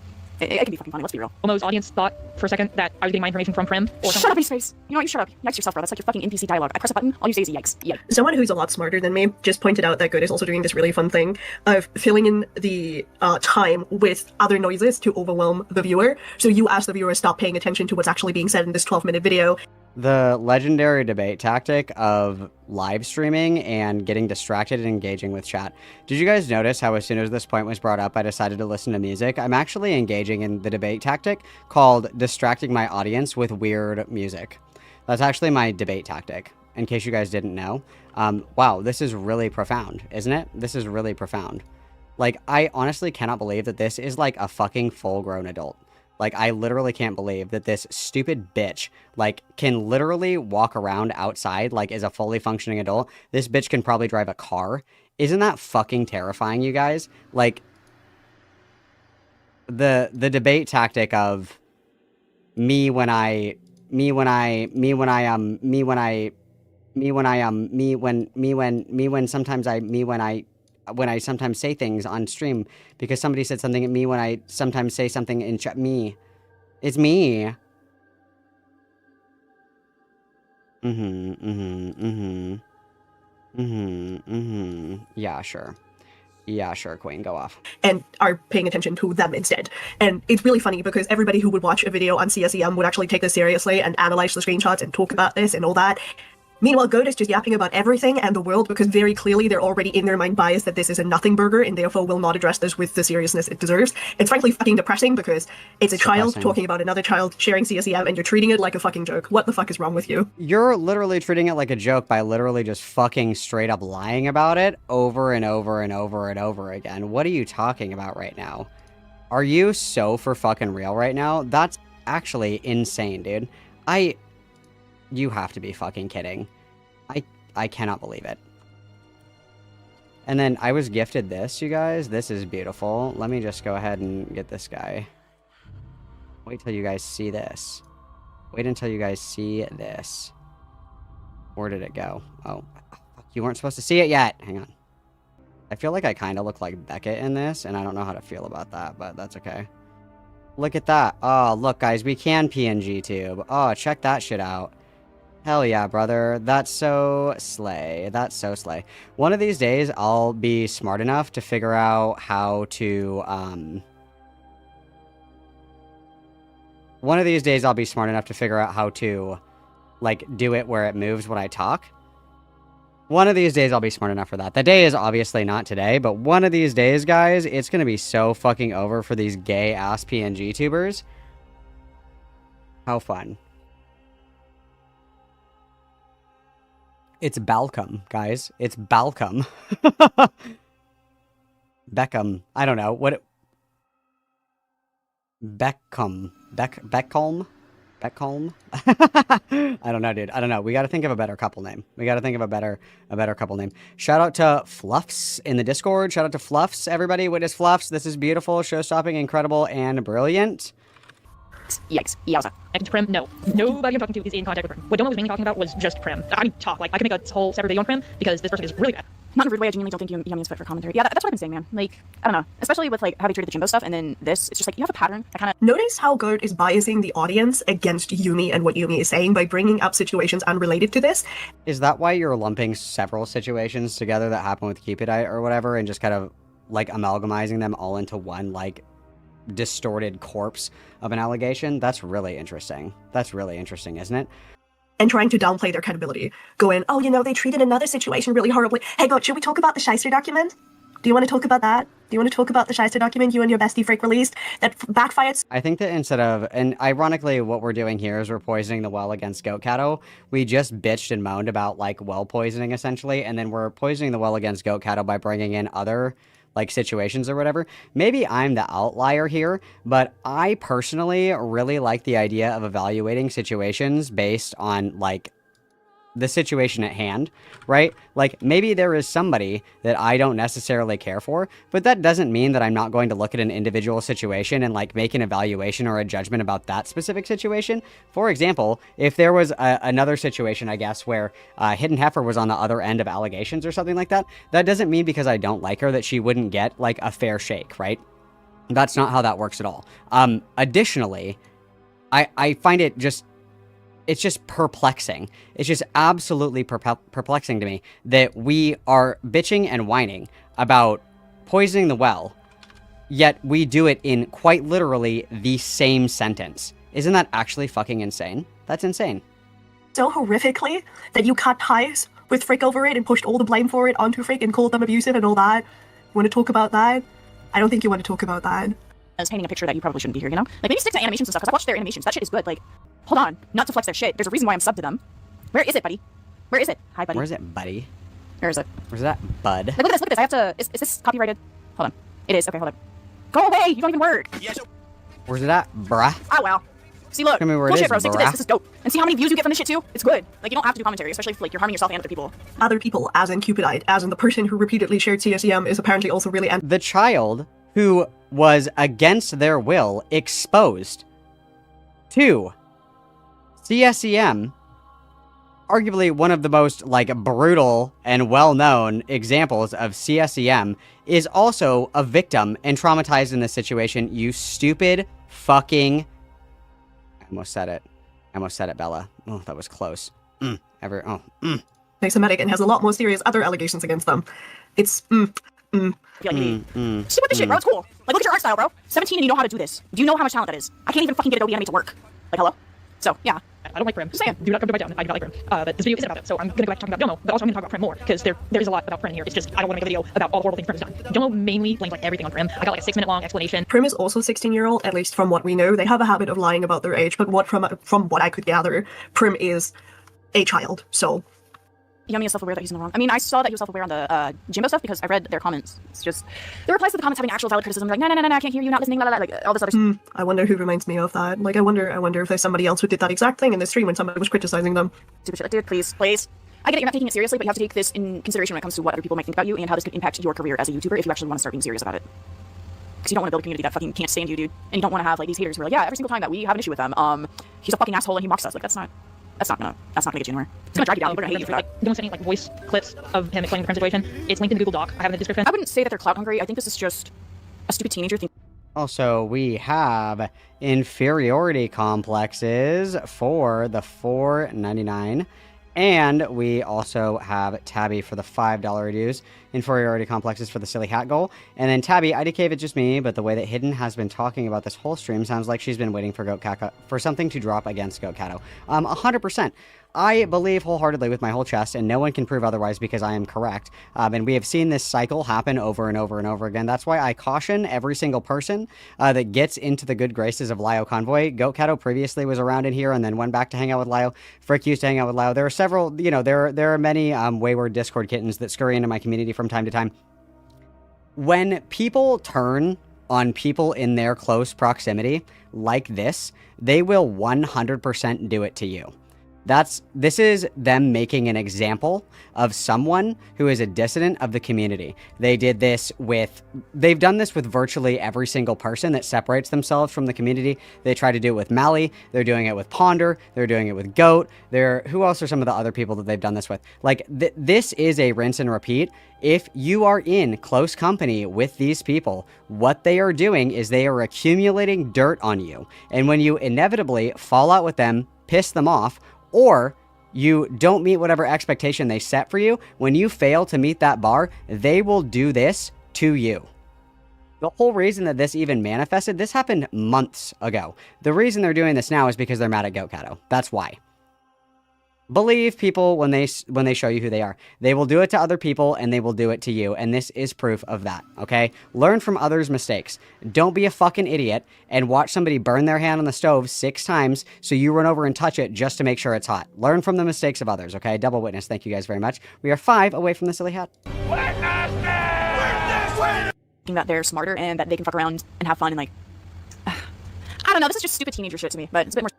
It can be fucking funny, let's be real. Almost audience thought for a second that I was getting my information from Prim or Shut up, his face. You know what, you shut up. Next to yourself, bro. That's like your fucking NPC dialogue. I press a button, I'll use Daisy, yikes. Yikes. Someone who's a lot smarter than me just pointed out that Good is also doing this really fun thing of filling in the time with other noises to overwhelm the viewer. So you ask the viewer to stop paying attention to what's actually being said in this 12-minute video. The legendary debate tactic of live streaming and getting distracted and engaging with chat. Did you guys notice how as soon as this point was brought up, I decided to listen to music? I'm actually engaging in the debate tactic called distracting my audience with weird music. That's actually my debate tactic, in case you guys didn't know. Wow, this is really profound, isn't it? This is really profound. Like, I honestly cannot believe that this is like a fucking full-grown adult. Like, I literally can't believe that this stupid bitch, like, can literally walk around outside, like, as a fully functioning adult. This bitch can probably drive a car. Isn't that fucking terrifying, you guys? Like, the debate tactic of me when I sometimes say things on stream because somebody said something at me when I sometimes say something in chat. Me. It's me. Yeah, sure. Yeah, sure, Queen, go off. And are paying attention to them instead. And it's really funny because everybody who would watch a video on CSEM would actually take this seriously and analyze the screenshots and talk about this and all that. Meanwhile, Goat is just yapping about everything and the world because very clearly they're already in their mind biased that this is a nothing burger and therefore will not address this with the seriousness it deserves. It's frankly fucking depressing because it's a child talking about another child sharing CSEM and you're treating it like a fucking joke. What the fuck is wrong with you? You're literally treating it like a joke by literally just fucking straight up lying about it over and over and over and over again. What are you talking about right now? Are you so for fucking real right now? That's actually insane, dude. You have to be fucking kidding. I cannot believe it. And then I was gifted this, you guys. This is beautiful. Let me just go ahead and get this guy. Wait till you guys see this. Wait until you guys see this. Where did it go? Oh, you weren't supposed to see it yet. Hang on. I feel like I kind of look like Beckett in this, and I don't know how to feel about that, but that's okay. Look at that. Oh, look, guys, we can PNG tube. Oh, check that shit out. Hell yeah, brother. That's so slay. That's so slay. One of these days, I'll be smart enough to figure out how to, One of these days, I'll be smart enough to figure out how to, like, do it where it moves when I talk. One of these days, I'll be smart enough for that. The day is obviously not today, but one of these days, guys, it's gonna be so fucking over for these gay-ass PNG tubers. How fun. It's Balcom, guys. It's Balcom. Beckham. I don't know. What? Beckham. Beckholm? I don't know, dude. I don't know. We got to think of a better couple name. We got to think of a better couple name. Shout out to Fluffs in the Discord. Shout out to Fluffs, everybody. Witness Fluffs. This is beautiful, show-stopping, incredible, and brilliant. Yikes. Yowza. And Prim, no. Nobody I'm talking to is in contact with Prim. What Doma was mainly talking about was just Prim. I mean, talk. Like, I could make a whole separate video on Prim because this person is really bad. Not in a rude way, I genuinely don't think Yummy is fit for commentary. Yeah, that's what I've been saying, man. Like, I don't know. Especially with, like, how they treated the Jimbo stuff, and then this, it's just like, you have a pattern that kind of... Notice how Goat is biasing the audience against Yumi and what Yumi is saying by bringing up situations unrelated to this. Is that why you're lumping several situations together that happen with Cupidite or whatever, and just kind of, like, amalgamizing them all into one, like, distorted corpse of an allegation? That's really interesting. That's really interesting, isn't it? And trying to downplay their credibility. Going, oh, you know, they treated another situation really horribly. Hey, Goat, should we talk about the Shyster document? Do you want to talk about that? Do you want to talk about the Shyster document you and your bestie Frick released that backfired? I think that instead of, and ironically what we're doing here is we're poisoning the well against Goat Catto. We just bitched and moaned about, like, well poisoning, essentially, and then we're poisoning the well against Goat Catto by bringing in other, like, situations or whatever. Maybe I'm the outlier here, but I personally really like the idea of evaluating situations based on, like, the situation at hand, right? Like, maybe there is somebody that I don't necessarily care for, but that doesn't mean that I'm not going to look at an individual situation and, like, make an evaluation or a judgment about that specific situation. For example, if there was another situation, I guess, where Hidden Heifer was on the other end of allegations or something like that, that doesn't mean because I don't like her that she wouldn't get, like, a fair shake, right? That's not how that works at all. Additionally, I find it just... It's just perplexing. It's just absolutely perplexing to me that we are bitching and whining about poisoning the well, yet we do it in quite literally the same sentence. Isn't that actually fucking insane? That's insane. So horrifically that you cut ties with Frick over it and pushed all the blame for it onto Frick and called them abusive and all that. You want to talk about that? I don't think you want to talk about that. As painting a picture that you probably shouldn't be here, you know? Like, maybe stick to animations and stuff, because I watched their animations. That shit is good. Like, hold on. Not to flex their shit. There's a reason why I'm subbed to them. Where is it, buddy? Where is it? Hi, buddy. Where is it, buddy? Where is it? Where's that, bud? Like, look at this. I have to... Is this copyrighted? Hold on. It is. Okay, hold on. Go away! You don't even work! Yes. Where's it at, bruh? Oh, wow. See, look. Tell me where cool it shit, is, bro. Stick to this. bruh. This is dope. And see how many views you get from this shit, too? It's good. Like, you don't have to do commentary, especially if, like, you're harming yourself and other people. Other people, as in Cupidite, as in the person who repeatedly shared CSEM, is apparently also really... The child who was against their will exposed to CSEM, arguably one of the most, like, brutal and well-known examples of CSEM, is also a victim and traumatized in this situation. You stupid fucking... I almost said it, Bella. Oh, that was close. Anti-Semitic and has a lot more serious other allegations against them. It's, See what this shit, bro. It's cool. Like, look at your art style, bro. 17 and you know how to do this. Do you know how much talent that is? I can't even fucking get Adobe Animate to work. Like, hello? So, yeah. I don't like Prim. Just saying. Do not come to my town. I do not like Prim. But this video isn't about it, so I'm gonna go back to talking about Domo, but also I'm gonna talk about Prim more, because there is a lot about Prim here. It's just, I don't want to make a video about all the horrible things Prim has done. Domo mainly blames, like, everything on Prim. I got, like, a 6-minute long explanation. Prim is also 16-year-old, at least from what we know. They have a habit of lying about their age, but from what I could gather, Prim is a child, so... Yummy is self-aware that he's in the wrong. I mean, I saw that he was self-aware on the Jimbo stuff because I read their comments. It's just the replies to the comments having actual valid criticism, like no, I can't hear you, not listening, blah, blah, blah, like all this other stuff. I wonder who reminds me of that. Like, I wonder if there's somebody else who did that exact thing in the stream when somebody was criticizing them. Stupid shit. Like, dude, please. I get it, you're not taking it seriously, but you have to take this in consideration when it comes to what other people might think about you and how this could impact your career as a YouTuber if you actually want to start being serious about it. Because you don't want to build a community that fucking can't stand you, dude. And you don't want to have like these haters who are like, yeah, every single time that we have an issue with them, he's a fucking asshole and he mocks us. Like, that's not gonna get you anywhere. It's gonna drag you down. We're gonna hate you for that. Don't send any, like, voice clips of him explaining the Prim situation. It's linked in the Google Doc. I have it in the description. I wouldn't say that they're clout hungry. I think this is just a stupid teenager thing. Also, we have inferiority complexes for the $4.99. And we also have Tabby for the $5 dues, inferiority complexes for the silly hat goal. And then Tabby, IDK if it's just me, but the way that Hidden has been talking about this whole stream sounds like she's been waiting for something to drop against Goat Catto. 100%. I believe wholeheartedly with my whole chest, and no one can prove otherwise because I am correct. And we have seen this cycle happen over and over and over again. That's why I caution every single person that gets into the good graces of Lio Convoy. Goat Catto previously was around in here and then went back to hang out with Lio. Frick used to hang out with Lio. There are several, you know, there are many wayward Discord kittens that scurry into my community from time to time. When people turn on people in their close proximity like this, they will 100% do it to you. This is them making an example of someone who is a dissident of the community. They've done this with virtually every single person that separates themselves from the community. They try to do it with Mally. They're doing it with Ponder. They're doing it with Goat. Who else are some of the other people that they've done this with? Like, this is a rinse and repeat. If you are in close company with these people, what they are doing is they are accumulating dirt on you. And when you inevitably fall out with them, piss them off, or you don't meet whatever expectation they set for you, when you fail to meet that bar, they will do this to you. The whole reason that this even manifested, this happened months ago. The reason they're doing this now is because they're mad at Goat Cato. That's why. Believe people when they show you who they are. They will do it to other people and they will do it to you, and this is proof of that, okay? Learn from others' mistakes. Don't be a fucking idiot and watch somebody burn their hand on the stove 6 times so you run over and touch it just to make sure it's hot. Learn from the mistakes of others, okay? Double witness, thank you guys very much. We are 5 away from the silly hat. That they're smarter and that they can fuck around and have fun and like, I don't know, this is just stupid teenager shit to me, but it's a bit more.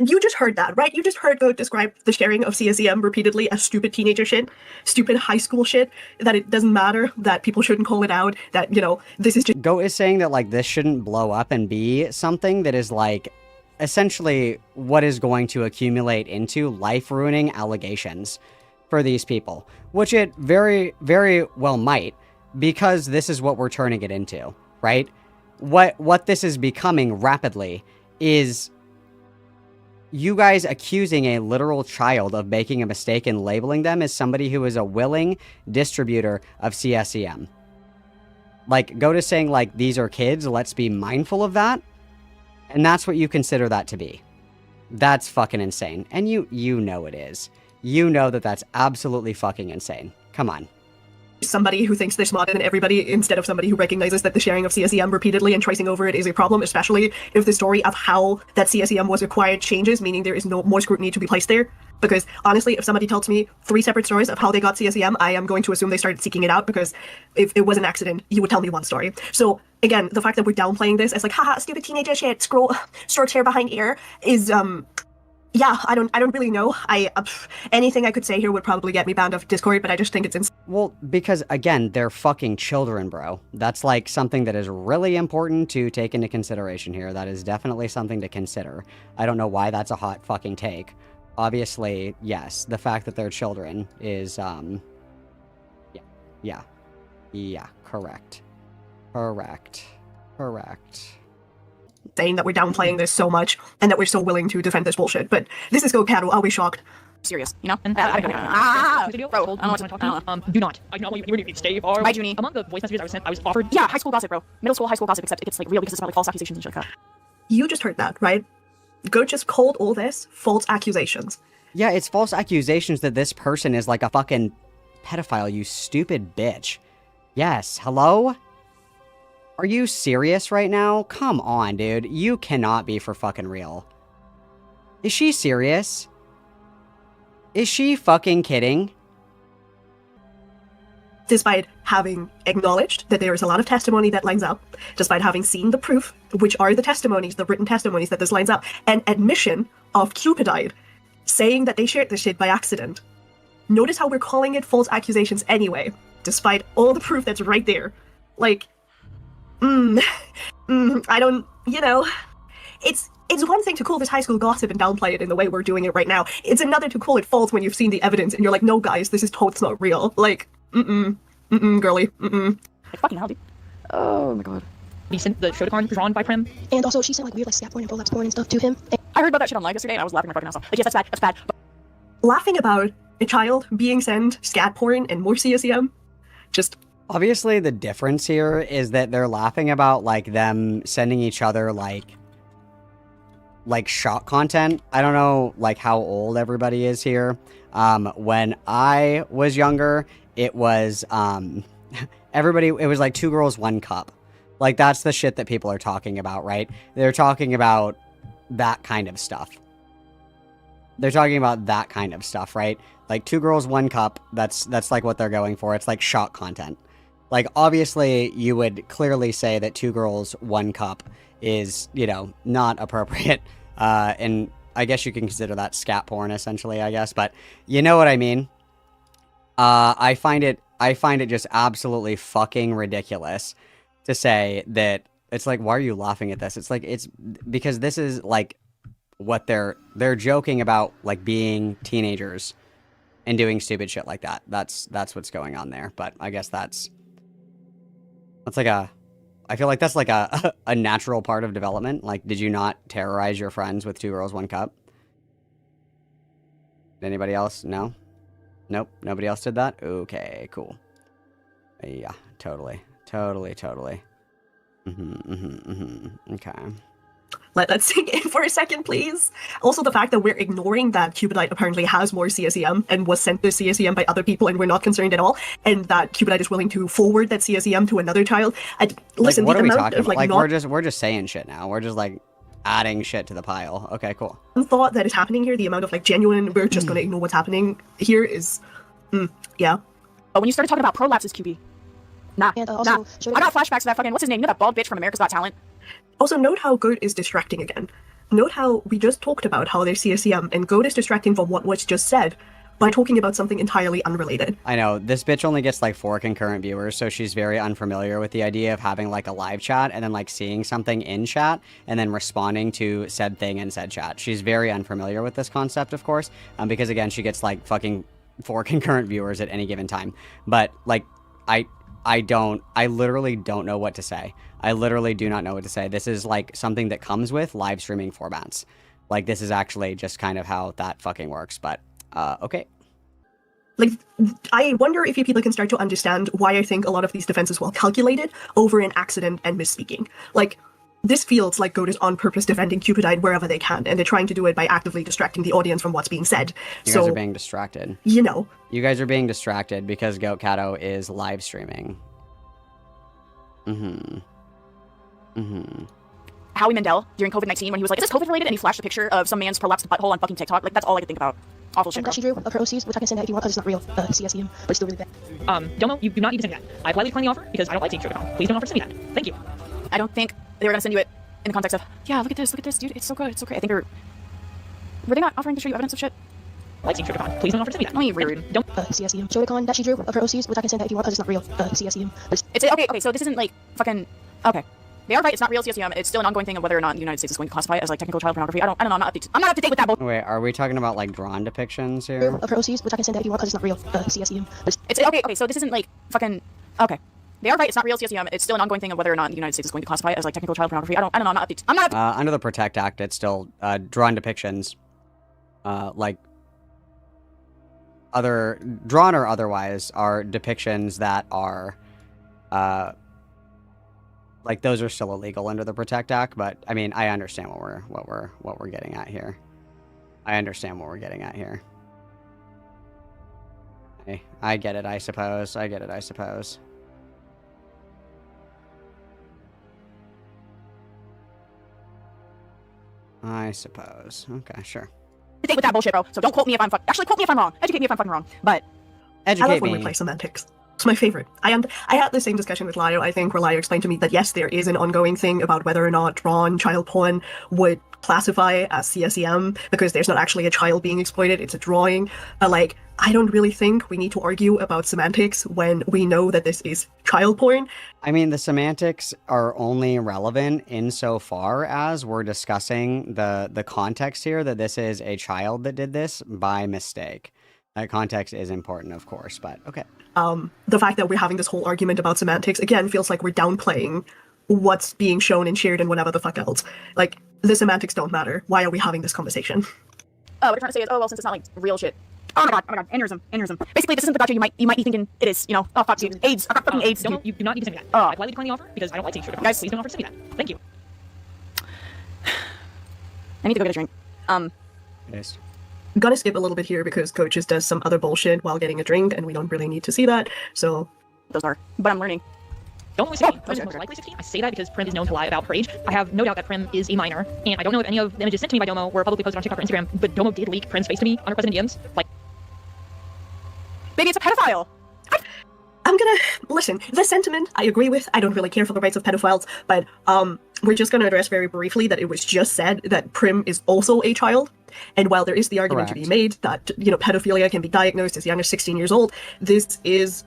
You just heard that, right? You just heard Goat describe the sharing of CSEM repeatedly as stupid teenager shit, stupid high school shit, that it doesn't matter, that people shouldn't call it out, that, you know, this is just... Goat is saying that, like, this shouldn't blow up and be something that is, like, essentially what is going to accumulate into life-ruining allegations for these people, which it very, very well might, because this is what we're turning it into, right? What this is becoming rapidly is you guys accusing a literal child of making a mistake and labeling them as somebody who is a willing distributor of CSEM. Like, Goat is saying, like, these are kids, let's be mindful of that. And that's what you consider that to be. That's fucking insane. And you know it is. You know that that's absolutely fucking insane. Come on. Somebody who thinks they're smarter than everybody instead of somebody who recognizes that the sharing of CSEM repeatedly and tracing over it is a problem, especially if the story of how that CSEM was acquired changes, meaning there is no more scrutiny to be placed there. Because honestly, if somebody tells me 3 separate stories of how they got CSEM, I am going to assume they started seeking it out, because if it was an accident, you would tell me one story. So again, the fact that we're downplaying this as like, haha, stupid teenager shit, strokes hair behind ear, is yeah, I don't really know. Anything I could say here would probably get me banned off Discord, but I just think it's insane. Well, because again, they're fucking children, bro. That's like something that is really important to take into consideration here. That is definitely something to consider. I don't know why that's a hot fucking take. Obviously, yes, the fact that they're children is, yeah, correct. Saying that we're downplaying this so much and that we're so willing to defend this bullshit, but this is Gokato. I'll be shocked. Serious, you know? And bro, I don't know what to talk to. Do not. I do not want you to stay far. Bye, Junie. Among the voice messages I was sent, I was offered. Yeah, high school gossip, bro. Middle school, high school gossip, except it's like real because it's about like false accusations and shit like that. You just heard that, right? Goat just called all this false accusations. Yeah, it's false accusations that this person is like a fucking pedophile, you stupid bitch. Yes, hello? Are you serious right now? Come on, dude. You cannot be for fucking real. Is she serious? Is she fucking kidding? Despite having acknowledged that there is a lot of testimony that lines up, despite having seen the proof, which are the testimonies, the written testimonies that this lines up, and admission of Cupidite saying that they shared this shit by accident. Notice how we're calling it false accusations anyway, despite all the proof that's right there. Like, I don't, you know, it's one thing to call this high school gossip and downplay it in the way we're doing it right now. It's another to call it false when you've seen the evidence and you're like, no guys, this is totally not real. Like, girly, Like, fucking hell, dude. Oh my god. He sent the Shotokan drawn by Prim. And also, she sent like weird like scat porn and prolapse porn and stuff to him. I heard about that shit on live yesterday and I was laughing my fucking ass off. Like, yes, that's bad. But laughing about a child being sent scat porn and more CSEM, just... Obviously, the difference here is that they're laughing about, like, them sending each other, like shot content. I don't know, like, how old everybody is here. When I was younger, it was, it was like 2 girls, 1 cup. Like, that's the shit that people are talking about, right? They're talking about that kind of stuff. They're talking about that kind of stuff, right? Like, 2 girls, 1 cup, that's like what they're going for. It's like shot content. Like, obviously, you would clearly say that 2 girls, 1 cup is, you know, not appropriate. And I guess you can consider that scat porn, essentially, I guess. But you know what I mean? I find it just absolutely fucking ridiculous to say that it's like, why are you laughing at this? It's like, it's because this is like what they're joking about, like being teenagers and doing stupid shit like that. That's what's going on there. But I guess that's like I feel like that's like a natural part of development. Like, did you not terrorize your friends with 2 girls, 1 cup? Anybody else? No? Nope. Nobody else did that? Okay, cool. Yeah, totally. Okay. Let's sink in for a second, please. Also, the fact that we're ignoring that Cupidite apparently has more CSEM and was sent to CSEM by other people, and we're not concerned at all, and that Cupidite is willing to forward that CSEM to another child. Listen, like, what the are we amount talking of about? like, Like, we're just saying shit now. We're just like adding shit to the pile. Okay, cool. thought that is happening here, the amount of like genuine, we're just gonna ignore what's happening here is, yeah. But when you started talking about prolapses, QB, nah. And also, I got flashbacks to that fucking, what's his name? You know that bald bitch from America's Got Talent? Also, note how Goat is distracting again. Note how we just talked about how there's CSEM, and Goat is distracting from what was just said by talking about something entirely unrelated. I know, this bitch only gets like 4 concurrent viewers, so she's very unfamiliar with the idea of having like a live chat and then like seeing something in chat and then responding to said thing in said chat. She's very unfamiliar with this concept, of course, because again, she gets like fucking 4 concurrent viewers at any given time. But like, I literally don't know what to say. I literally do not know what to say. This is like something that comes with live streaming formats. Like, this is actually just kind of how that fucking works, but, okay. Like, I wonder if you people can start to understand why I think a lot of these defenses well calculated over an accident and misspeaking. Like, this feels like Goat is on purpose defending Cupidite wherever they can, and they're trying to do it by actively distracting the audience from what's being said. You guys are being distracted. You know. You guys are being distracted because Goat Cato is live streaming. Howie Mandel during COVID-19 when he was like, is this COVID related? And he flashed a picture of some man's prolapsed butthole on fucking TikTok. Like, that's all I could think about. Awful shit. that she drew of her OCs, which I can send that if you want because it's not real CSEM, but it's still really bad. Domo, you do not need to send me that. I politely declined the offer because I don't like seeing sugarcom. Please don't offer to send me that. Thank you. I don't think they were gonna send you it in the context of, yeah, look at this, dude, it's so good, it's so great. I think were they not offering to show you evidence of shit? I like seeing sugarcom. Please don't offer to send me that. Don't you rude. Don't. CSEM. Shorycon that she drew of her OCs, which I can send that if you want because it's not real CSEM, but It's okay, so this isn't like fucking, okay. They are right, it's not real CSEM, it's still an ongoing thing of whether or not the United States is going to classify it as like technical child pornography. I don't know, I'm not up to date with that bullshit. Wait, are we talking about like drawn depictions here? of her OCs, which I can send that if you want because it's not real CSEM, but It's okay, so this isn't like fucking, okay. They are right, it's not real CSEM, it's still an ongoing thing of whether or not the United States is going to classify it as like technical child pornography. I don't know, I'm not up to Under the Protect Act, it's still drawn depictions, like other drawn or otherwise are depictions that are, like those are still illegal under the Protect Act. But I mean, I understand what we're getting at here. I get it, I suppose. Okay, sure. date with that bullshit, bro. So don't quote me if I'm actually quote me if I'm wrong. Educate me if I'm fucking wrong. But I love when we play semantics. It's my favorite. I had the same discussion with Lio, I think, where Lio explained to me that yes, there is an ongoing thing about whether or not drawn child porn would classify as CSEM because there's not actually a child being exploited, it's a drawing. But like, I don't really think we need to argue about semantics when we know that this is child porn. I mean, the semantics are only relevant insofar as we're discussing the context here that this is a child that did this by mistake. That context is important, of course, but okay. The fact that we're having this whole argument about semantics, again, feels like we're downplaying what's being shown and shared and whatever the fuck else. Like, the semantics don't matter. Why are we having this conversation? What you're trying to say is, oh, well, since it's not, like, real shit. Oh my god, aneurysm. Basically, this isn't the gotcha you might be thinking it is, you know. Oh, fuck, dude. AIDS. I've got fucking AIDS, dude. You do not need to send me that. I politely decline the offer because I don't like seeing sugar. Guys, please don't offer to send me that. Thank you. I need to go get a drink. Yes. I'm gonna skip a little bit here because Coach just does some other bullshit while getting a drink, and we don't really need to see that, so... Those are. But I'm learning. Don't always say Prim is most likely 16. I say that because Prim is known to lie about her age. I have no doubt that Prim is a minor, and I don't know if any of the images sent to me by Domo were publicly posted on TikTok or Instagram, but Domo did leak Prim's face to me on her President DMs. Like, baby, it's a pedophile! I'm gonna listen. The sentiment I agree with. I don't really care for the rights of pedophiles, but we're just gonna address very briefly that it was just said that Prim is also a child. And while there is the argument to be made that, you know, pedophilia can be diagnosed as young as 16 years old, this is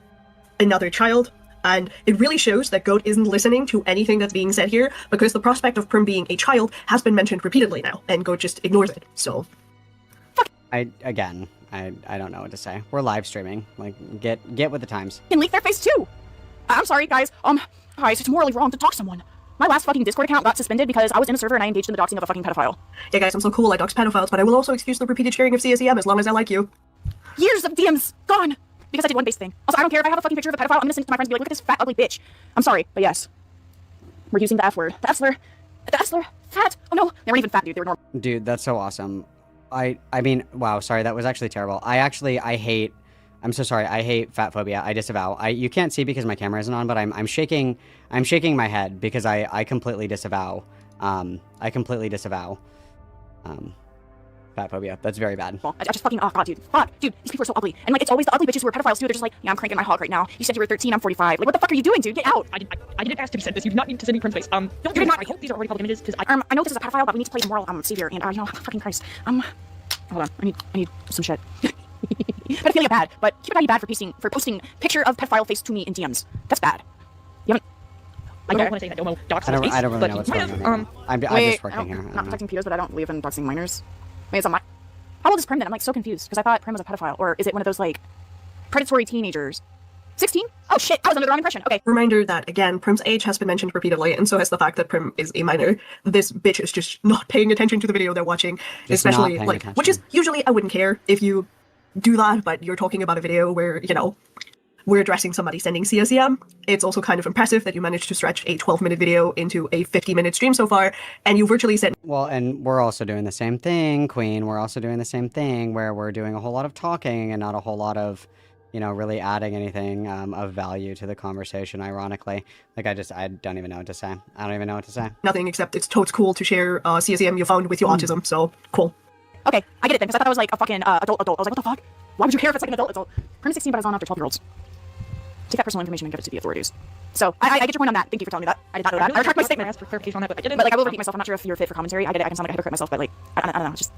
another child. And it really shows that Goat isn't listening to anything that's being said here, because the prospect of Prim being a child has been mentioned repeatedly now, and Goat just ignores it. So, I don't know what to say. We're live streaming. Like, get with the times. Can leak their face too. I'm sorry, guys. Guys, it's morally wrong to dox someone. My last fucking Discord account got suspended because I was in a server and I engaged in the doxing of a fucking pedophile. Yeah, guys, I'm so cool I dox pedophiles, but I will also excuse the repeated sharing of CSEM as long as I like you. Years of DMs gone because I did one base thing. Also, I don't care if I have a fucking picture of a pedophile. I'm gonna send it to my friends and be like, look at this fat ugly bitch. I'm sorry, but yes, we're using the F word. The F slur, fat. Oh no, they weren't even fat, dude. They were normal. Dude, that's so awesome. I mean, wow, sorry, that was actually terrible. I'm so sorry. I hate fat phobia. I disavow. You can't see because my camera isn't on, but I'm shaking my head because I completely disavow. I completely disavow. Fat phobia. That's very bad. I just fucking, oh god, dude. Fuck, dude, these people are so ugly. And like, it's always the ugly bitches who are pedophiles too. They're just like, yeah, I'm cranking my hog right now. You said you were 13, I'm 45. Like, what the fuck are you doing, dude? Get out. I didn't ask to be sent this. You do not need to send me Prim's face. Don't do not. I hope these are already public images, because I know this is a pedophile, but we need to play moral savior. And you know, fucking Christ. Hold on. I need some shit. Pedophilia bad, but keep it bad for posting picture of pedophile face to me in DMs. That's bad. You haven't. I don't want to say that Domo docs I don't face, really know what's going on. Right I'm just working here. I'm not protecting pedos, but I don't believe in doxing minors. Wait, it's on my. How old is Prim then? I'm like so confused because I thought Prim was a pedophile, or is it one of those like predatory teenagers? 16? Oh shit, I was under the wrong impression. Okay. Reminder that, again, Prim's age has been mentioned repeatedly, and so has the fact that Prim is a minor. This bitch is just not paying attention to the video they're watching, Just especially, not paying like, attention. which is, usually I wouldn't care if you do that, but you're talking about a video where, you know, we're addressing somebody sending CSEM. It's also kind of impressive that you managed to stretch a 12-minute video into a 50-minute stream so far, and you virtually sent... Well, and we're also doing the same thing, Queen. We're also doing the same thing where we're doing a whole lot of talking and not a whole lot of, you know, really adding anything of value to the conversation, ironically. Like, I don't even know what to say. I don't even know what to say. Nothing except it's totes cool to share CSEM you found with your autism, so cool. Okay, I get it then, because I thought I was like a fucking adult. I was like, what the fuck? Why would you care if it's like an adult? Prim is 16, but I was on after 12-year-olds. Take that personal information and give it to the authorities. So, I get your point on that. Thank you for telling me that. I did not know that. I retract my statement. I asked for clarification on that, but I didn't. But like, I will repeat myself. I'm not sure if you're fit for commentary. I get it. I can sound like a hypocrite myself, but like, I don't know. It's just,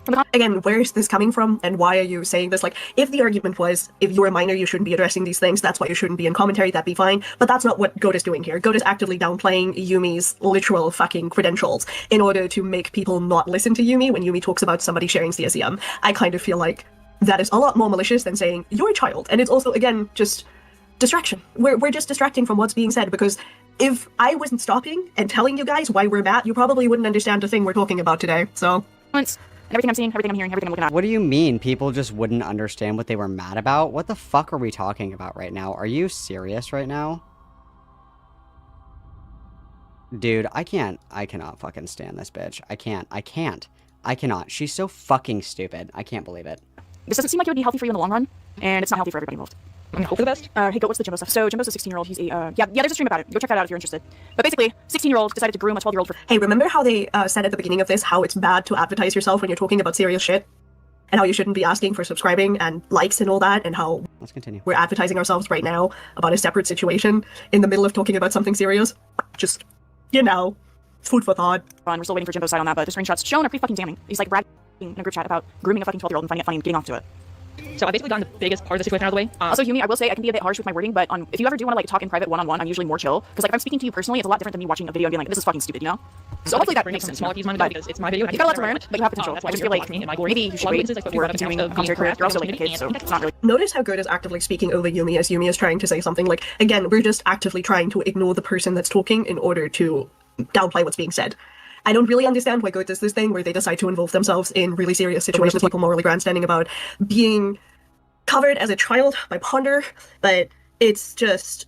From the Again, where is this coming from, and why are you saying this? Like, if the argument was, if you're a minor, you shouldn't be addressing these things, that's why you shouldn't be in commentary, that'd be fine. But that's not what Goat is doing here. Goat is actively downplaying Yumi's literal fucking credentials in order to make people not listen to Yumi when Yumi talks about somebody sharing CSEM. I kind of feel like that is a lot more malicious than saying, you're a child. And it's also, again, just distraction. We're just distracting from what's being said, because if I wasn't stopping and telling you guys why we're mad, you probably wouldn't understand the thing we're talking about today, so... and everything I'm seeing, everything I'm hearing, everything I'm looking at. What do you mean people just wouldn't understand what they were mad about? What the fuck are we talking about right now? Are you serious right now? Dude, I cannot fucking stand this bitch. I cannot. She's so fucking stupid. I can't believe it. This doesn't seem like it would be healthy for you in the long run, and it's not healthy for everybody involved. I mean, hope for the best. Hey, Goat, what's the Jimbo stuff? So, Jimbo's a 16-year-old. He's a, yeah, there's a stream about it. Go check that out if you're interested. But basically, 16-year-old decided to groom a 12-year-old for... Hey, remember how they said at the beginning of this how it's bad to advertise yourself when you're talking about serious shit? And how you shouldn't be asking for subscribing and likes and all that, and how Let's continue. we're advertising ourselves right now about a separate situation in the middle of talking about something serious? Just, you know, food for thought. We're still waiting for Jimbo's side on that, but the screenshots shown are pretty fucking damning. He's like bragging in a group chat about grooming a fucking 12-year-old and finding it funny and getting off to it. So I basically gotten the biggest part of the situation out of the way. Also, Yumi, I will say I can be a bit harsh with my wording, but if you ever do want to like talk in private one-on-one, I'm usually more chill. Because like if I'm speaking to you personally, it's a lot different than me watching a video and being like, this is fucking stupid, you know? So hopefully that makes sense. Small piece of mind because it's my video. You've got a lot to learn, but you have potential. I just feel like maybe you should wait for continuing a commentary career. You're also like a kid, so it's not really... Notice how Good is actively speaking over Yumi as Yumi is trying to say something like, again, we're just actively trying to ignore the person that's talking in order to downplay what's being said. I don't really understand why Good does this thing where they decide to involve themselves in really serious situations, people morally grandstanding about being covered as a child by Ponder, but it's just,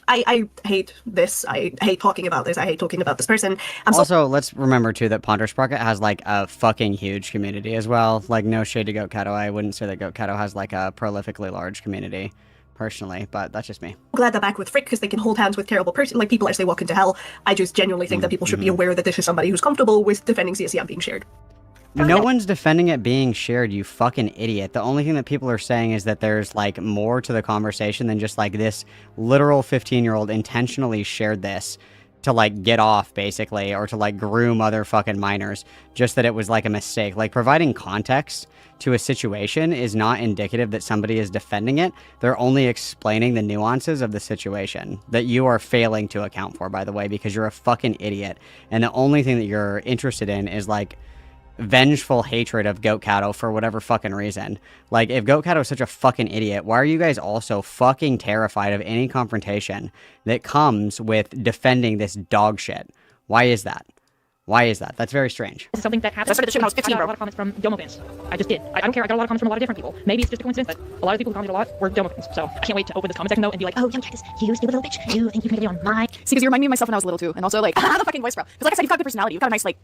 I hate this. I hate talking about this. I hate talking about this person. Also, let's remember, too, that Ponder Sprocket has, like, a fucking huge community as well. Like, no shade to Goat Cato. I wouldn't say that Goat Cato has, like, a prolifically large community, personally, but that's just me. Glad they're back with Frick because they can hold hands with terrible people as they walk into hell. I just genuinely think that people should be aware that this is somebody who's comfortable with defending CSEM being shared. No one's defending it being shared, you fucking idiot. The only thing that people are saying is that there's, like, more to the conversation than just, like, this literal 15-year-old intentionally shared this to, like, get off, basically, or to, like, groom other fucking minors, just that it was, like, a mistake. Like, providing context to a situation is not indicative that somebody is defending it. They're only explaining the nuances of the situation that you are failing to account for, by the way, because you're a fucking idiot. And the only thing that you're interested in is, like, vengeful hatred of Goat Catto for whatever fucking reason. Like, if Goat Catto is such a fucking idiot, why are you guys all so fucking terrified of any confrontation that comes with defending this dog shit? Why is that? Why is that? That's very strange. This is something that happened. I started the shit when I was 15, I got bro. a lot of comments from Domo fans. I just did. I don't care. I got a lot of comments from a lot of different people. Maybe it's just a coincidence that a lot of people who commented a lot were Domo fans. So I can't wait to open this comment section though and be like, oh, young Cactus, you little bitch. You think you can be on my... See, because you remind me of myself when I was little too. And also, like, the fucking voice, bro. Because like I said, you've got good personality. You've got a nice, like,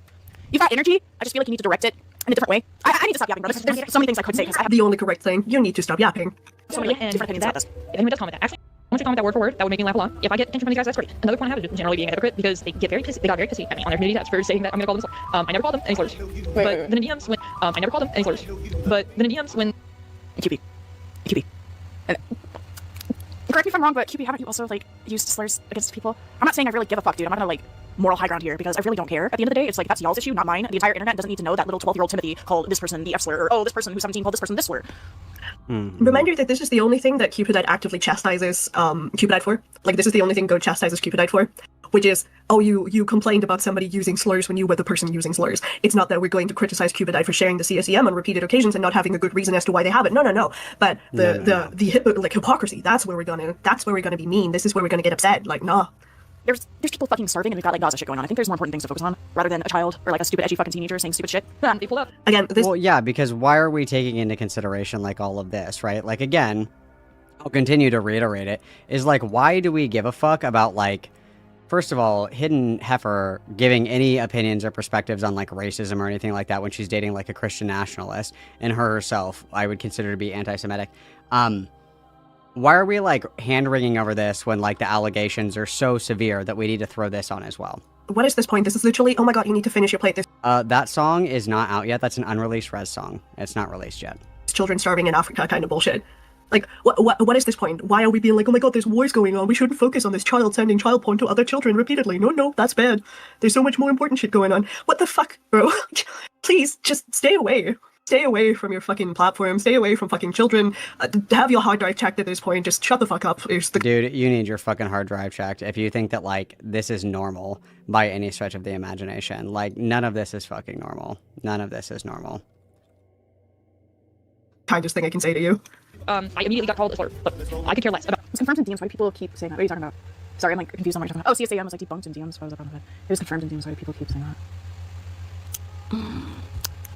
you've got energy. I just feel like you need to direct it in a different way. I need to stop yapping, bro. There's so many things I could say because I have The only correct thing, you need to stop yapping. so many and different opinions about this. if anyone does comment that, actually, I want you to comment that word for word. That would make me laugh a lot. If I get attention from these guys, that's great. Another point I have is generally being a hypocrite because they got very pissy at me on their community tabs for saying that I'm gonna call them slurs. I never called them any slurs. But then in DMs when I never called them any slurs. But then in DMs when QB. And, correct me if I'm wrong, but QB, haven't you also, like, used slurs against people? I'm not saying I really give a fuck, dude. I'm not gonna, like, moral high ground here because I really don't care. At the end of the day, it's like, that's y'all's issue, not mine. The entire internet doesn't need to know that little 12-year-old Timothy called this person the F slur, or, oh, this person who's 17 called this person this slur. Reminder that this is the only thing that Cupidite actively chastises Cupidite for. Like, this is the only thing Goat chastises Cupidite for, which is, oh, you complained about somebody using slurs when you were the person using slurs. It's not that we're going to criticize Cupidite for sharing the CSEM on repeated occasions and not having a good reason as to why they have it. No. But the hypocrisy, that's where we're gonna be mean. This is where we're gonna get upset. Like, nah. There's people fucking starving and we've got, like, Gaza shit going on. I think there's more important things to focus on rather than a child or, like, a stupid edgy fucking teenager saying stupid shit. they pulled up. Again, this Well, yeah, because why are we taking into consideration, like, all of this, right? Like, again, I'll continue to reiterate it, is, like, why do we give a fuck about, like, first of all, Hidden Heifer giving any opinions or perspectives on, like, racism or anything like that when she's dating, like, a Christian nationalist, and her herself, I would consider to be anti-Semitic. Why are we, like, hand-wringing over this when, like, the allegations are so severe that we need to throw this on as well? what is this point? This is literally, oh my god, you need to finish your plate. This That song is not out yet. That's an unreleased Rez song. It's not released yet. children starving in Africa kind of bullshit. Like, what is this point? Why are we being like, oh my god, there's wars going on, we shouldn't focus on this child sending child porn to other children repeatedly. No, that's bad. There's so much more important shit going on. What the fuck, bro? Please, just stay away. Stay away from your fucking platform. Stay away from fucking children. Have your hard drive checked at this point. Just shut the fuck up. Dude, you need your fucking hard drive checked if you think that, like, this is normal by any stretch of the imagination. Like, none of this is fucking normal. None of this is normal. Kindest thing I can say to you. I immediately got called a slur, but I could care less about. It's confirmed in DMs. Why do people keep saying that? What are you talking about? Sorry, I'm like confused on what you're talking about. Oh, CSAM was like debunked in DMs. What was the problem with it? It was confirmed in DMs. Why do people keep saying that?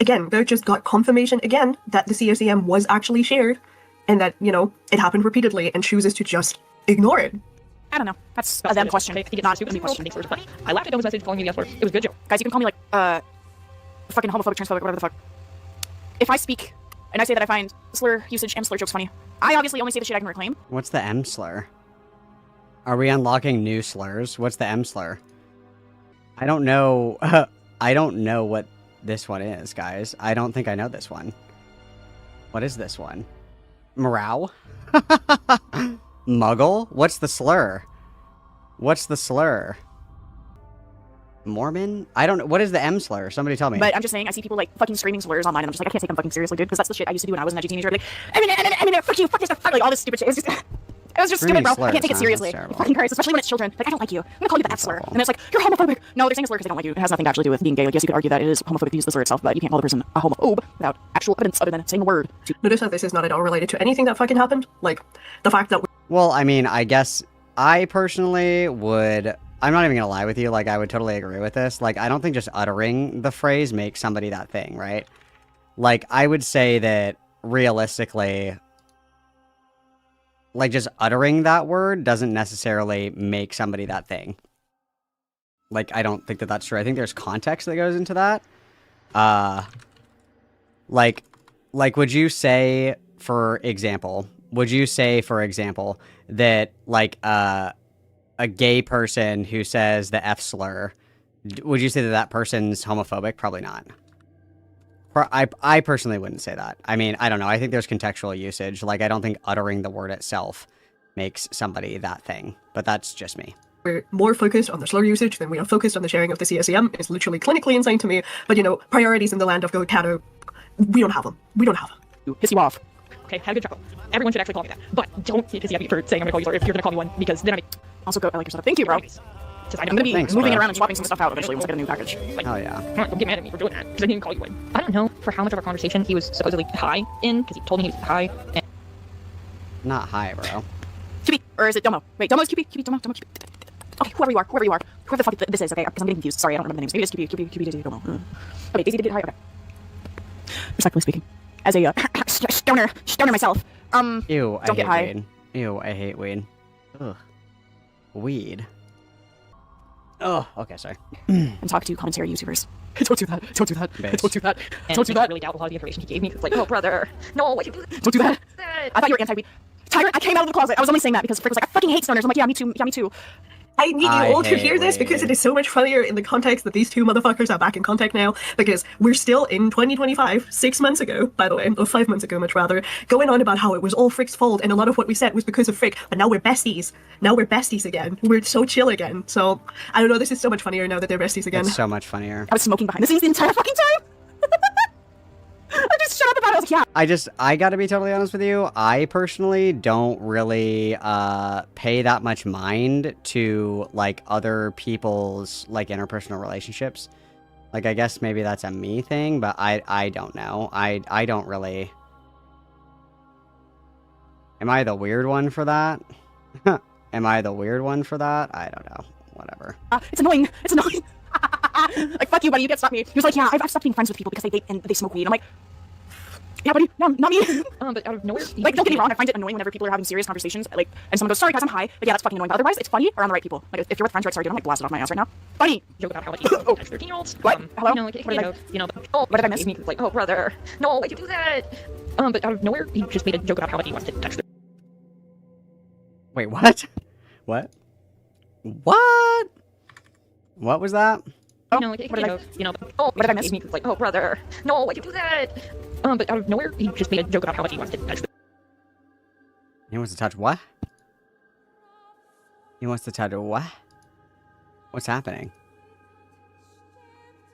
Again, they just got confirmation again that the CSEM was actually shared, and that, you know, it happened repeatedly, and chooses to just ignore it. I don't know. That's a them question, not me question. I laughed at Doma's message calling me the F word. It was a good joke. Guys, you can call me like fucking homophobic, transphobic, whatever the fuck. If I speak and I say that I find slur usage and slur jokes funny, I obviously only say the shit I can reclaim. What's the M slur? Are we unlocking new slurs? What's the M slur? I don't know. I don't know what this one is, guys. I don't think I know this one. What is this one? Morale? Muggle? What's the slur? What's the slur? Mormon? I don't know. What is the M slur? Somebody tell me. But I'm just saying, I see people like fucking screaming slurs online, and I'm just like, I can't take them fucking seriously, dude, because that's the shit I used to do when I was an edgy teenager. Like, I mean, fuck you, fuck this, fuck, like all this stupid shit. It was just stupid, bro. I can't take it seriously. Fucking Christ, especially when it's children. Like, I don't like you. I'm gonna call you the F slur. And it's like, you're homophobic. No, they're saying a slur because they don't like you. It has nothing to actually do with being gay. Like, yes, you could argue that it is homophobic to use the slur itself, but you can't call the person a homophobe without actual evidence other than saying the word. Notice how this is not at all related to anything that fucking happened. Like, the fact that Well, I mean, I guess I personally would... I'm not even gonna lie with you, like, I would totally agree with this. Like, I don't think just uttering the phrase makes somebody that thing, right? Like, I would say that, realistically... Like, just uttering that word doesn't necessarily make somebody that thing. Like, I don't think that that's true. I think there's context that goes into that. Like, would you say, for example, that, like, a gay person who says the F slur, would you say that that person's homophobic? Probably not. I personally wouldn't say that. I mean, I don't know. I think there's contextual usage. Like, I don't think uttering the word itself makes somebody that thing. But that's just me. We're more focused on the slur usage than we are focused on the sharing of the CSEM. It's literally clinically insane to me. But, you know, priorities in the land of Go Cato, we don't have them. We don't have them. Piss you off. Okay, have a good chuckle. Everyone should actually call me that. But don't piss me off for saying I'm gonna call you slur if you're gonna call me one, because then Also, go, I like your setup. Thank you, bro. I'm gonna be Thanks, moving it bro. around and swapping some stuff out eventually once I get a new package. Like, Oh, yeah. don't get mad at me for doing that, because I didn't call you one. I don't know for how much of our conversation he was supposedly high in, because he told me he was high. And Not high, bro. QB, or is it Domo? Wait, Domo is QB, Domo, QB. Okay, whoever you are, whoever the fuck this is, okay, because I'm getting confused. Sorry, I don't remember the names. Maybe it's QB, Domo. Okay, Daisy did it high, okay. Respectfully speaking, as a stoner myself, Ew, I don't hate get high. weed. Ew, I hate weed. Ugh. Weed. Oh, okay, sorry. And talk to commentary YouTubers. Don't do that. Don't do that. Base. Don't do that. and Don't do I that. really doubt a lot of the information he gave me. It's like, oh brother, no, why'd you do that? Don't do that. That- I thought you were anti-weed. Tyrant, I came out of the closet. I was only saying that because Frick was like, I fucking hate stoners. I'm like, yeah, me too. Yeah, me too. I need you I all to hate hear this because weed. it is so much funnier in the context that these two motherfuckers are back in contact now, because we're still in 2025, 6 months ago, by the way, or 5 months ago, much rather, going on about how it was all Frick's fault and a lot of what we said was because of Frick, but now we're besties. Now we're besties again. We're so chill again. So, I don't know, this is so much funnier now that they're besties again. It's so much funnier. I was smoking behind the scenes the entire fucking time. I just shut up about it. I was like, yeah. I gotta be totally honest with you. I personally don't really pay that much mind to like other people's like interpersonal relationships. Like, I guess maybe that's a me thing, but I don't know. I don't really. Am I the weird one for that? Am I the weird one for that? I don't know. Whatever. It's annoying. It's annoying. Like, fuck you, buddy. You can't stop me. He was like, yeah, I've stopped being friends with people because they vape and they smoke weed. I'm like, yeah, buddy. No, not me. But out of nowhere, Like, don't get me wrong. I find it annoying whenever people are having serious conversations. Like, and someone goes, sorry, guys, I'm high. But yeah, that's fucking annoying. But otherwise, it's funny around the right people. Like, if you're with friends, you're like, sorry, dude, I'm like blasted off my ass right now. Funny. joke about how like you touch 13-year-olds. What? Hello? You know, like, What did I- you know, oh, what did I miss? He was like, oh brother, no, why'd you do that? But out of nowhere, he just made a joke about how like he wanted to touch. Wait, what? What? What? What was that? Oh, You know, like, what did I- you know, oh, what did I miss? He was like, oh brother, no, why'd you do that? But out of nowhere, he just made a joke about how like he wanted to touch. He wants to touch what? He wants to touch what? What's happening?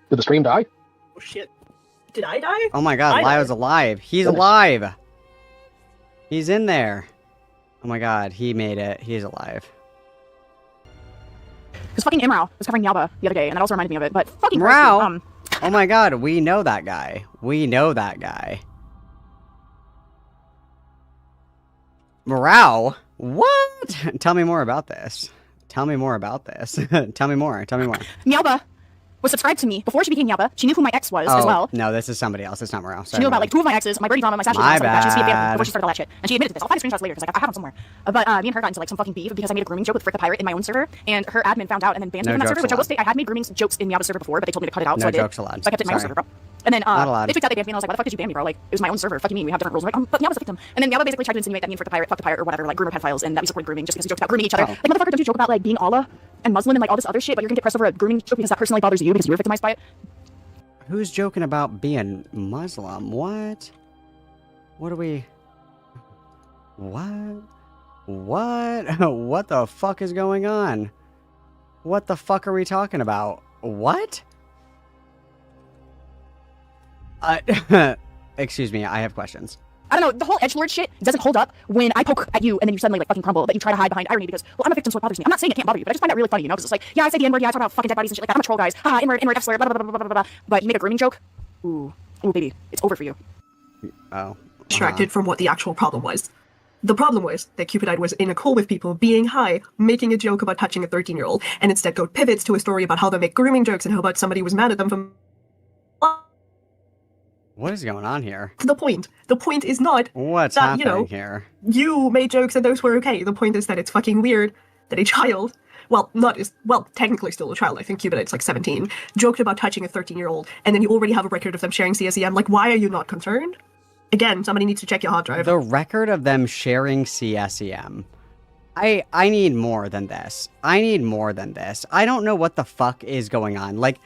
Did the stream die? Oh shit. Did I die? Oh my god, I Lio's alive. He's Goodness. alive. He's in there. Oh my god, he made it. He's alive. Because fucking Imrao was covering Yalba the other day, and that also reminded me of it. But fucking Imrao? Christ, Oh my god, we know that guy. We know that guy. Morale? What? Tell me more about this. Tell me more about this. Tell me more. Tell me more. Yalba was subscribed to me before she became Yalba. She knew who my ex was as well. No, this is somebody else. It's not Morale. She knew about like 2 of my exes, my birdie drama, my sash My stuff like that. She used to be a fan bad. before she started all that shit. And she admitted to this. I'll find the screenshots later because like, I have them somewhere. But me and her got into like some fucking beef because I made a grooming joke with Frick the Pirate in my own server, and her admin found out and then banned me No from that jokes server. Which I will allowed. state, I had made grooming jokes in Yalba's server before, but they told me to cut it out, so No I did. jokes allowed. So I kept it in my own Sorry. server, bro. And then Not allowed. they tweaked out, they banned me, and I was like, why the fuck did you ban me, bro? Like, it was my own server. Fucking me. We have different rules. I'm like, but Yalba's a victim. And then Yalba basically tried to insinuate that me and Frick the Pirate, fuck the pirate or whatever, like groomer pedophiles, and that we support grooming just because we joked about grooming each other. Oh. Like, motherfucker, don't you joke about like being Allah and Muslim and like all this other shit, but you're gonna get pressed over a grooming joke because that personally bothers you because you were victimized by it. Who's joking about being Muslim? What? What are we... What? What? What the fuck is going on? What the fuck are we talking about? What? Excuse me, I have questions. I don't know, the whole edgelord shit doesn't hold up when I poke at you and then you suddenly like fucking crumble, but you try to hide behind irony because, well, I'm a victim, so it bothers me. I'm not saying it can't bother you, but I just find that really funny, you know, because it's like, yeah, I say the N-word, yeah, I talk about fucking dead bodies and shit like that. I'm a troll, guys. N-word, F-slur, blah, blah, blah, blah, blah, blah, blah. But you made a grooming joke? Ooh, baby, it's over for you. Oh. Distracted from what the actual problem was. The problem was that Cupidite was in a call with people, being high, making a joke about touching a 13-year-old, and instead Goat pivots to a story about how they make grooming jokes and how about somebody was mad at them from... What is going on here? The point. The point is not What's that, you happening know, here? you made jokes and those were okay. The point is that it's fucking weird that a child, well, technically still a child, I think Cupidite's like 17, joked about touching a 13-year-old, and then you already have a record of them sharing CSEM. Like, why are you not concerned? Again, somebody needs to check your hard drive. The record of them sharing CSEM. I need more than this. I need more than this. I don't know what the fuck is going on. Like,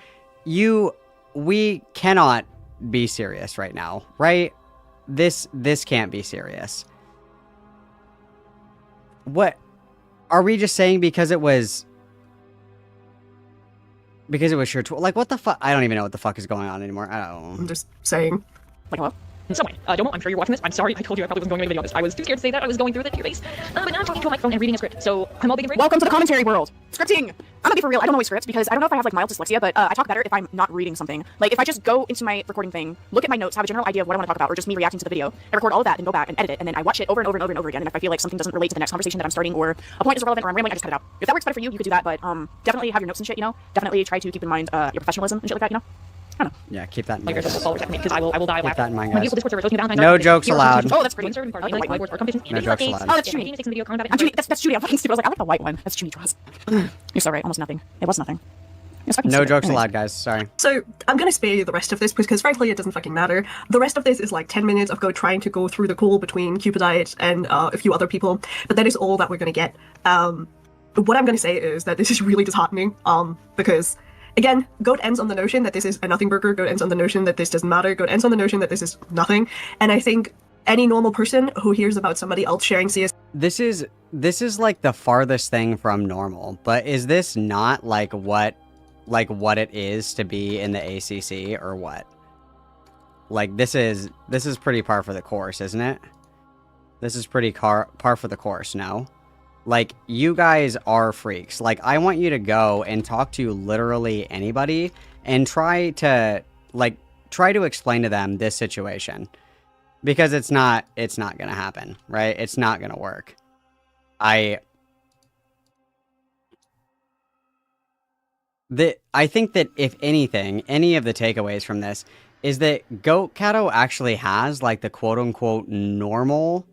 we cannot be serious right now, right? This can't be serious. What are we just saying because it was sure to, like, what the fuck? I don't even know what the fuck is going on anymore. I don't know. I'm just saying. Like, hello? In some way. Domo, I'm sure you're watching this. I'm sorry I told you I probably wasn't going to make a video on this. I was too scared to say that. I was going through the interface. But now I'm talking to a microphone and reading a script. So I'm all big and brave. Welcome to the commentary world. Scripting. I'm gonna be for real. I don't always script because I don't know if I have like mild dyslexia, but I talk better if I'm not reading something. Like if I just go into my recording thing, look at my notes, have a general idea of what I want to talk about, or just me reacting to the video, I record all of that and go back and edit it, and then I watch it over and over and over and over again. And if I feel like something doesn't relate to the next conversation that I'm starting, or a point is irrelevant, or I'm rambling, I just cut it out. If that works better for you, you could do that. But definitely have your notes and shit. You know, definitely try to keep in mind your professionalism and shit like that. You know. I don't know. Yeah, keep that in Like, mind. there's followers at me because I will die Keep that in mind, My guys. beautiful Discord server hosting Valentine's No Day. jokes allowed. Oh, that's pretty. No jokes allowed. Oh, that's Judy. That's Judy. I'm fucking stupid. I was like, I like the white one. That's Judy draws. You're so right. Almost nothing. It was nothing. It's fucking No stupid. jokes Anyways. allowed, guys. Sorry. So I'm gonna spare you the rest of this because frankly it doesn't fucking matter. The rest of this is like 10 minutes of trying to go through the call between Cupidite and a few other people, but that is all that we're gonna get. What I'm gonna say is that this is really disheartening, because again, Goat ends on the notion that this is a nothing burger, Goat ends on the notion that this doesn't matter, Goat ends on the notion that this is nothing, and I think any normal person who hears about somebody else sharing CS This is like the farthest thing from normal, but is this not like what it is to be in the ACC or what? Like this is pretty par for the course, isn't it? This is pretty par for the course, no? Like, you guys are freaks. Like, I want you to go and talk to literally anybody and try to explain to them this situation. Because it's not gonna happen, right? It's not gonna work. I think that if anything, any of the takeaways from this is that Goat Cato actually has, like, the quote-unquote normal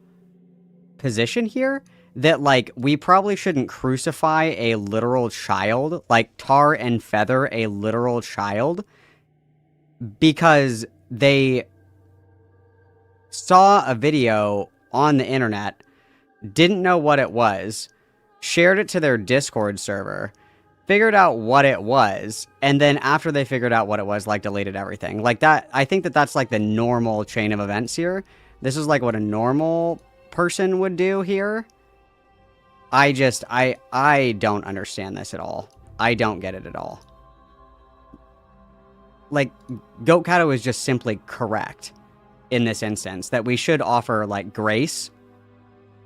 position here. That, like, we probably shouldn't crucify a literal child, like, tar and feather a literal child, because they saw a video on the internet, didn't know what it was, shared it to their Discord server, figured out what it was, and then after they figured out what it was, like, deleted everything. Like, that, I think that that's, like, the normal chain of events here. This is, like, what a normal person would do here. I don't understand this at all. I don't get it at all. Like, Goat Cato is just simply correct in this instance, that we should offer, like, grace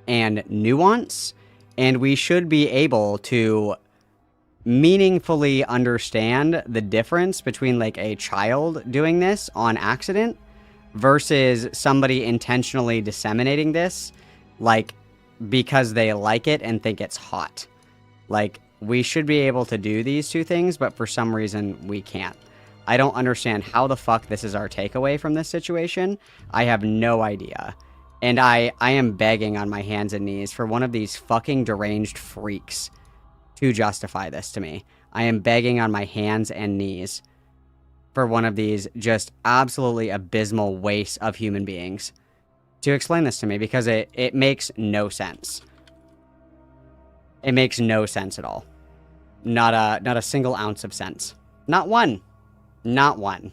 and nuance, and we should be able to meaningfully understand the difference between, like, a child doing this on accident versus somebody intentionally disseminating this, like, because they like it and think it's hot. Like, we should be able to do these two things, but for some reason we can't. I don't understand how the fuck this is our takeaway from this situation. I have no idea. And I am begging on my hands and knees for one of these fucking deranged freaks to justify this to me. I am begging on my hands and knees for one of these just absolutely abysmal wastes of human beings to explain this to me, because it makes no sense. It makes no sense at all. Not a single ounce of sense. Not one. Not one.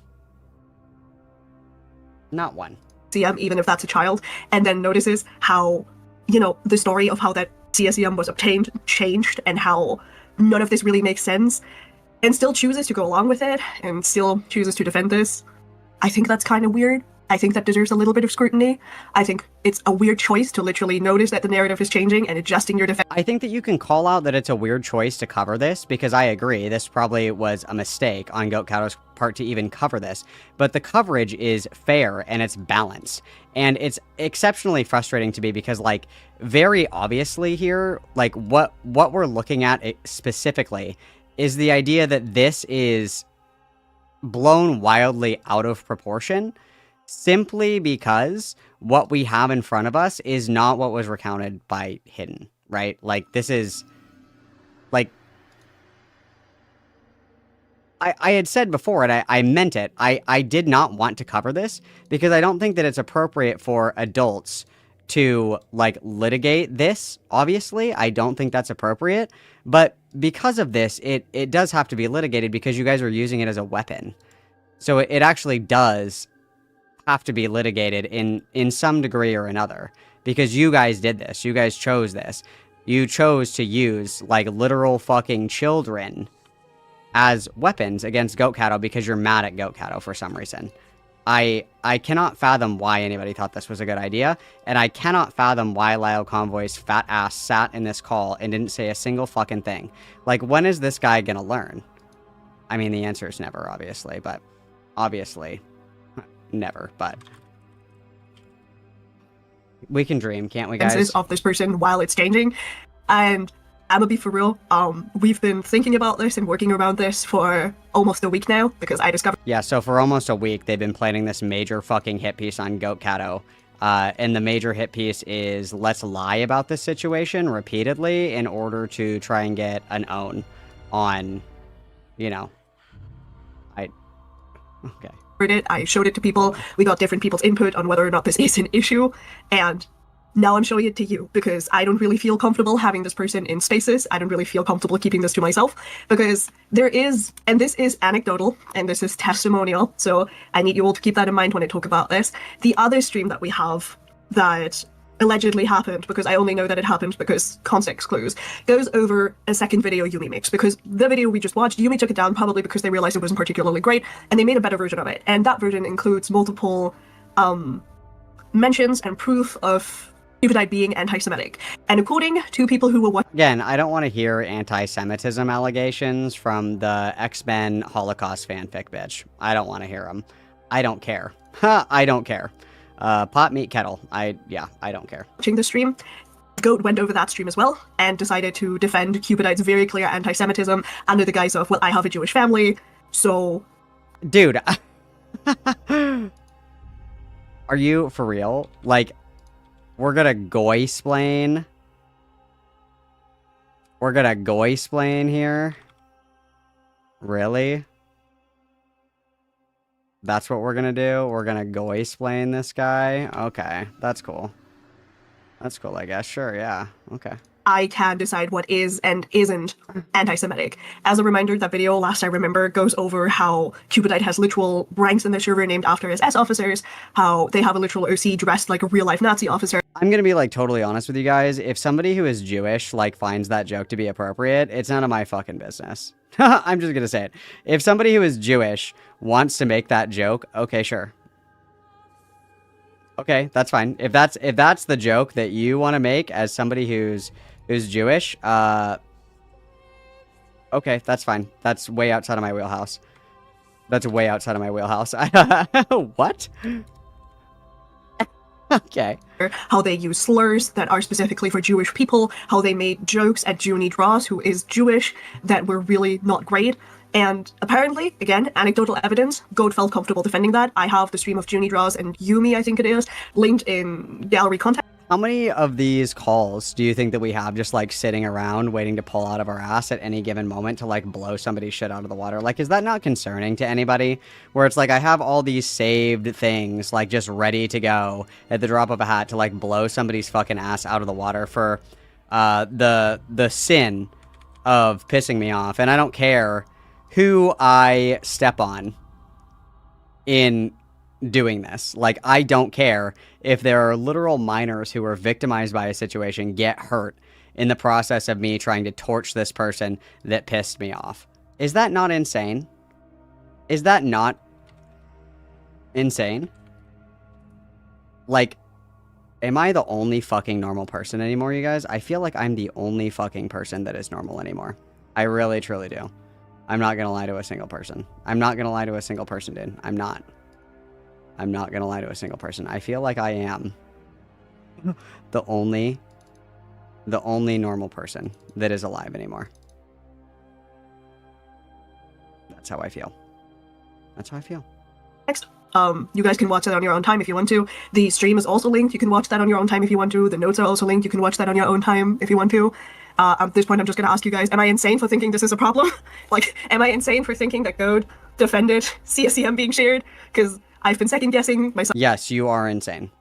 Not one. CM, even if that's a child, and then notices how, you know, the story of how that CSEM was obtained changed, and how none of this really makes sense, and still chooses to go along with it, and still chooses to defend this. I think that's kind of weird. I think that deserves a little bit of scrutiny. I think it's a weird choice to literally notice that the narrative is changing and adjusting your defense. I think that you can call out that it's a weird choice to cover this, because I agree, this probably was a mistake on Goat Cato's part to even cover this, but the coverage is fair and it's balanced. And it's exceptionally frustrating to me because, like, very obviously here, like, what we're looking at specifically is the idea that this is blown wildly out of proportion, simply because what we have in front of us is not what was recounted by Hidden, right? Like, this is, like, I had said before, and I meant it, I did not want to cover this, because I don't think that it's appropriate for adults to, like, litigate this, obviously. I don't think that's appropriate, but because of this, it does have to be litigated, because you guys are using it as a weapon. So it actually does have to be litigated in some degree or another, because you guys did this. You guys chose this. You chose to use, like, literal fucking children as weapons against Goat Catto because you're mad at Goat Catto for some reason. I cannot fathom why anybody thought this was a good idea, and I cannot fathom why Lyle Convoy's fat ass sat in this call and didn't say a single fucking thing. Like, when is this guy gonna learn? I mean, the answer is never, obviously, but... Obviously. Never, but... We can dream, can't we, guys? Of this person while it's changing, and I'm gonna be for real. We've been thinking about this and working around this for almost a week now because I discovered. Yeah, so for almost a week, they've been planning this major fucking hit piece on Goat Catto. And the major hit piece is let's lie about this situation repeatedly in order to try and get an own on, you know, okay. I showed it to people. We got different people's input on whether or not this is an issue, and now I'm showing it to you because I don't really feel comfortable having this person in spaces. I don't really feel comfortable keeping this to myself because there is, and this is anecdotal and this is testimonial, so I need you all to keep that in mind when I talk about this. The other stream that we have that allegedly happened, because I only know that it happened because context clues, goes over a second video Yumi makes, because the video we just watched, Yumi took it down probably because they realized it wasn't particularly great, and they made a better version of it, and that version includes multiple mentions and proof of Cupidite being anti-Semitic. And according to people who were watching... Again, I don't want to hear anti-Semitism allegations from the X-Men Holocaust fanfic bitch. I don't want to hear them. I don't care. I don't care. Pot meat kettle. I don't care. Watching the stream, Goat went over that stream as well and decided to defend Cupidite's very clear anti-Semitism under the guise of, well, I have a Jewish family, so... Dude. Are you for real? Like, we're gonna goy-splain? We're gonna goy-splain here? Really? That's what we're gonna do? We're gonna goy-splain this guy? Okay, that's cool. That's cool, I guess. Sure, yeah. Okay. I can decide what is and isn't anti-Semitic. As a reminder, that video, last I remember, goes over how Cupidite has literal ranks in their server named after SS officers, how they have a literal OC dressed like a real-life Nazi officer. I'm gonna be, like, totally honest with you guys. If somebody who is Jewish, like, finds that joke to be appropriate, it's none of my fucking business. I'm just gonna say it. If somebody who is Jewish wants to make that joke, okay, sure. Okay, that's fine. If that's the joke that you want to make as somebody who's Jewish, okay, that's fine. That's way outside of my wheelhouse. That's way outside of my wheelhouse. What? Okay. How they use slurs that are specifically for Jewish people, how they made jokes at Junie Draws, who is Jewish, that were really not great. And apparently, again, anecdotal evidence, Goat felt comfortable defending that. I have the stream of Junie Draws and Yumi, I think it is, linked in gallery content. How many of these calls do you think that we have just, like, sitting around waiting to pull out of our ass at any given moment to, like, blow somebody's shit out of the water? Like, is that not concerning to anybody? Where it's like, I have all these saved things, like, just ready to go at the drop of a hat to, like, blow somebody's fucking ass out of the water for the sin of pissing me off. And I don't care who I step on in doing this. Like, I don't care if there are literal minors who are victimized by a situation get hurt in the process of me trying to torch this person that pissed me off. Is that not insane? Is that not insane? Like, am I the only fucking normal person anymore, you guys? I feel like I'm the only fucking person that is normal anymore. I really, truly do. I'm not gonna lie to a single person. I'm not gonna lie to a single person, dude. I'm not. I'm not gonna lie to a single person. I feel like I am the only normal person that is alive anymore. That's how I feel. That's how I feel. Next, you guys can watch that on your own time if you want to. The stream is also linked. You can watch that on your own time if you want to. The notes are also linked. You can watch that on your own time if you want to. At this point, I'm just going to ask you guys, am I insane for thinking this is a problem? Like, am I insane for thinking that Goat defended CSCM being shared? Because I've been second-guessing myself. Yes, you are insane.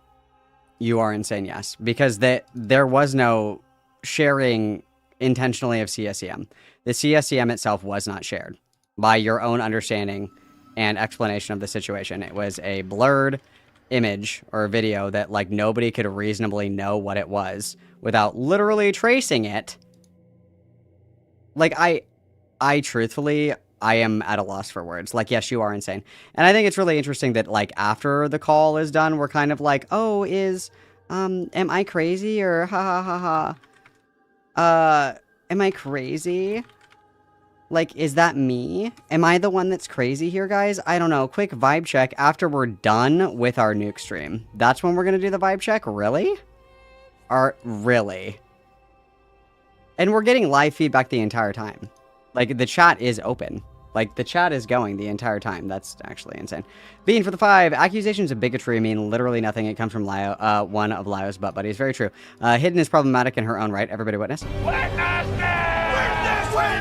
You are insane, yes. Because there was no sharing intentionally of CSCM. The CSCM itself was not shared by your own understanding and explanation of the situation. It was a blurred image or video that like nobody could reasonably know what it was without literally tracing it. Like I truthfully, I am at a loss for words. Like, yes, you are insane. And I think it's really interesting that like after the call is done, we're kind of like, oh, am I crazy or ha ha ha ha. Am I crazy? Like, is that me? Am I the one that's crazy here, guys? I don't know. Quick vibe check after we're done with our nuke stream. That's when we're going to do the vibe check? Really? Really? And we're getting live feedback the entire time. Like, the chat is open. Like, the chat is going the entire time. That's actually insane. Bean for the 5. Accusations of bigotry mean literally nothing. It comes from Lio, one of Lio's butt buddies. Very true. Hidden is problematic in her own right. Everybody witness.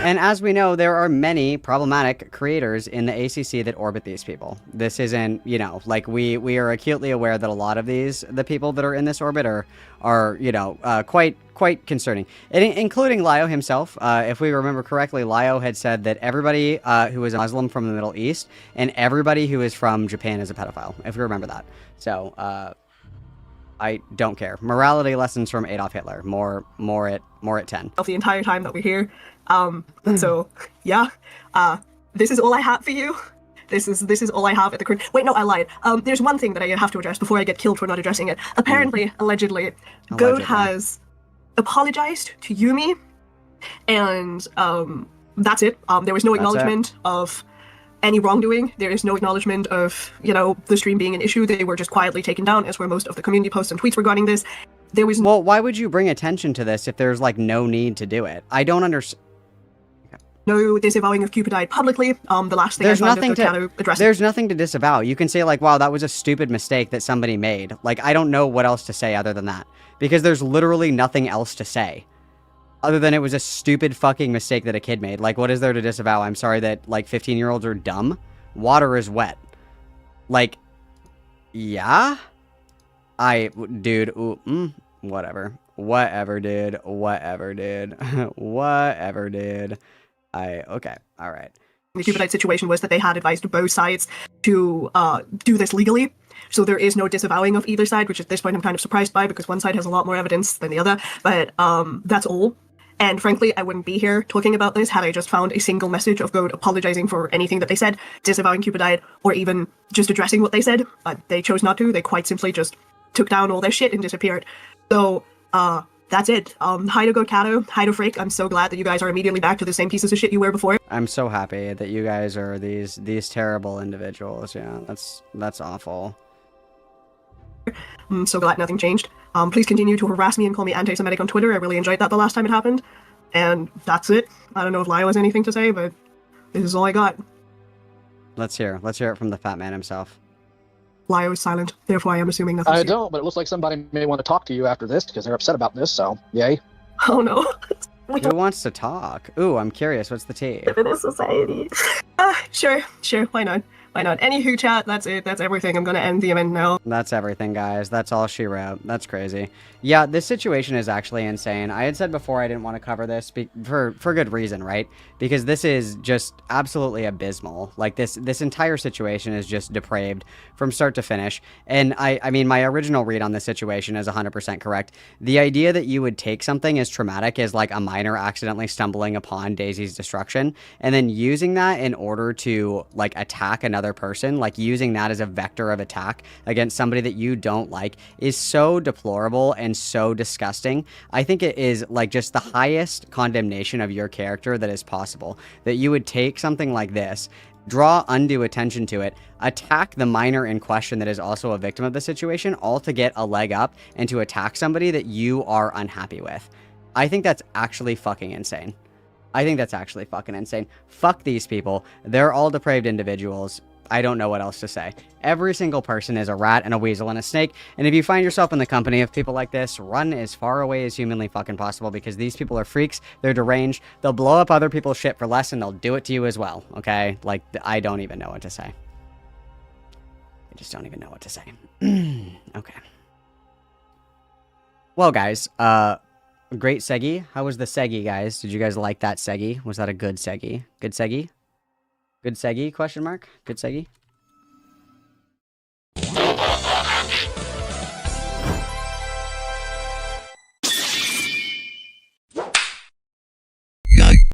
And as we know, there are many problematic creators in the ACC that orbit these people. This isn't, you know, like we are acutely aware that a lot of the people that are in this orbit are you know, quite concerning, including Lio himself. If we remember correctly, Lio had said that everybody who is a Muslim from the Middle East and everybody who is from Japan is a pedophile, if you remember that. So, I don't care. Morality lessons from Adolf Hitler. More at 10. The entire time that we're here. So yeah, this is all I have for you. This is all I have at the current. Wait, no, I lied. There's one thing that I have to address before I get killed for not addressing it. Apparently, allegedly, Goat has apologized to Yumi, and that's it. There was no acknowledgement of any wrongdoing. There is no acknowledgement of, you know, the stream being an issue. They were just quietly taken down, as were most of the community posts and tweets regarding this. There was well, why would you bring attention to this if there's like no need to do it? I don't understand. No disavowing of Cupidite publicly. The last thing there's I found nothing to address. There's nothing to disavow. You can say like, wow, that was a stupid mistake that somebody made. Like, I don't know what else to say other than that, because there's literally nothing else to say other than it was a stupid fucking mistake that a kid made. Like, what is there to disavow? I'm sorry that like 15-year-olds are dumb. Water is wet. Like, yeah, dude, ooh, whatever, dude, whatever, dude. Okay, all right. The Cupidite situation was that they had advised both sides to do this legally. So there is no disavowing of either side, which at this point I'm kind of surprised by, because one side has a lot more evidence than the other. But that's all. And frankly, I wouldn't be here talking about this had I just found a single message of Goat apologizing for anything that they said, disavowing Cupidite, or even just addressing what they said. But they chose not to. They quite simply just took down all their shit and disappeared. So, that's it. Hi to Gokato, hi to Frick. I'm so glad that you guys are immediately back to the same pieces of shit you were before. I'm so happy that you guys are these terrible individuals. Yeah, that's awful. I'm so glad nothing changed. Please continue to harass me and call me anti-Semitic on Twitter. I really enjoyed that the last time it happened. And that's it. I don't know if Lio has anything to say, but this is all I got. Let's hear it from the fat man himself. Lio is silent, therefore I am assuming nothing. I don't, but it looks like somebody may want to talk to you after this because they're upset about this, so yay. Oh no. Who wants to talk? Ooh, I'm curious. What's the tea? In this society. Sure, why not? Anywho, chat, that's it. That's everything. I'm gonna end the event now. That's everything, guys. That's all she wrote. That's crazy. Yeah, this situation is actually insane. I had said before I didn't want to cover this for good reason, right? Because this is just absolutely abysmal. Like, this entire situation is just depraved from start to finish. And I mean, my original read on this situation is 100% correct. The idea that you would take something as traumatic as, like, a minor accidentally stumbling upon Daisy's destruction, and then using that in order to, like, attack another person, like, using that as a vector of attack against somebody that you don't like, is so deplorable and so disgusting. I think it is, like, just the highest condemnation of your character that is possible, that you would take something like this, draw undue attention to it, attack the minor in question that is also a victim of the situation, all to get a leg up and to attack somebody that you are unhappy with. I think that's actually fucking insane. Fuck these people. They're all depraved individuals. I don't know what else to say. Every single person is a rat and a weasel and a snake, and if you find yourself in the company of people like this, run as far away as humanly fucking possible, because these people are freaks, they're deranged, they'll blow up other people's shit for less, and they'll do it to you as well, okay? Like, I don't even know what to say. I just don't even know what to say. Okay. Well, guys, great Segi. How was the Segi, guys? Did you guys like that Segi? Was that a good Segi? Good Segi? Good Segi, question mark? Good Segi?